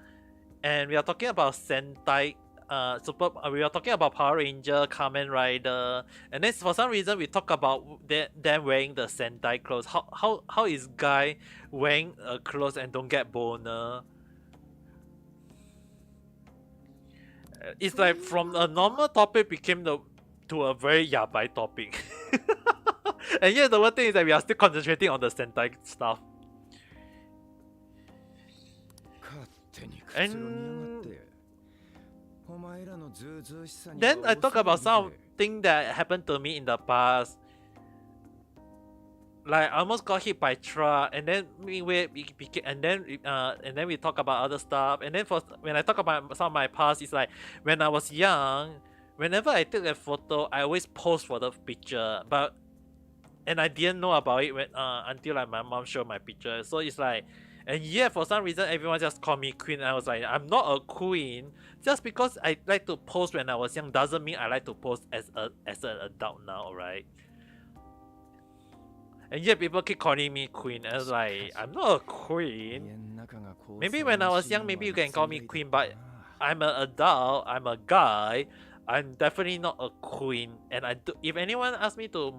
and we are talking about Sentai, we are talking about Power Ranger, Kamen Rider, and then for some reason we talk about them wearing the Sentai clothes. How is guy wearing clothes and don't get boner? It's like from a normal topic became to a very yabai topic. And yet the one thing is that we are still concentrating on the Sentai stuff. And then I talk about something that happened to me in the past. Like I almost got hit by truck, and then and then we talk about other stuff. And then when I talk about some of my past, it's like when I was young, whenever I take a photo, I always pose for the picture, and I didn't know about it until like my mom showed my picture. So it's like, and yeah, for some reason everyone just called me queen. I was like, I'm not a queen. Just because I like to pose when I was young doesn't mean I like to pose as an adult now, right? And yet people keep calling me queen. I was like, I'm not a queen. Maybe when I was young, maybe you can call me queen, but I'm an adult. I'm a guy. I'm definitely not a queen, and if anyone asks me to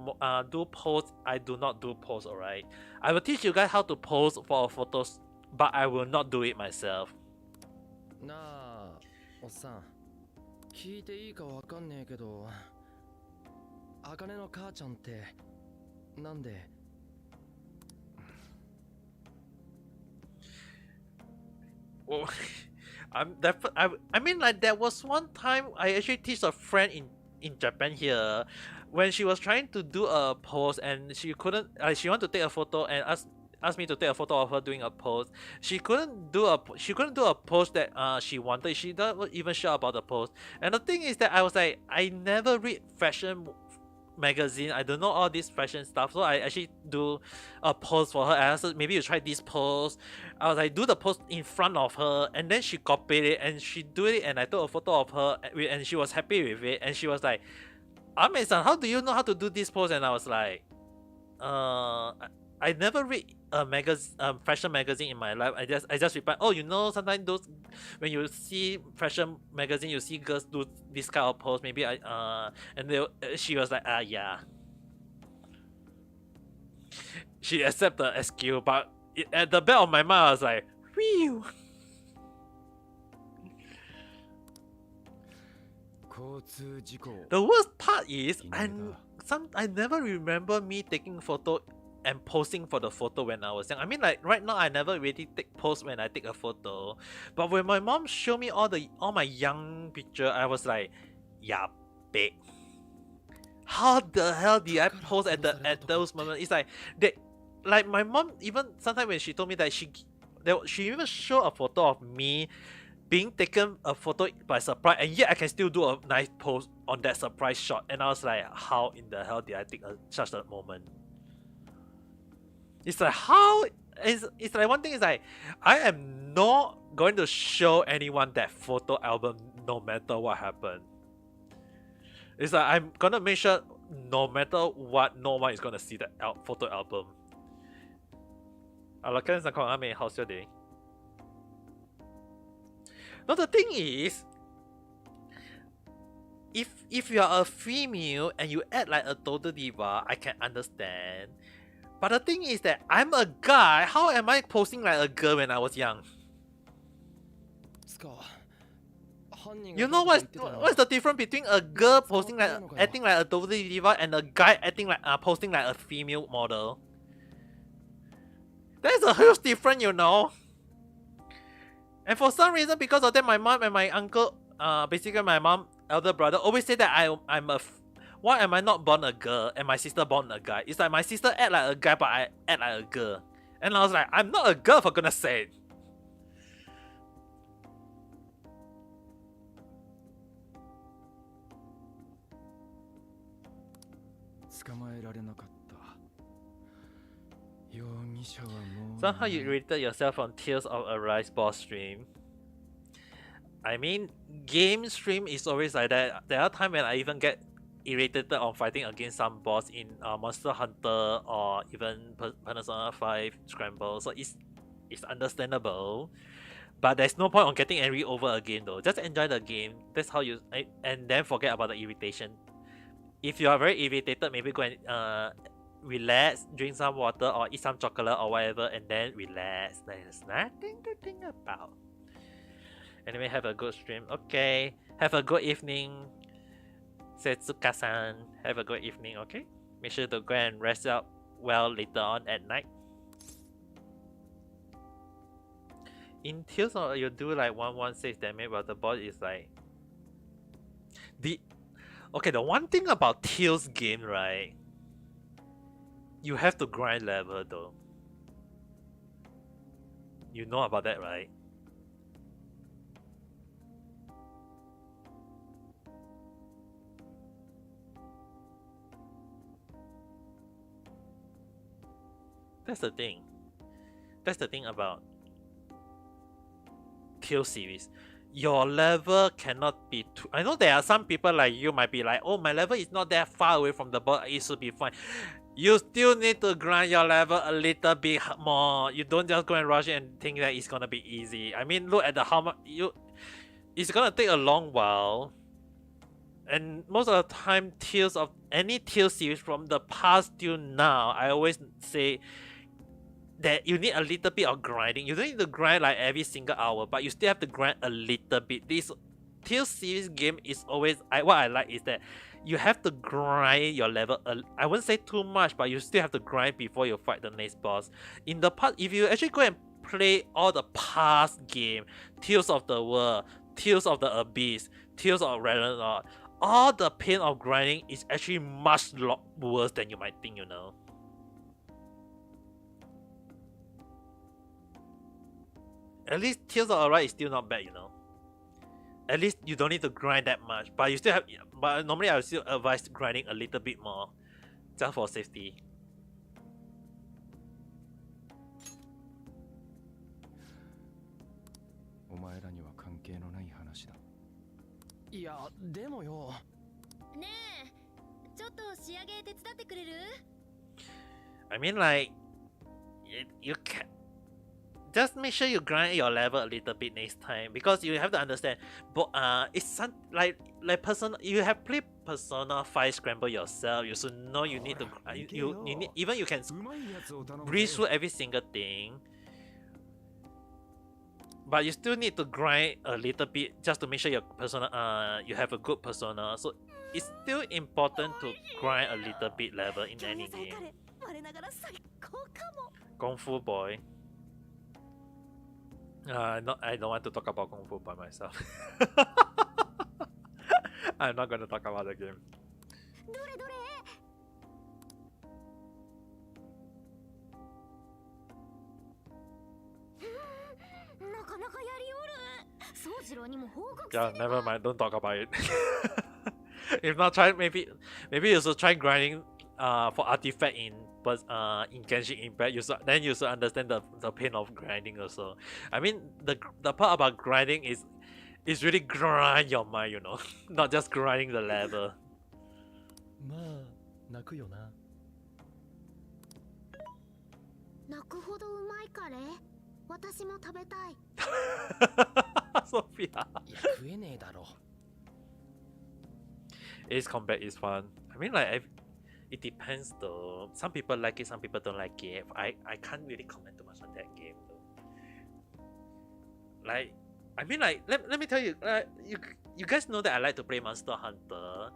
do pose, I do not do pose, alright? I will teach you guys how to pose for photos, but I will not do it myself. なあ、おっさん。聞いていいかわかんねえけど、茜の母ちゃんってなんで Well, I mean, like, there was one time I actually teach a friend in Japan here when she was trying to do a pose and she couldn't. She wanted to take a photo and asked me to take a photo of her doing a pose. She couldn't do a pose that she wanted. She not even sure about the pose. And the thing is that I was like, I never read fashion magazine. I don't know all this fashion stuff, so I actually do a pose for her. I said, maybe you try this pose. I was like, do the pose in front of her, and then she copied it and she do it, and I took a photo of her, and she was happy with it, and she was like, Ame-san, how do you know how to do this pose? And I was like, I never read a fashion magazine in my life. I just replied, oh, you know, sometimes those, when you see fashion magazine, you see girls do this kind of pose. Maybe she was like, yeah. She accepted the SQ, but at the back of my mind, I was like, whew. The worst part is, I never remember me taking photo and posing for the photo when I was young. I mean, like, right now I never really pose when I take a photo, but when my mom showed me all my young picture, I was like, yeah, babe, how the hell did I pose at those moments? It's like like my mom, even sometimes when she told me that she even showed a photo of me being taken a photo by surprise, and yet I can still do a nice pose on that surprise shot. And I was like, how in the hell did I take such a moment? It's like, how? It's like, one thing is like, I am not going to show anyone that photo album no matter what happened. It's like, I'm gonna make sure no matter what, no one is gonna see that photo album. How's your day? Now the thing is, if you are a female and you act like a total diva, I can understand. But the thing is that I'm a guy. How am I posing like a girl when I was young? You know what's the difference between a girl posing like acting like a total diva and a guy acting like posing like a female model? There's a huge difference, you know. And for some reason, because of that, my mom and my uncle, basically my mom elder brother, always say that Why am I not born a girl and my sister born a guy? It's like my sister act like a guy, but I act like a girl. And I was like, I'm not a girl, for goodness sake. 捕まえられなかった。容疑者はもう。 Somehow you irritated yourself on Tales of Arise boss stream. I mean, game stream is always like that. There are times when I even get irritated on fighting against some boss in Monster Hunter or even Persona 5 Scramble. So it's understandable. But there's no point on getting angry over a game though. Just enjoy the game. That's how you and then forget about the irritation. If you are very irritated, maybe go and relax, drink some water or eat some chocolate or whatever, and then relax. There's nothing to think about. Anyway, have a good stream. Okay. Have a good evening, Setsuka-san. Have a good evening, okay? Make sure to go and rest up well later on at night. In Tales of you do like 116 damage, but the boss is like the one thing about Tales game, right? You have to grind level though. You know about that, right? That's the thing. That's the thing about Tales series. Your level cannot be too... I know there are some people like you might be like, oh, my level is not that far away from the boss, it should be fine. You still need to grind your level a little bit more. You don't just go and rush it and think that it's gonna be easy. I mean, look at the how much it's gonna take a long while. And most of the time, Tales of any Tales series from the past till now, I always say that you need a little bit of grinding. You don't need to grind like every single hour, but you still have to grind a little bit. This Tales series game is always what I like is that you have to grind your level. I wouldn't say too much, but you still have to grind before you fight the next boss. In the past, if you actually go and play all the past game, Tales of the World, Tales of the Abyss, Tales of Ragnarok, all the pain of grinding is actually much worse than you might think, you know. At least Tales of Arise is still not bad, you know. At least you don't need to grind that much, but you still have. But normally I would still advise grinding a little bit more, just for safety. お前らには関係のない話だ。いやでもよ。ねえ、ちょっと仕上げ手伝ってくれる？ I mean, like, you can just make sure you grind your level a little bit next time, because you have to understand. But it's some like Persona. You have played Persona 5 Scramble yourself. You should know you need to you need even you can breeze through every single thing. But you still need to grind a little bit just to make sure your persona you have a good persona. So it's still important to grind a little bit level in any game. Kung Fu boy. I don't want to talk about Kung Fu by myself. I'm not gonna talk about the game. なかなかやりおる。宗次郎にも報告せ Yeah, ねば。 never mind. Don't talk about it. If not, try maybe you should try grinding for artifact in Genshin Impact. Then you should understand the pain of grinding also. I mean the part about grinding is really grind your mind, you know, not just grinding the level. まあ泣くよな。泣くほどうまいカレー。私も食べたい。Sophia. いや食えねえだろ。Ace Combat is fun. I mean, like, it depends though. Some people like it, some people don't like it. I can't really comment too much on that game though. Like, I mean, like, let me tell you, you guys know that I like to play Monster Hunter,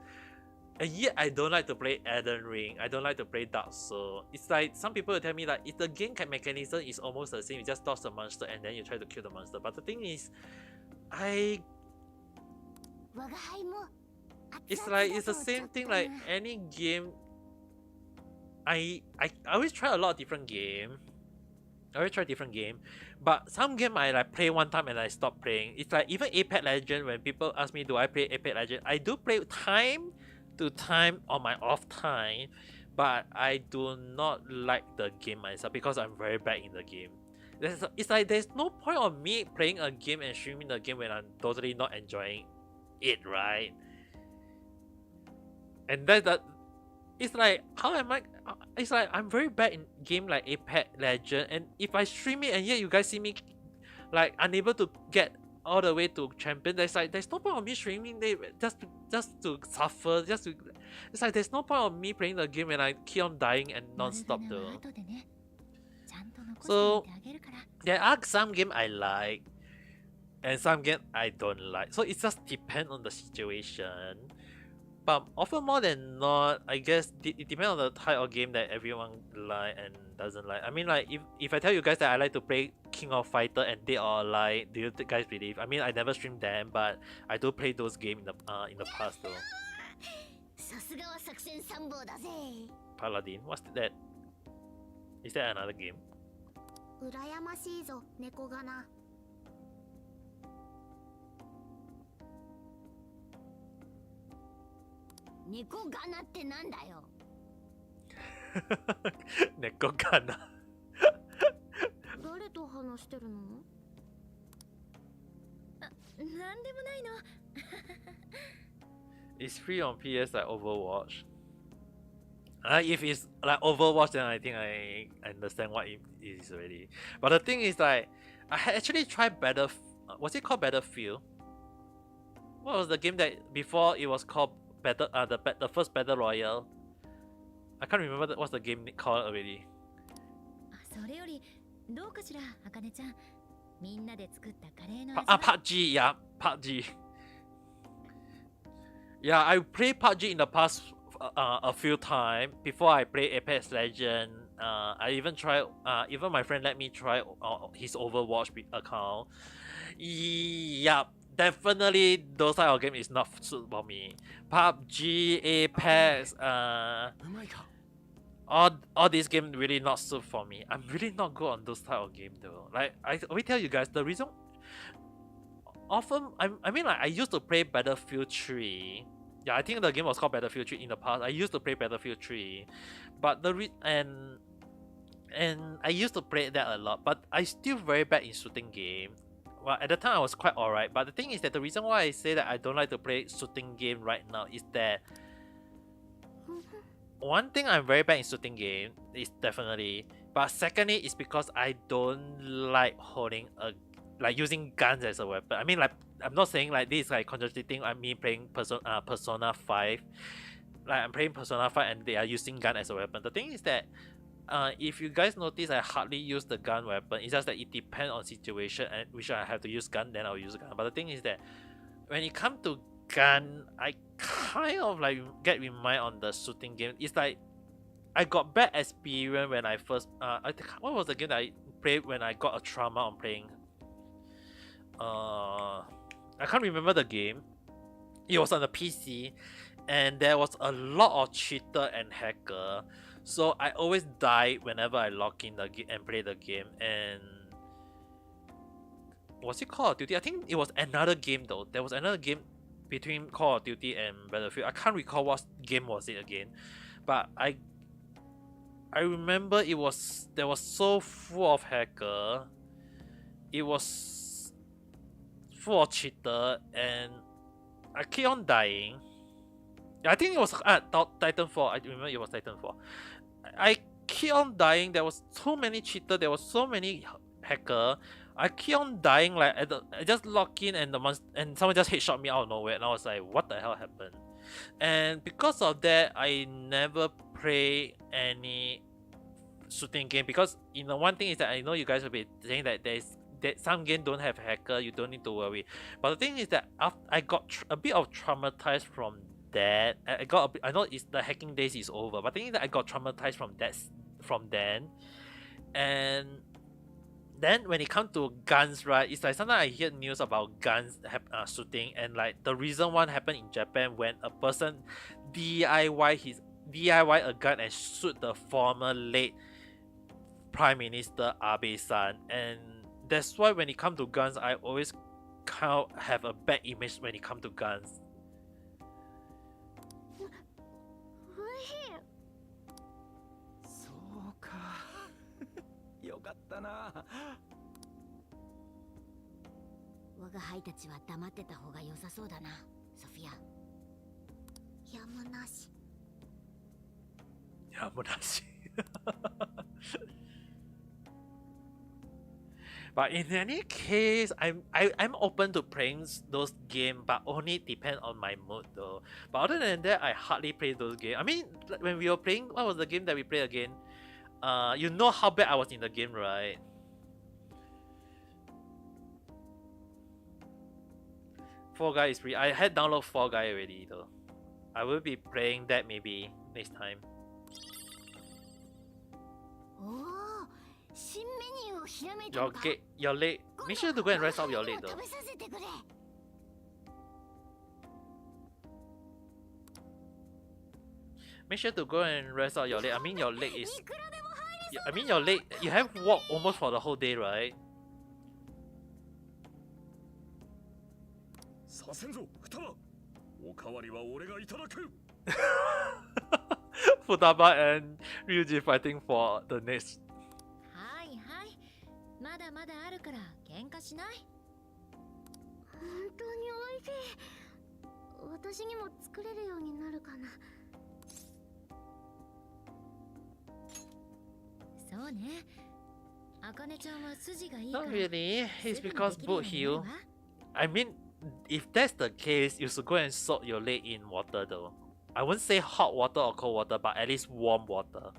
and yet I don't like to play Elden Ring. I don't like to play Dark Souls. It's like some people will tell me like, if the game mechanism is almost the same, you just toss the monster and then you try to kill the monster. But the thing is, 我が輩も It's like it's the same thing like any game. I always try a lot of different game. I always try different game, but some game I like play one time and I stop playing. It's like even Apex Legend. When people ask me, do I play Apex Legend? I do play time to time on my off time, but I do not like the game myself because I'm very bad in the game. It's like there's no point of me playing a game and streaming the game when I'm totally not enjoying it, right? And that it's like how am I? It's like I'm very bad in game like Apex Legend, and if I stream it and yet you guys see me like unable to get all the way to champion, there's no point of me streaming it just to suffer, just to. It's like there's no point of me playing the game when I keep on dying and non-stop though. So there are some game I like and some game I don't like. So it just depends on the situation. But often more than not, I guess it depends on the type of game that everyone like and doesn't like. I mean, like if I tell you guys that I like to play King of Fighter and Dead or Alive, do you guys believe? I mean, I never stream them, but I do play those games in the past though. Paladin, what's that? Is that another game? 羨ましいぞ猫がな。猫がなってなんだよ。猫かな。誰と話してるの？なんでもないの。It's free on PS like Overwatch. If it's like Overwatch, then I think I understand what it is already. But the thing is, like, I had actually tried was it called Battlefield? What was the game that before it was called the first Battle Royale? I can't remember what's the game called already. それよりどうかしら、あかねちゃん。みんなで作ったカレーの味。PUBG, yeah, PUBG. Yeah, I played PUBG in the past a few times before I play Apex Legend. I even tried. Even my friend let me try his Overwatch account. Yeah, definitely those type of game is not suitable for me. PUBG, Apex, all these games really not suit for me. I'm really not good on those type of game though. Like I always tell you guys, the reason. Often, I mean, like I used to play Battlefield 3. Yeah, I think the game was called Battlefield 3 in the past. I used to play Battlefield 3, but and I used to play that a lot. But I still very bad in shooting game. Well, at the time I was quite alright. But the thing is that the reason why I say that I don't like to play shooting game right now is that one thing I'm very bad in shooting game is definitely. But secondly, is because I don't like holding like using guns as a weapon. I mean, like I'm not saying like this is like contradicting me playing Persona 5. Like I'm playing Persona 5 and they are using gun as a weapon. The thing is that if you guys notice, I hardly use the gun weapon. It's just that it depends on situation and which I have to use gun, then I'll use gun. But the thing is that when it comes to gun, I kind of like get reminded on the shooting game. It's like I got bad experience when I first I think, what was the game that I played when I got a trauma on playing? I can't remember the game. It was on the PC, and there was a lot of cheater and hacker. So I always die whenever I log in the game and play the game. And was it Call of Duty? I think it was another game though. There was another game between Call of Duty and Battlefield. I can't recall what game was it again, but I remember there was so full of hacker. It was full of cheater, and I keep on dying. I think it was Titanfall. I remember it was Titanfall. I keep on dying. There was so many cheater. There was so many hacker. I keep on dying. Like I just log in and someone just headshot me out of nowhere, and I was like, what the hell happened? And because of that, I never play any shooting game, because one thing is that I know you guys will be saying that that some games don't have hacker, you don't need to worry. But the thing is that I got a bit of traumatized from that. I know it's the hacking days is over, but the thing is that I got traumatized from then. And then when it comes to guns, right, it's like sometimes I hear news about guns shooting, and like the recent one happened in Japan when a person DIY a gun and shoot the former late Prime Minister Abe-san, and that's why when it comes to guns, I always kind of have a bad image when it comes to guns. そうかよかったな。我が輩たちは黙ってた方が良さそうだな、ソフィア。やむなし。Yamunashi. But in any case, I'm open to playing those games, but only depend on my mood though. But other than that, I hardly play those games. I mean, when we were playing, what was the game that we played again? You know how bad I was in the game, right? Fall Guy is free. I had downloaded Fall Guy already though. I will be playing that maybe next time. おお、新メニューをひらめいた Your のか。 gate, your leg. Make sure to go and rest off your leg ご飯 though. を食べさせてくれ。Make sure to go and rest out your leg. I mean your leg is. いくらでも入れ I mean your leg. You have walked almost for the whole day, right? させんぞ双葉。おかわりは俺がいただく。 Futaba and Ryuji fighting for the next. はいはい。まだまだあるから喧嘩しない。本当に美味しい。私にも作れるようになるかな。そうね。あかねちゃんは筋がいいから。 Not really. It's すぐに because できるよう boot になる heal. わ。 I mean, if that's the case, you should go and soak your leg in water though. I wouldn't say hot water or cold water, but at least warm water.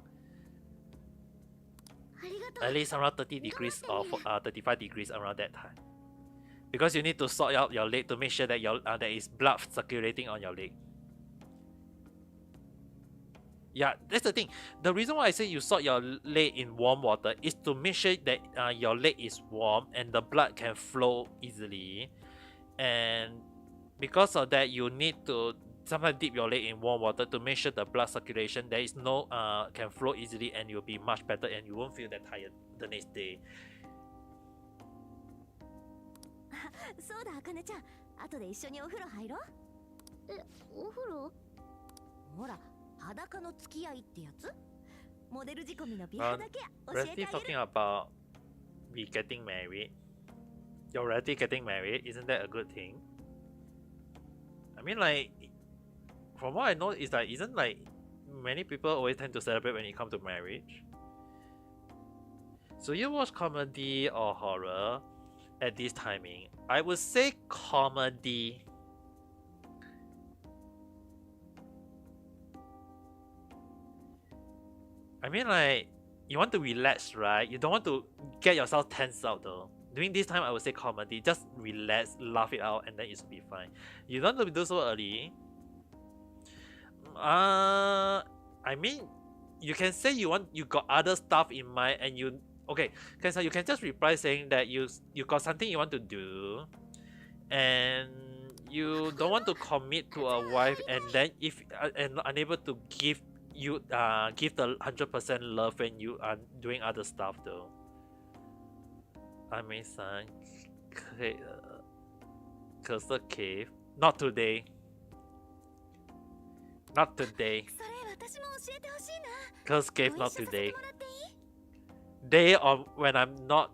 ありがとう。 At least around 30 degrees or 35 degrees around that time. Because you need to sort out your leg to make sure that there is blood circulating on your leg. Yeah, that's the thing. The reason why I say you salt your leg in warm water is to make sure that your leg is warm and the blood can flow easily. And because of that, you need to sometimes dip your leg in warm water to make sure the blood circulation there is no can flow easily, and you'll be much better and you won't feel that tired the next day. そうだ、あかねちゃん。後で一緒にお風呂入ろう。え、お風呂？ほら、裸の付き合いってやつ？モデル仕込みの美肌ケア教え Already てあげる。 talking about we getting married. You're already getting married, isn't that a good thing? I mean, like, from what I know, is like isn't like many people always tend to celebrate when it comes to marriage. So you watch comedy or horror at this timing? I would say comedy. I mean, like, you want to relax, right? You don't want to get yourself tense out though. During this time, I would say comedy. Just relax, laugh it out, and then it should be fine. You don't have to do so early. I mean, you can say you got other stuff in mind, and you okay. So you can just reply saying that you got something you want to do, and you don't want to commit to a wife, and then if and unable to give the 100% love when you are doing other stuff though. I mean, son, Cursor Cave. Not today. Not today. それ私も教えてほしいな。 Curse Cave ご not 一緒させ today. てもらっていい？ Day on when I'm not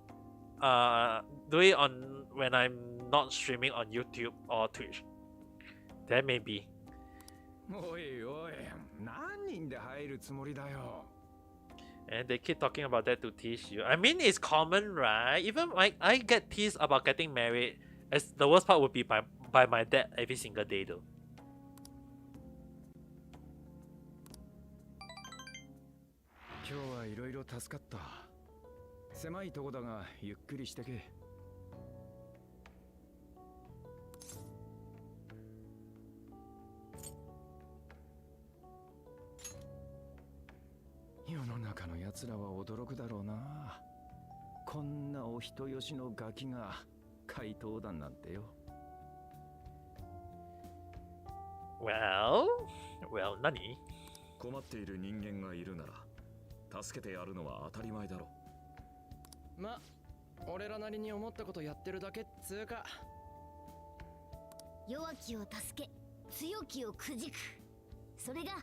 do it on when I'm not streaming on YouTube or Twitch. That may be. おいおい、何人で入るつもりだよ。 And they keep talking about that to tease you. I mean, it's common, right? Even like I get teased about getting married. As the worst part would be by my dad every single day though. 今日はいろいろ助かった。狭いとこだがゆっくりしてけ。世の中の奴らは驚くだろうな。こんなお人よしのガキが怪盗団なんてよ。Well,何？困っている人間がいるなら助けてやるのは当たり前だろ。ま、俺らなりに思ったことやってるだけっつうか。弱きを助け、強きをくじく。それが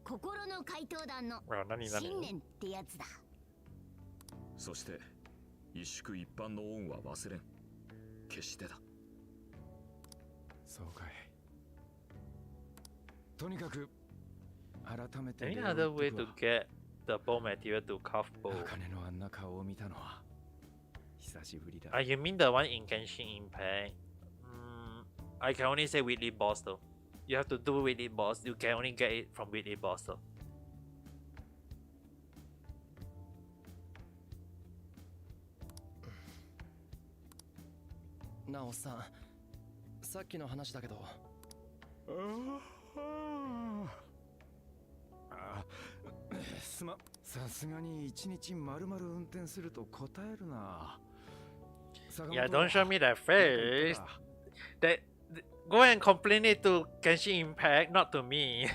心の怪盗団の Well, 何？信念ってやつだ。そして一宿一般の恩は忘れん。決してだ。そうかい。とにかく改めて Any other way to get the bow material to carve bow? 茜のあんな顔を見たのは久しぶりだ。 You mean the one in Genshin Impact? I can only say weekly boss though. You have to do weekly boss. You can only get it from weekly boss though. なおさん、さっきの話だけど。さすがに一日丸々運転すると答えるな。Yeah, don't show me that face. Go and complain it to Genshin Impact, not to me. い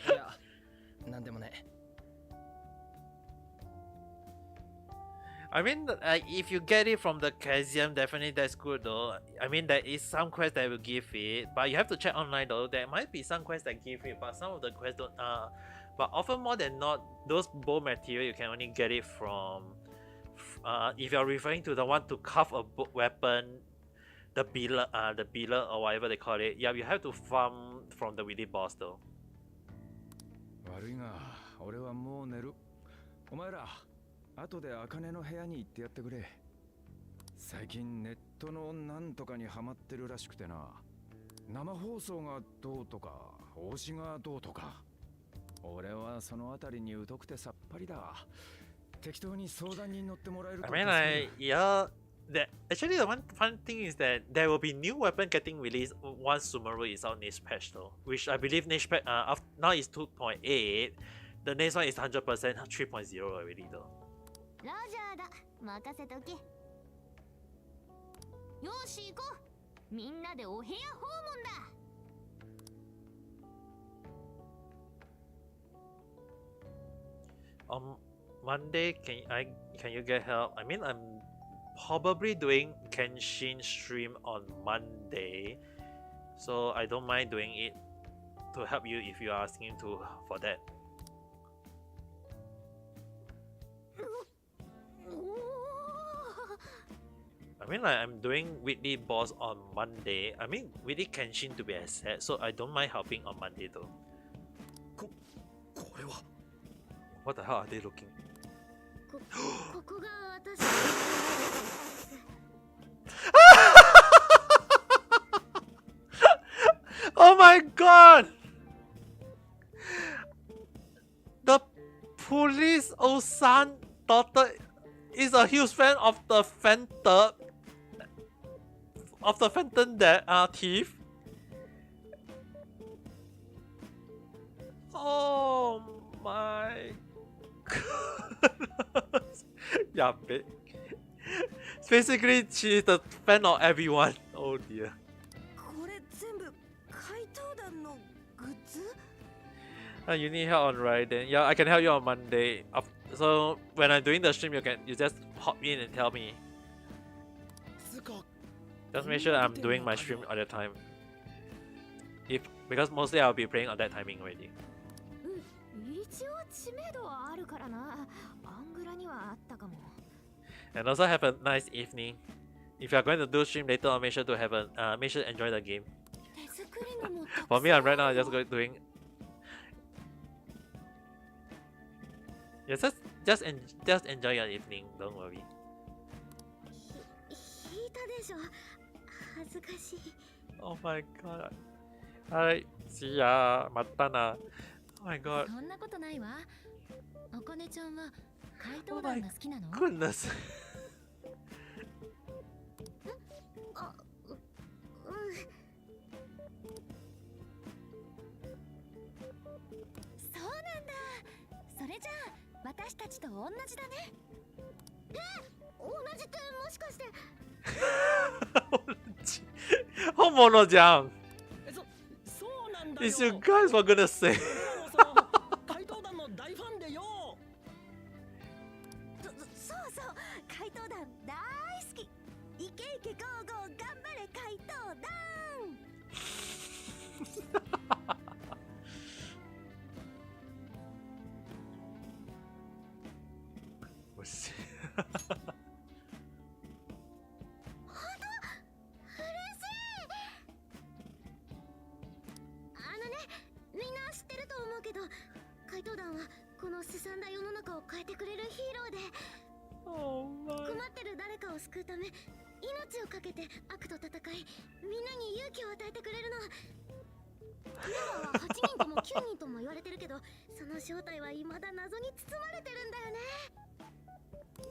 や、なんでもね。I mean, if you get it from the Chasm, definitely that's good though. I mean, there is some quests that will give it, but you have to check online though. There might be some quests that give it, but some of the quests don't. But often more than not, those bow material you can only get it from. If you're referring to the one to carve a weapon, the pillar or whatever they call it. Yeah, you have to farm from the weekly boss though. 悪いが、俺はもう寝る。お前ら。後で茜の部屋に行ってやってくれ。最近ネットのなんとかにハマってるらしくてな。生放送がどうとか、推しがどうとか。俺はそのあたりに疎くてさっぱりだ。適当に相談に乗ってもらえると。I mean, actually the one fun thing is that there will be new weapon getting released once Sumeru is out next patch though, which I believe next patch now is 2.8. The next one is 100% 3.0 already though. ラジャーだ、任せとけ。よし行こう。みんなでお部屋訪問だ。Monday, can you get help? I mean, I'm probably doing Genshin stream on Monday, so I don't mind doing it to help you if you are asking for that. I mean, like, I'm doing weekly boss on Monday. I mean, weekly Genshin to be exact, so I don't mind helping on Monday though. これは What the hell are they looking? ここが私。Oh my god! The police Osan daughter is a huge fan of the Phantom thief. Oh my goodness. Yeah, basically she's the fan of everyone. Oh dear. これ全部怪盗団のグッズ？ You need help on Friday. Yeah, I can help you on Monday. So when I'm doing the stream, you just hop in and tell me. つか、 Just make sure I'm doing my stream at that time. Because mostly I'll be playing on that timing already. 一応知名度はあるからな。アングラにはあったかも。And also have a nice evening. If you're going to do stream later on, make sure to enjoy the game. 手作りのもたくさん For me, I'm right now just doing. Yeah, just enjoy your evening. Don't worry. 引いたでしょ。恥ずかしい。 Oh my god. Alright, see ya. またな. Oh my god. そんなことないわ。あかねちゃんは怪盗団が好きなの？ Goodness. あ、そうなんだ。それじゃあ私たちと同じだね。同じってもしかして。本物じゃん。そうなんだよ。 Is you guys were gonna say 怪盗団の大ファンでよ。そうそう、怪盗団大好き。イケイケゴーゴー頑張れ怪盗団。おしみんな知ってると思うけど、怪盗団はこのすさんだ世の中を変えてくれるヒーローで、困ってる誰かを救うため命を懸けて悪と戦い、みんなに勇気を与えてくれるの。メンバーは8人とも9人とも言われてるけど、その正体は未だ謎に包まれてるんだよね。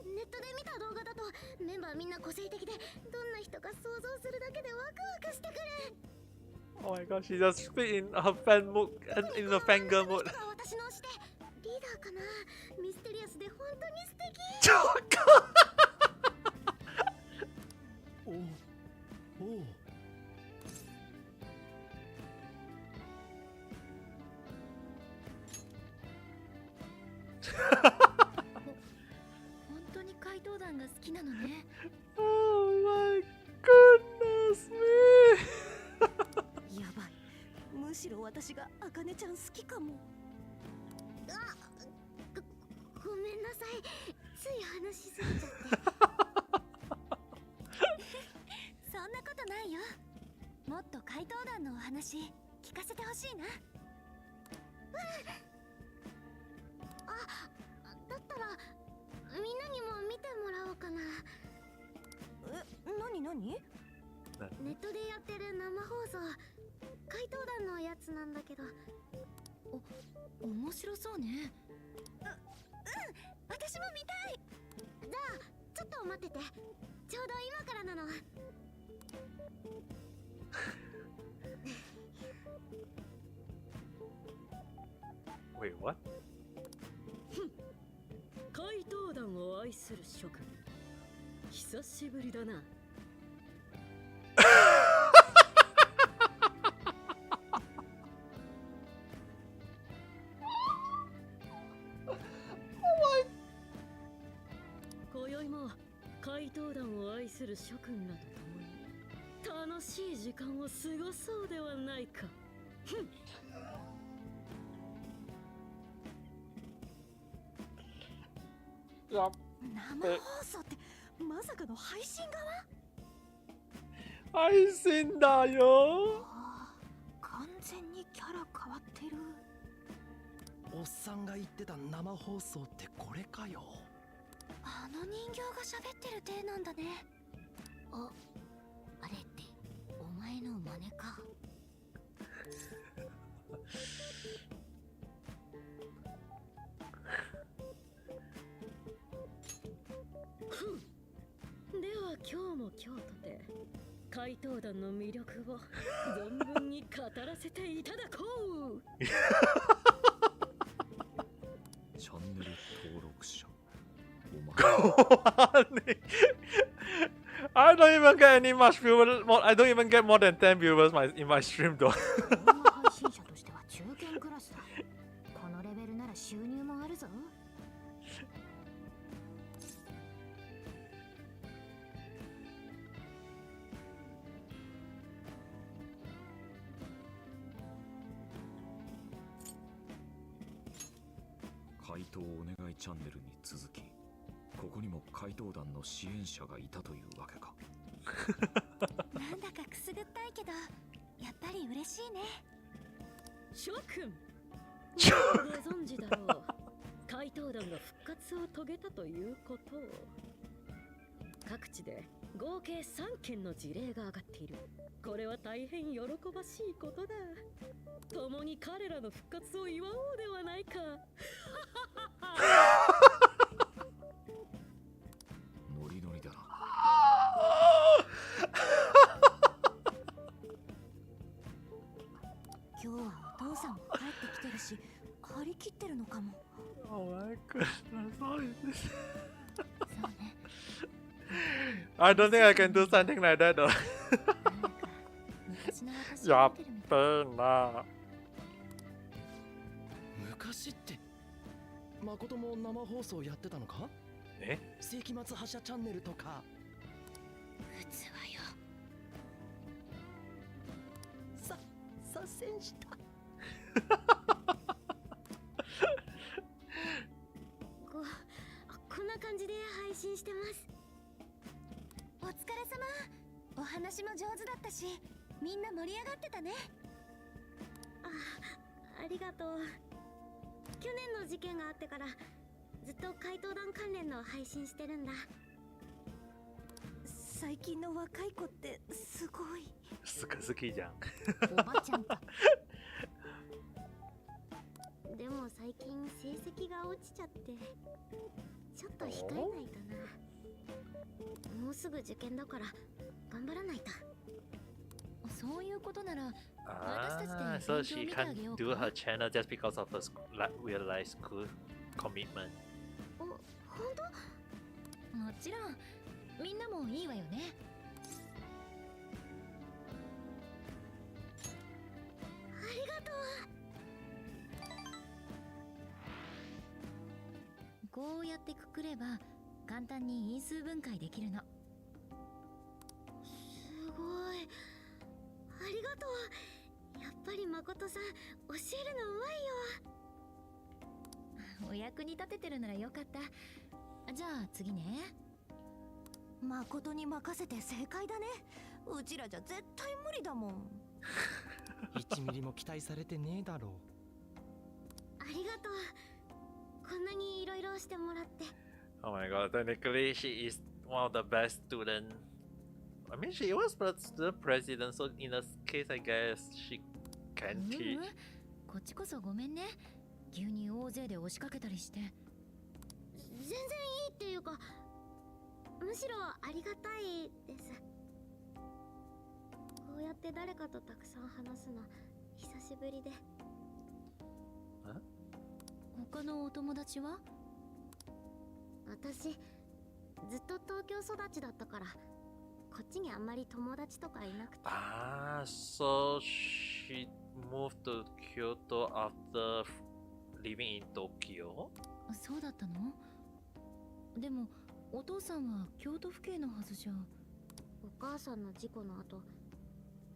ネットで見た動画だとメンバーみんな個性的で、どんな人か想像するだけでワクワクしてくる。Oh my gosh, she just spit in her fan mood and in the fangirl mood. 私の推しでリーダーかな。ミステリアスで本当に素敵。おお。本当に怪盗団が好きなのね。 Oh my goodness me. やばい、むしろ私があかねちゃん好きかも。ごめんなさい、つい話しすぎちゃって。そんなことないよ。もっと怪盗団のお話聞かせてほしいな。だったらみんなにも見てもらおうかな。なにネットでやってる生放送、怪盗団のやつなんだけど。面白そうね。私も見たい。じゃあちょっと待ってて、ちょうど今からなの。Wait, what? 怪盗団を愛する諸君、久しぶりだな。今宵も怪盗団を愛する諸君らと共に楽しい時間を過ごそうではないか。Yup. 生放送ってまさかの配信側？配信だよ。完全にキャラ変わってる。おっさんが言ってた生放送ってこれかよ。あの人形が喋ってる体なんだね。あれってお前の真似か。では今日も今日とて怪盗団の魅力を存分に語らせていただこう。チャンネル登録者I don't even get any much viewers. I don't even get more than 10 viewers in my stream though. 配信者としては中堅クラスだ。このレベルなら収入もあるぞ。怪盗お願いチャンネルに続き、ここにも怪盗団の支援者がいたというわけか。なんだかくすぐったいけど、やっぱり嬉しいね。諸君、ご存知だろう。怪盗団が復活を遂げたということを。各地で合計3件の事例が上がっている。これは大変喜ばしいことだ。共に彼らの復活を祝おうではないか。ノリノリだな。今日はお父さんも帰ってきてるし、張り切ってるのかも。Oh my goodness, what is this? ね。I don't think I can do something like that though. なんか昔の私やっを見てるみたい。べえな。昔って誠も生放送やってたのか？え？世紀末覇者チャンネルとか。普通はよ。左遷した。こんな感じで配信してます。お疲れ様。お話も上手だったし、みんな盛り上がってたね。ありがとう。去年の事件があってからずっと怪盗団関連の配信してるんだ。最近の若い子ってすごい。好きじゃん。おばちゃんか。でも最近成績が落ちちゃってちょっと控えないとな。もうすぐ受験だから頑張らないと。そういうことなら、Ah, so she can't do her channel just because of her real life school commitment. 本当？もちろん、みんなもいいわよね。ありがとう。こうやってくくれば簡単に因数分解できるの。すごい。ありがとう。やっぱり誠さん教えるのうまいよ。お役に立ててるならよかった。じゃあ次ね。誠に任せて正解だね。うちらじゃ絶対無理だもん。1ミリも期待されてねえだろう。ありがとう。こんなにいろいろしてもらって。Oh my god, technically she is one of the best students. I mean, she was the president, so in this case, I guess she can teach. こっちこそごめんね。急に大勢で押しかけたりして。全然いいっていうか、むしろありがたいです。こうやって誰かとたくさん話すの久しぶりで。他のお友達は？私ずっと東京育ちだったからこっちにあんまり友達とかいなくて。Ah, so she moved to Kyoto after living in Tokyo? そうだったの？でもお父さんは京都府警のはずじゃ。お母さんの事故の後、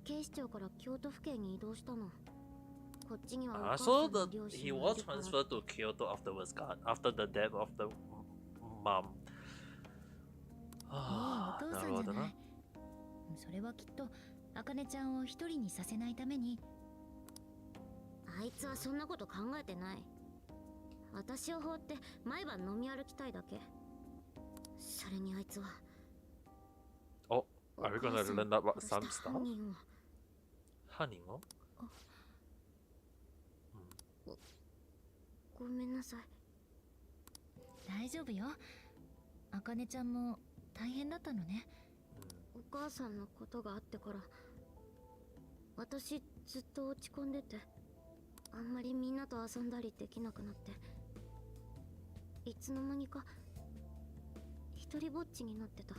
警視庁から京都府警に移動したの。こっちにはお母 Ah, さ so んの the 両 he 親が was いるから。 transferred to Kyoto afterwards, after the death of the mom. いいお父さんじゃない。それはきっと茜ちゃんを一人にさせないために。あいつはそんなこと考えてない。私を放って毎晩飲み歩きたいだけ。それにあいつは Oh, are we gonna learn about お母 some さんを殺した stuff? 犯人を。犯人を？ごめんなさい。大丈夫よ。茜ちゃんも大変だったのね。お母さんのことがあってから私ずっと落ち込んでて、あんまりみんなと遊んだりできなくなって、いつの間にか一人ぼっちになってた。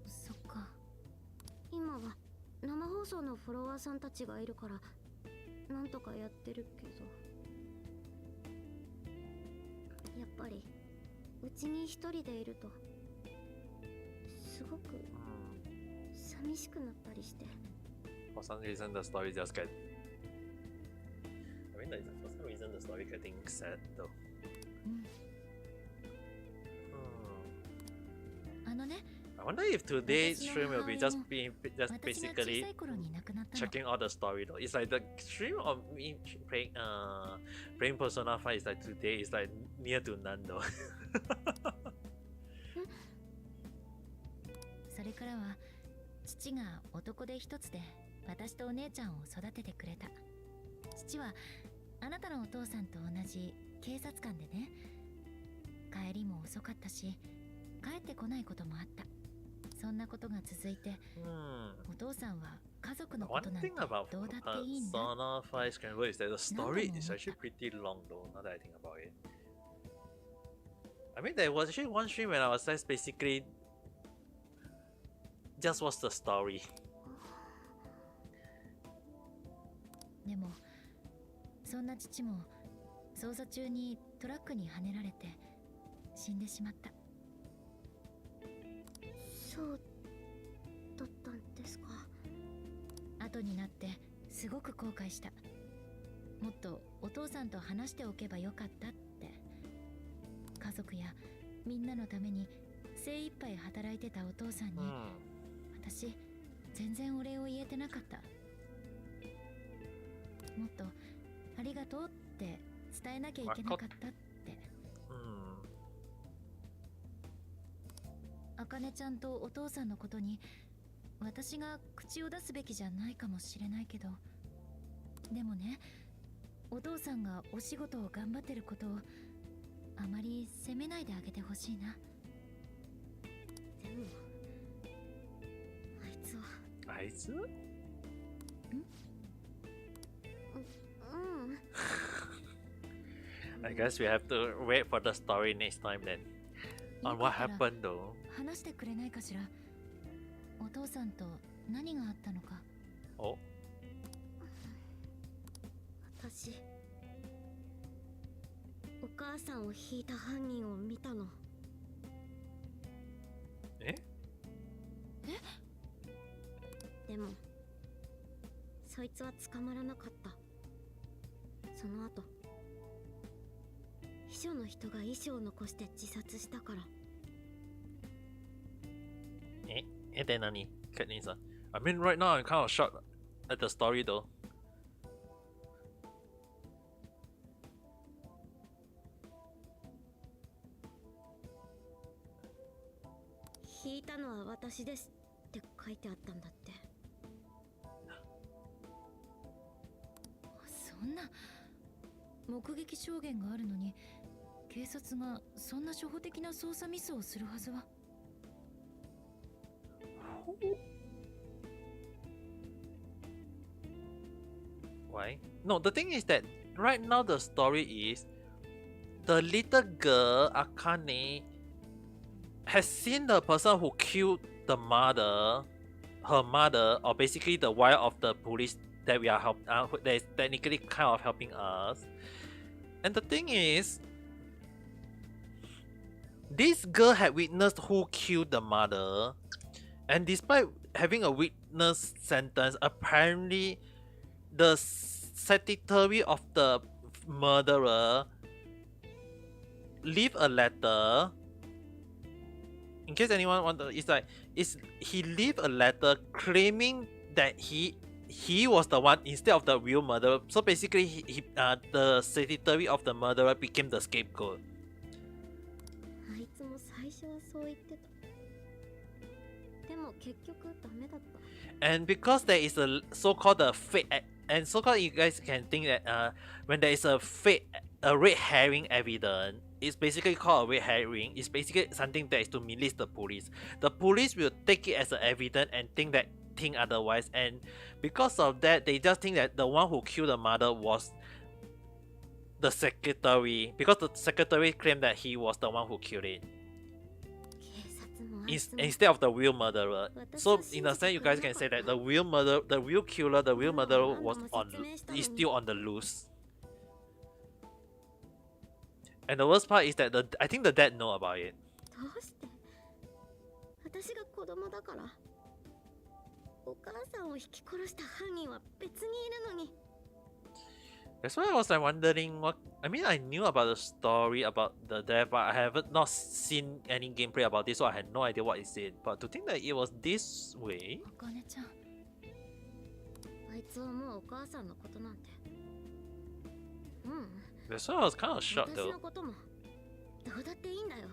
そっか。今は生放送のフォロワーさんたちがいるからなんとかやってるけど、やっぱりうちに一人でいるとすごく寂しくなったりして。 For some reason, the story just get. I mean, like, for some reason, the story getting sad though. あのね。 I wonder if today's stream will be just私が小 basically さい頃に亡くなったの。 checking out the story though. It's like the stream of me playing Persona 5 is like today is like near to none though. それからは父が男手一つで私とお姉ちゃんを育ててくれた。父はあなたのお父さんと同じ警察官でね。帰りも遅かったし帰ってこないこともあった。そんなことが続いて、お父さんは家族のこ One となんて thing about どうだっていいんだ。 Persona 5 Scramble is that the story is actually pretty long though, now that I think about it. I mean, there was actually one stream when I was just basically just watch the story. でもそんな父も捜査中にトラックにはねられて死んでしまった。そうだったんですか。後になってすごく後悔した。もっとお父さんと話しておけばよかったって。家族やみんなのために精一杯働いてたお父さんに、私全然お礼を言えてなかった。もっとありがとうって伝えなきゃいけなかったって。あかねちゃんとお父さんのことに私が口を出すべきじゃないかもしれないけど、でもね、お父さんがお仕事を頑張ってることをあまり責めないであげてほしいな。でもあいつは。あいつ？I guess we have to wait for the story next time then. On what happened though? 話してくれないかしら。お父さんと何があったのか。お。私、お母さんを引いた犯人を見たの。え？でもそいつは捕まらなかった。その後秘書の人が遺書を残して自殺したから。Then nani? Katniss. I mean, right now I'm kind of shocked at the story though. 引いたのは私ですって書いてあったんだって。そんな目撃証言があるのに警察がそんな初歩的な捜査ミスをするはずは。Why? No, the thing is that right now the story is the little girl Akane has seen the person who killed the mother, her mother, or basically the wife of the police that we are that is technically kind of helping us. And the thing is, this girl had witnessed who killed the mother, and despite having a witness sentence, apparently the secretary of the murderer leave a letter. In case anyone wonder, he leave a letter claiming that he was the one instead of the real murderer. So basically, the secretary of the murderer became the scapegoat. あいつも最初はそう言ってた。でも結局ダメだった。And because there is a so-called fake, and so-called you guys can think that when there is a red herring evidence, it's basically called a red herring. It's basically something that is to mislead the police. The police will take it as an evidence and think otherwise, and because of that, they just think that the one who killed the mother was the secretary, because the secretary claimed that he was the one who killed it instead of the real murderer. So in a sense, you guys can say that the real murderer is still on the loose. And the worst part is that I think the dad know about it. どうして？私が子供だから。お母さんを引き殺した犯人は別にいるのに。That's why I was wondering what. I mean, I knew about the story about the death, but I haven't not seen any gameplay about this, so I had no idea what is it. But to think that it was this way. あかねちゃん。あいつはもうお母さんのことなんて。That's why I was kind of shocked 私 though. のこともどうだっていいんだよ。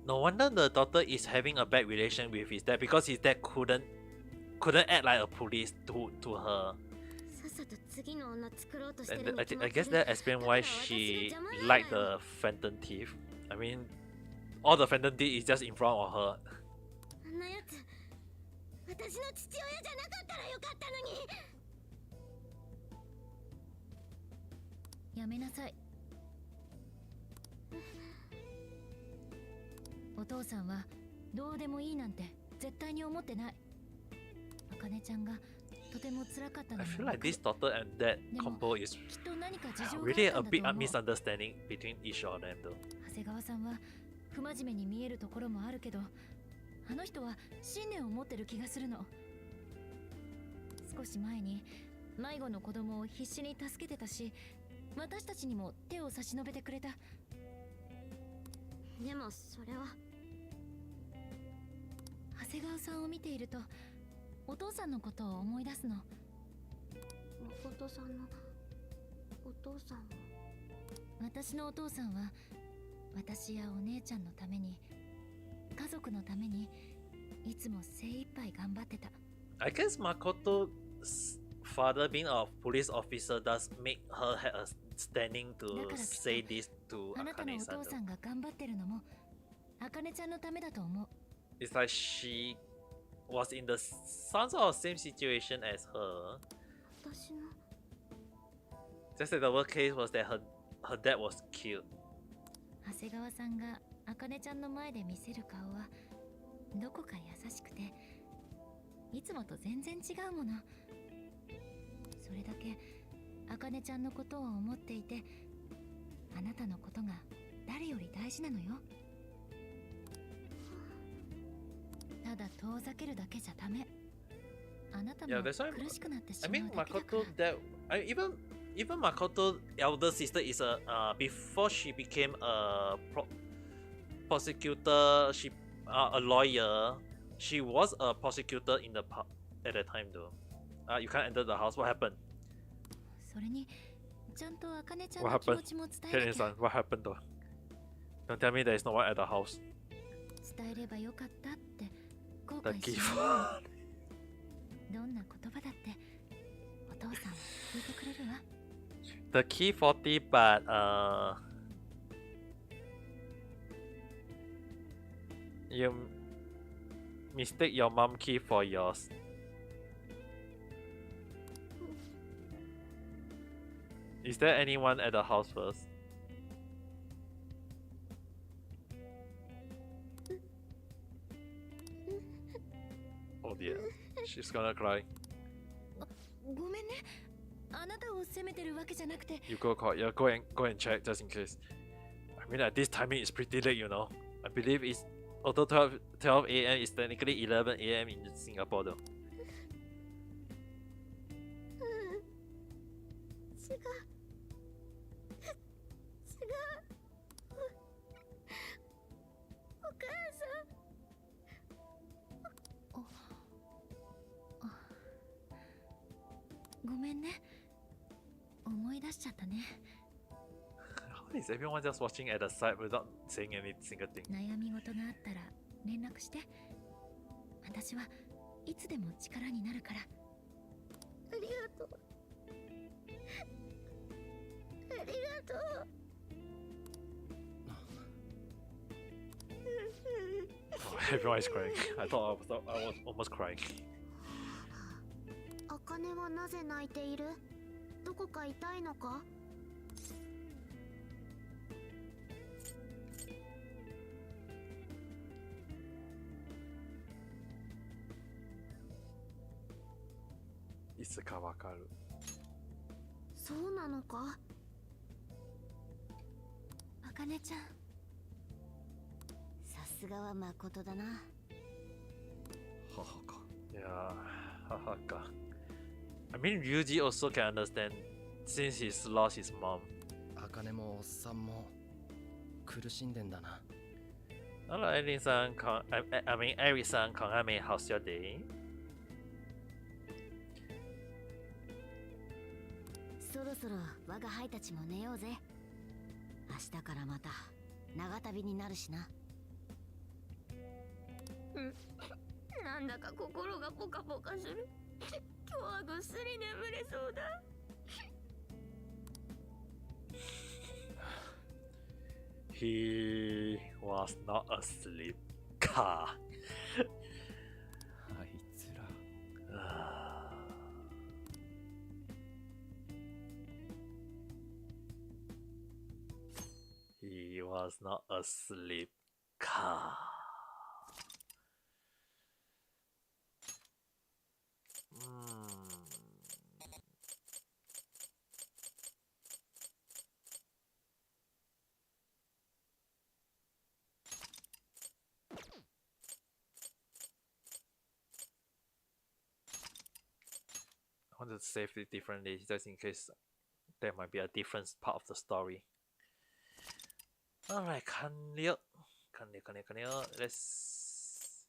No wonder the daughter is having a bad relation with his dad because his dad couldn't act like a police to her. さっさと次の女作ろうとしてる And に決ま I ってる。 guess that explains why she liked the phantom thief. I mean, all the phantom thief is just in front of her. あんなやつ、私の父親じゃなかったらよかったのに。やめなさい。父さんはどうでもいいなんて絶対に思ってない。茜ちゃんがとても辛かったの I も feel わ like かる。 this daughter and dad combo is きっと何か事情があ really った a んだ big と思う。 misunderstanding between each of them though. 長谷川さんは不真面目に見えるところもあるけど、あの人は信念を持ってる気がするの。少し前に迷子の子供を必死に助けてたし、私たちにも手を差し伸べてくれた。でもそれは長谷川さんを見ているとお父さんのことを思い出すの。誠さんのお父さんは。私のお父さんは私やお姉ちゃんのために、家族のためにいつも精一杯頑張ってた。 I guess Makoto's father being a police officer does make her have a standing to だからきっと say this to あなたのお Akane-san 父さんが頑張ってるのも茜ちゃんのためだと思う。 It's like she was in the some sort of same situation as her. 私の Just that the worst case was that her dad was killed. 長谷川さんが茜ちゃんの前で見せる顔はどこか優しくて、いつもと全然違うもの。それだけ茜ちゃんのことを思っていて、あなたのことが誰より大事なのよ。ただ遠ざけるだけじゃダメ。あなたも Yeah, that's why 苦しくなってし I まう mean だけだから。 Makoto dad even Makoto's elder sister is a before she became a prosecutor, she a lawyer. She was a prosecutor in the at that time though. You can't enter the house. What happened? それにちゃんと茜ちゃん What の気 happened? 持ちも伝えなきゃ。 Karen-san, what happened though? Don't tell me there is no one at the house. 伝えればよかったって後 The 悔 key しない for ように。どんな言葉だってお父さんは聞いてくれるわ。 the key 40, but you mistake your mom key for yours. Is there anyone at the house first? Oh dear, she's gonna cry. ごめんね。あなたを責めてるわけじゃなくて、 You go call, yeah, go and check just in case. I mean, at this timing it's pretty late, you know. I believe it's although 12 a.m. is technically 11 a.m. in Singapore though. 違うお母さん。ごめんね。思い出しちゃったね。 How is everyone just watching at the side without saying any single thing? 悩み事があったら連絡して。私はいつでも力になるから。ありがとう。ありがとう。Oh, everyone is crying. I thought I was almost crying. 茜はなぜ泣いている？どこか痛いのか？いつかわかる。そうなのか？茜ちゃん。さすがは誠だな。母か。 Yeah, haha ka. I mean, Ryuji also can understand since he's lost his mom. 茜もおっさんも苦しんでんだな。 Hello, Erin-san. I mean, Eric-san, Kongame, how's your day? そろそろ我が輩たちも寝ようぜ。明日からまた長旅になるしな。なんだか心がポカポカする。今日はぐっすり眠れそうだ。He was not asleep. Ka. あいつら。 He was not asleep. Ka. want to save it differently just in case there might be a different part of the story. Alright, 完了。Let's...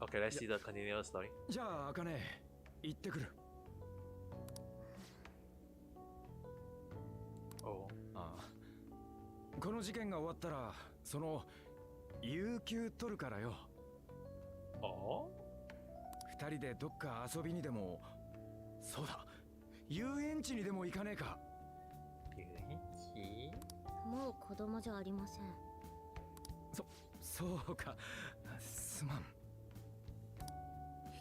Okay, let's see the continuous story. じゃあ茜行ってくる。Oh. ああ、この事件が終わったらその有給取るからよ。Oh? 二人でどっか遊びにでも、そうだ、遊園地にでも行かねえか。もう子供じゃありません。そうか、すまん。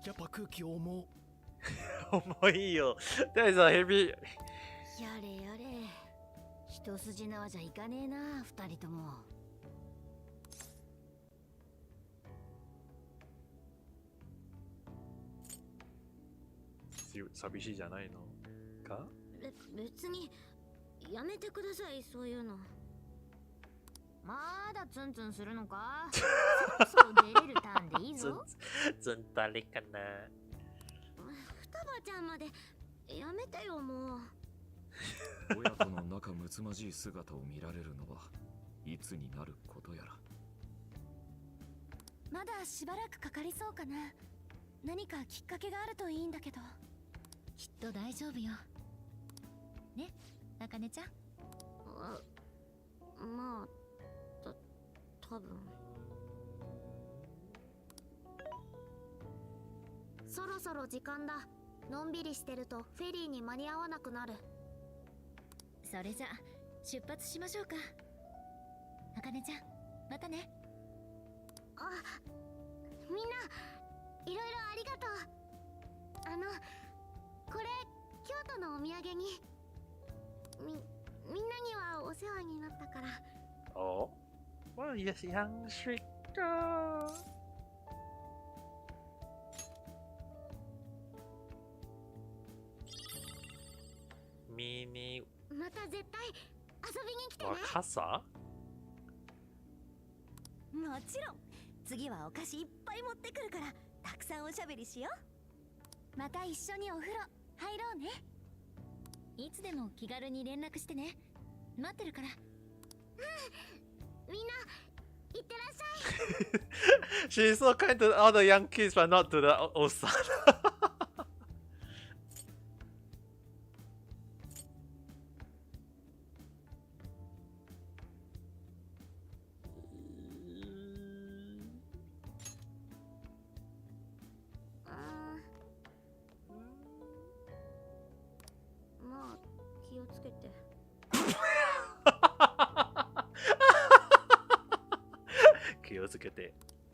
やっぱ空気重う。重いよ。That is a heavy... やれやれ、一筋縄じゃいかねえな、二人とも。寂しいじゃないのか？別にやめてください、そういうの。まだツンツンするのか？そろそろ出れるターンでいいぞ。ずんたれかな。双葉ちゃんまでやめてよ、もう。親子の仲睦まじい姿を見られるのはいつになることやら。まだしばらくかかりそうかな。何かきっかけがあるといいんだけど。きっと大丈夫よ。ね、あかねちゃん。まあ、多分。そろそろ時間だ。のんびりしてるとフェリーに間に合わなくなる。それじゃ出発しましょうか。あかねちゃん、またね。あ、みんないろいろありがとう。これ京都のお土産に。みんなにはお世話になったから。Oh? Well, yes, young street. Mini また絶対遊びに来てね。Wakasa? もちろん。次はお菓子いっぱい持ってくるからたくさんおしゃべりしよう。また一緒にお風呂入ろうね。いつでも気軽に連絡してね。待ってるから。みんないってらっしゃい。 She's so kind to all the young kids, but not to the Osan.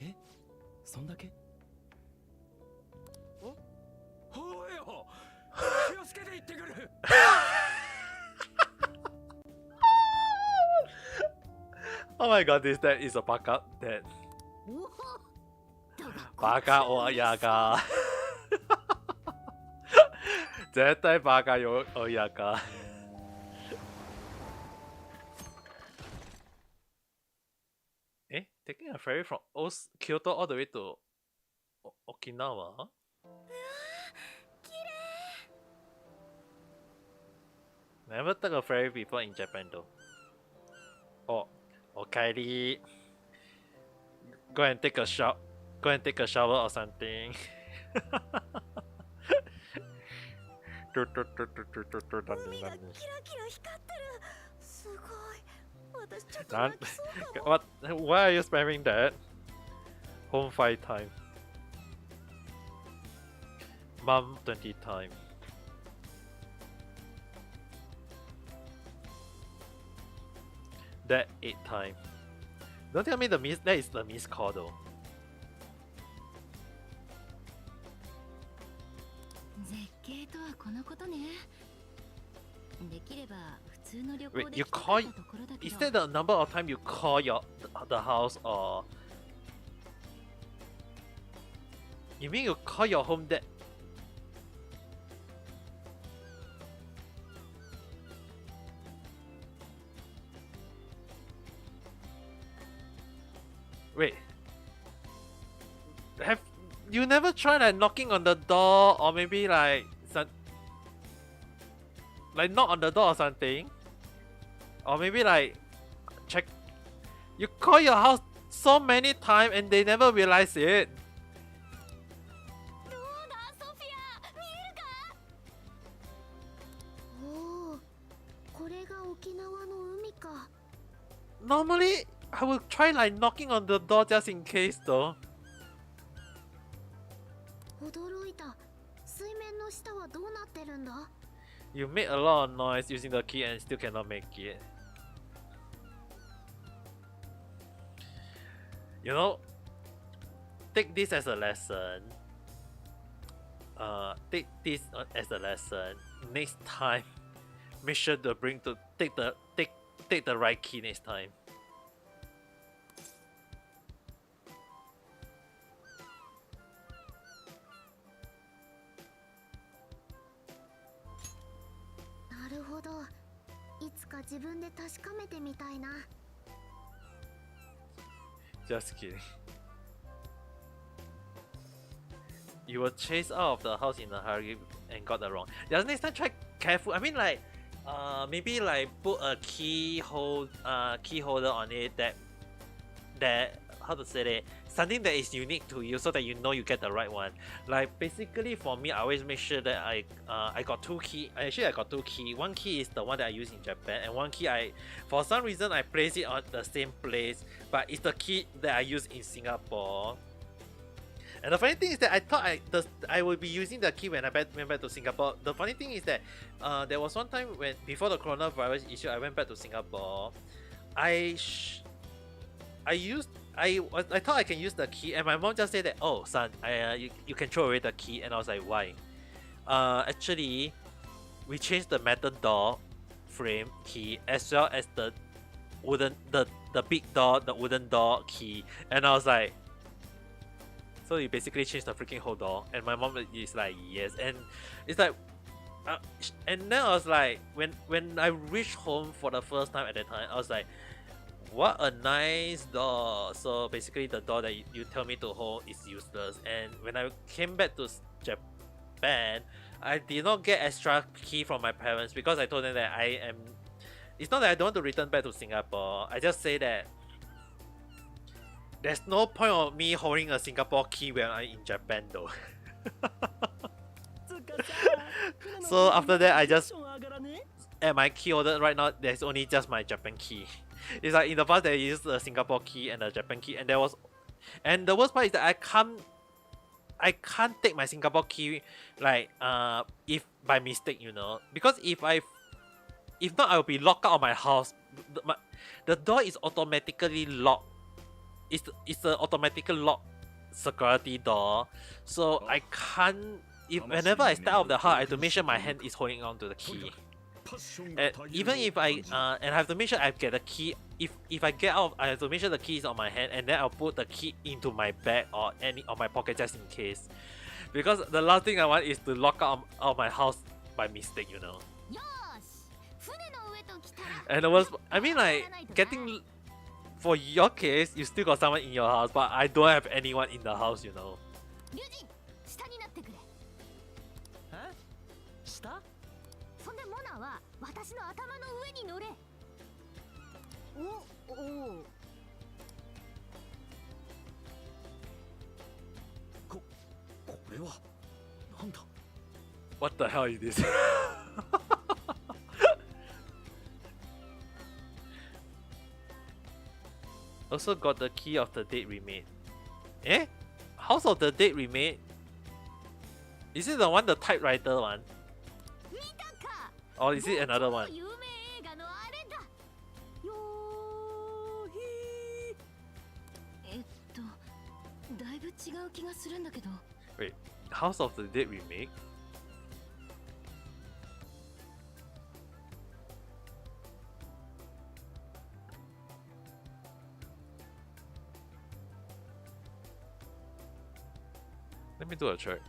え、そんだけ？ほうよ、気をつけて行ってくる。Oh my god, this dad is a baka dad. Baka親が。絶対バカよ親が。Taking a ferry from Kyoto all the way to Okinawa? Never took a ferry before in Japan though. Oh, okaeri. Go and take a shower. Go and take a shower or something. 海がキラキラ光ってる。すごい。私ちょっとなん泣きそうだわ。 What? Why are you spamming that? Home 5 time. Mom 20 time. That 8 time. Don't tell me that is the miss call though. 絶景とはこのことね。できれば普通の旅行 Wait, で you 来たか call? ったところだけ Is ど。 that the number of time you call the house or? You mean you call your home that? Wait. You never try like knocking on the door or maybe like like knock on the door or something? Or maybe like check. You call your house so many times and they never realize it. どうだソフィア、見えるか？おお、これが沖縄の海か。Normally, I would try like knocking on the door just in case though. 驚いた。水面の下はどうなってるんだ？ You made a lot of noise using the key and still cannot make it. You know, take this as a lesson. Take this as a lesson. Next time, make sure to take the right key next time. なるほど。いつか自分で確かめてみたいな。Just kidding. You were chased out of the house in a hurry and got the wrong. Yeah, next time try careful. I mean like, maybe like put a key holder on it that how to say it, something that is unique to you so that you know you get the right one. Like basically for me, I always make sure that I got two key. Actually, I got two key. One key is the one that I use in Japan, and one key for some reason I place it on the same place, but it's the key that I use in Singapore. And the funny thing is that I thought I would be using the key when I went back to Singapore. The funny thing is that there was one time when before the coronavirus issue, I went back to Singapore. I thought I can use the key, and my mom just said that, oh son, you can throw away the key, and I was like, why? Actually, we changed the metal door frame key as well as the big door, the wooden door key, and I was like, so you basically changed the freaking whole door, and my mom is like, yes, and it's like, and then I was like, when I reached home for the first time at that time, I was like, what a nice door. So basically the door that you tell me to hold is useless, and when I came back to Japan, I did not get extra key from my parents because I told them that it's not that I don't want to return back to Singapore. I just say that there's no point of me holding a Singapore key when I'm in Japan though. So after that, I just at my key holder right now, there's only just my Japan key. It's like in the past, I used the Singapore key and the Japan key, and the worst part is that I can't take my Singapore key like if by mistake, you know, because if not, I'll be locked out of my house. The door is automatically locked. It's an automatically locked security door, so I can't. Whenever I step out of the house, I have to make sure my hand is holding on to the key. And even if I and I have to make sure I get the key. If I get out, I have to make sure the key is on my hand, and then I'll put the key into my bag or my pocket just in case. Because the last thing I want is to lock out of my house by mistake, you know. And the worst, I mean like getting. For your case, you still got someone in your house, but I don't have anyone in the house, you know. 下？そんでモナは私の頭の上に乗れ。おお。これはなんだ？ What the hell is this? Also got the key of the dead remain. Eh? House of the dead remain? Is it the one, the typewriter one? Or is it another one? だいぶ違う気がするんだけど。 Wait, House of the Dead remake? Let me do a check.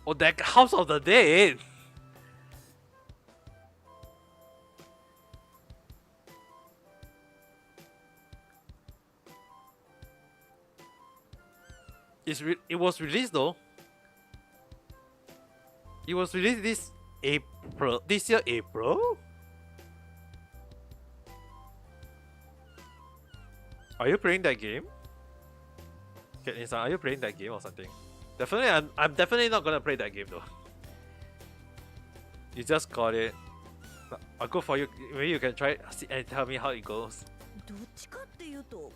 Oh, that House of the Dead. It was released though. It was released this year April. Are you playing that game? Okay, Insan, are you playing that game or something? Definitely, I'm definitely not gonna play that game though. You just got it. I'll go for you. Maybe you can try and tell me how it goes. どっちかっていうと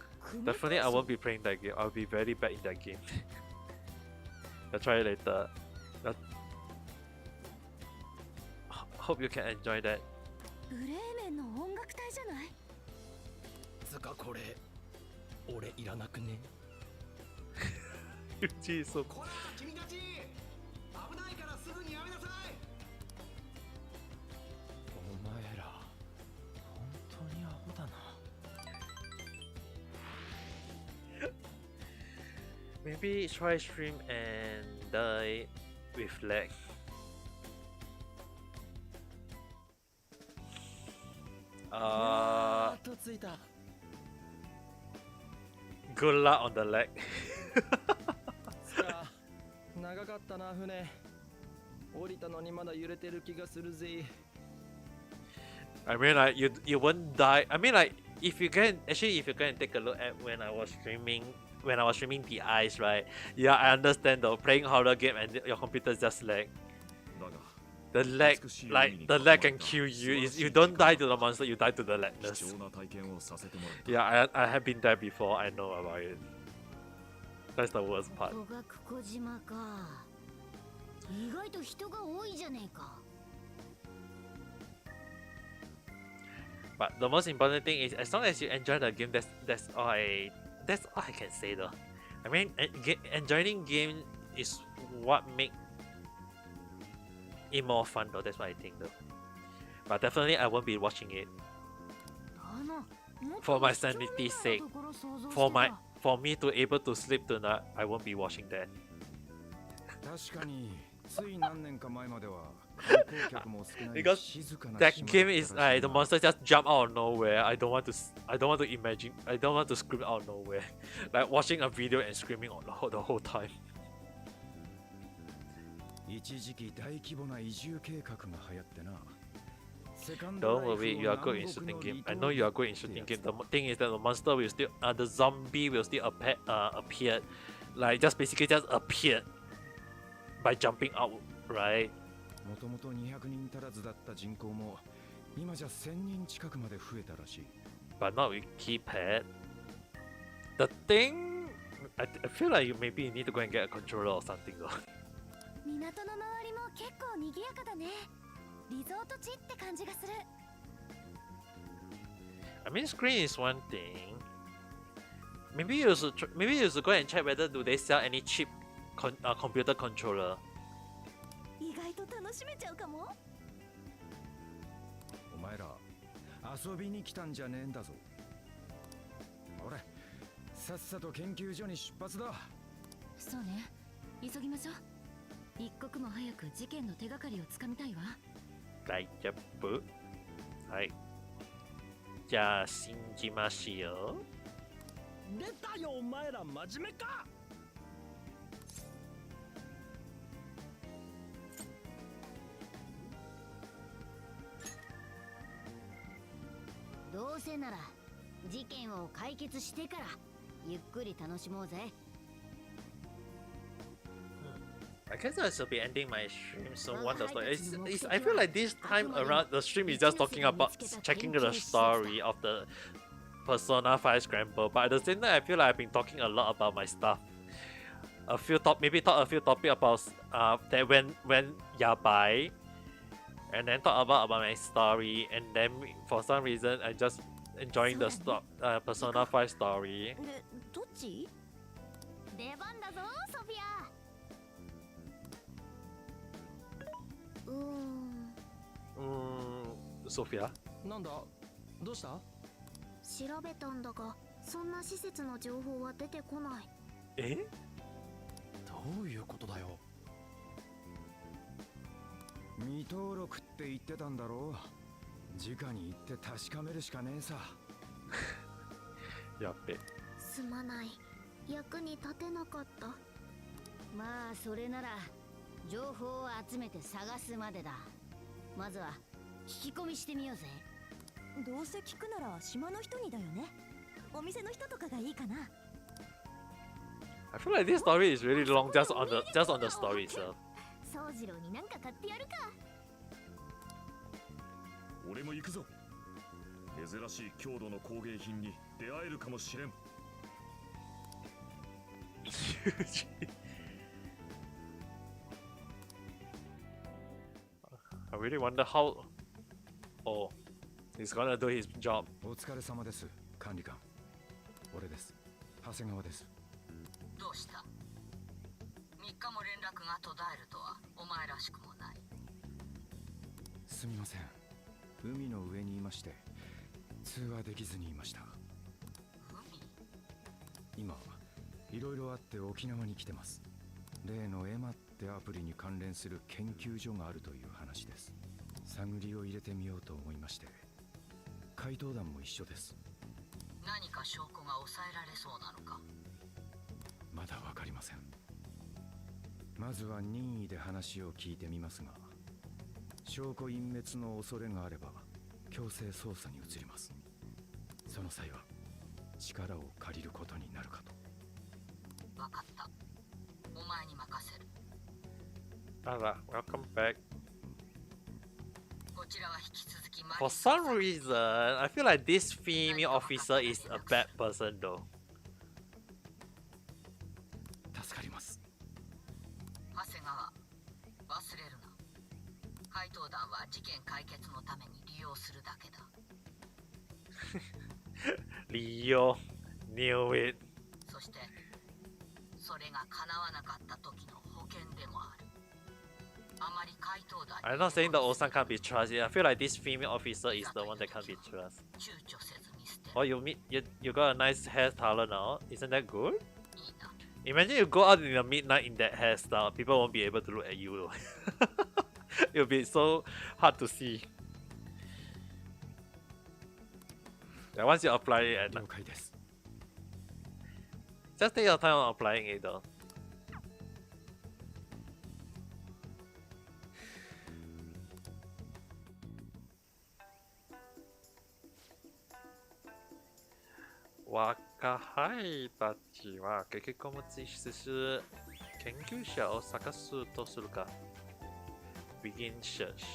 Definitely, I won't be playing that game. I'll be very bad in that game. I'll try it later. Hope you can enjoy that. ブレーメンの音楽隊じゃない？つかこれ俺いらなくね。Jesus. こら君たち、危ないからすぐにやめなさい。お前ら本当にアホだな。Maybe try stream and die with lag. やっと着いた。 Good luck on the lag. つか長かったな船。降りたのにまだ揺れてる気がするぜ。I mean, like you won't die. I mean, like if you can take a look at when I was streaming the eyes, right? Yeah, I understand though. Playing horror game and your computer just lag. The lag can kill you. You don't die to the monster, you die to the lagness. Yeah, I have been there before. I know about it. That's the worst part. 戸隠小島か。意外と人が多いじゃねえか。But the most important thing is, as long as you enjoy the game, that's all I can say though. I mean, enjoying game is what make it more fun though. That's what I think though. But definitely, I won't be watching it for my sanity's sake. For me to able to sleep tonight, I won't be watching that. 確かについ何年か前までは観光客も少ない Because 静かな that 島 game だ is ったらしい the な。 monster just jump out of nowhere. I don't want to imagine. I don't want to scream out of nowhere. Like watching a video and screaming the whole time. 一時期大規模な移住計画が流行ってな。 Don't worry, you are good in shooting game. I know you are good in shooting game. The thing is that the monster will still, the zombie will still appear, like basically just appeared by jumping out, right? もともと200人足らずだった人口も今じゃ1000人近くまで増えたらしい。 But not with keypad. The thing, I feel like maybe you need to go and get a controller or something though. 港の周りも結構賑やかだね。リゾート地って感じがする。I mean, screen is one thing. Maybe you should go and check whether do they sell any cheap computer controller. 意外と楽しめちゃうかも。お前ら遊びに来たんじゃねえんだぞ。ほれ、さっさと研究所に出発だ。そうね。急ぎましょう。一刻も早く事件の手がかりをつかみたいわ。大丈夫。はい。じゃあ信じますよ。出たよお前ら真面目か。どうせなら事件を解決してからゆっくり楽しもうぜ。 I guess I should be ending my stream soon. One the story. I feel like this time around the stream is just talking about checking the story of the Persona 5 Scramble. But at the same time, I feel like I've been talking a lot about my stuff. Maybe talk a few topics about that when Yabai, and then talk about my story. And then for some reason, I just enjoying the Persona 5 story. で、どっち？出番だぞ、ソフィア。Sophia? なんだどうした？調べたんだが、そんな施設の情報は出てこない。え？どういうことだよ。未登録って言ってたんだろう。直に行って確かめるしかねえさ。やっべ。すまない、役に立てなかった。まあそれなら情報を集めて探すまでだ。まずは聞き込みしてみようぜ。どうせ聞くなら島の人にだよね。お店の人とかがいいかな。 I feel like this story is really long just on the story itself. 宗次郎になんか買ってやるか。俺も行くぞ。珍しい郷土の工芸品に出会えるかもしれん。I really wonder how. Oh, he's gonna do his job. お疲れ様です、管理官。俺です。長谷川です。どうした？ 3 日も連絡が途絶えるとはお前らしくもない。すみません。海の上にいまして通話できずにいました。今いろいろあって沖縄に来てます。例のエマってアプリに関連する研究所があるという話です。探りを入れてみようと思いまして。怪盗団も一緒です。何か証拠が抑えられそうなのか？まだわかりません。まずは任意で話を聞いてみますが、証拠隠滅の恐れがあれば強制捜査に移ります。その際は力を借りることになるかと。分かった。お前に任せる。Alright, welcome back. こちらは引き続き For some reason, I feel like this female officer is a bad person though. 助かります。長谷川、忘れるな。怪盗団は事件解決のために利用するだけだ。Leo, knew it. そしてそれが叶わなかった時の保険でもある。あまり怪盗団 I'm not saying the Osan can't be trusted. I feel like this female officer is the one that can't be trusted. 躊躇せずに捨てる。 Oh, you got a nice hairstyle now. Isn't that good? いいな。 Imagine you go out in the midnight in that hairstyle. People won't be able to look at you. It'll be so hard to see. Yeah, once you apply it at 了解です。 just take your time on applying it though. Wakahai tachi wa kekekomu tsusu kenkyusha o sakasu to suru ka. Begin search.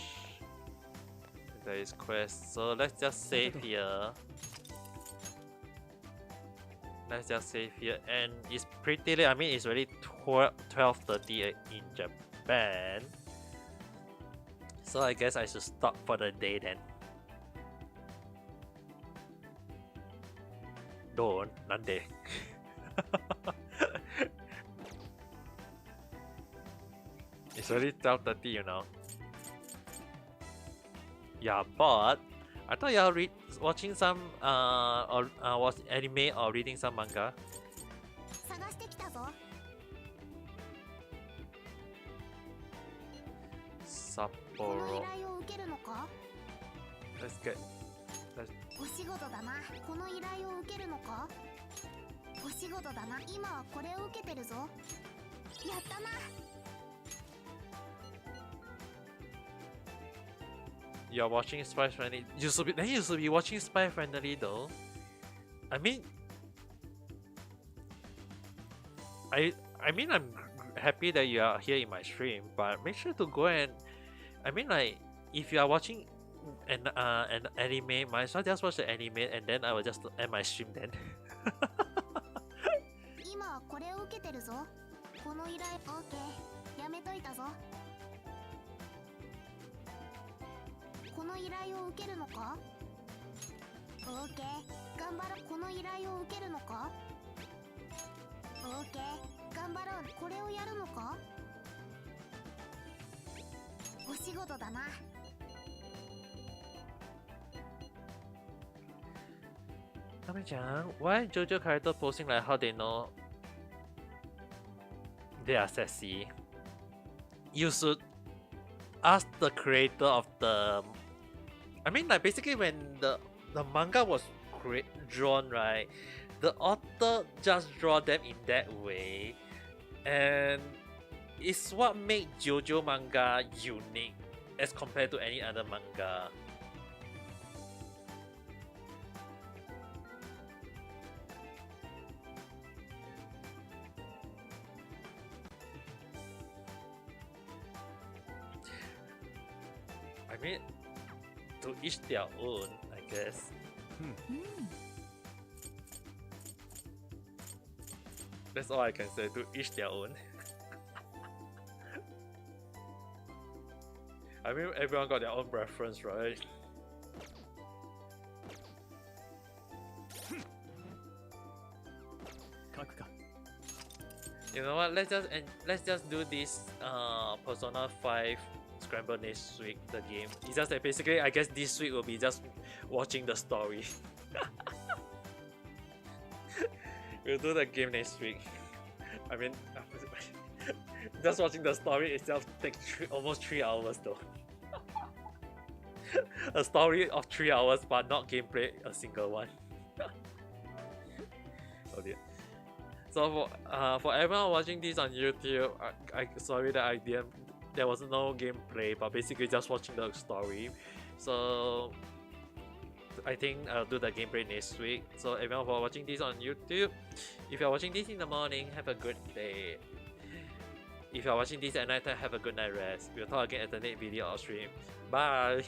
There is quest. So let's just save here. Let's just save here, and it's pretty late. I mean, it's already 12:30 in Japan. So I guess I should stop for the day then. Don't, nande. It's already 12:30, you know. Yeah, but I thought y'all watching some watch anime or reading some manga. 探してきたぞ。 この Sapporo. 依頼を受けるのか？ Let's get. お仕事だな。この依頼を受けるのか？お仕事だな。今はこれを受けてるぞ。やったな。 You're watching Spy Friendly. You should be watching Spy Friendly though. I mean, I'm happy that you are here in my stream, but make sure to go and, I mean, like, if you are watching an anime, might as well just watch the anime and then I will just end my stream then. 今はこれを受けてるぞ。この依頼 OK。やめといたぞ。この依頼を受けるのか？ OK。頑張ろう。この依頼を受けるのか？ OK。頑張ろう。これをやるのか？お仕事だな。 Nami-chan, why JoJo character posting like how they know they are sassy? You should ask the creator of the. I mean, like basically when the manga was drawn, right? The author just draw them in that way, and it's what made JoJo manga unique as compared to any other manga. I mean, to each their own, I guess. That's all I can say. To each their own. I mean, everyone got their own preference, right? You know what? Let's just do this Persona 5 Scramble next week. The game. It's just that basically, I guess this week will be just watching the story. We'll do the game next week. I mean, just watching the story itself takes almost 3 hours though. A story of 3 hours, but not gameplay a single one. Oh dear. So for everyone watching this on YouTube, I sorry that I didn't. There was no gameplay, but basically just watching the story. So I think I'll do the gameplay next week. So everyone for watching this on YouTube, if you're watching this in the morning, have a good day. If you're watching this at night time, have a good night rest. We'll talk again at the next video or stream. Bye.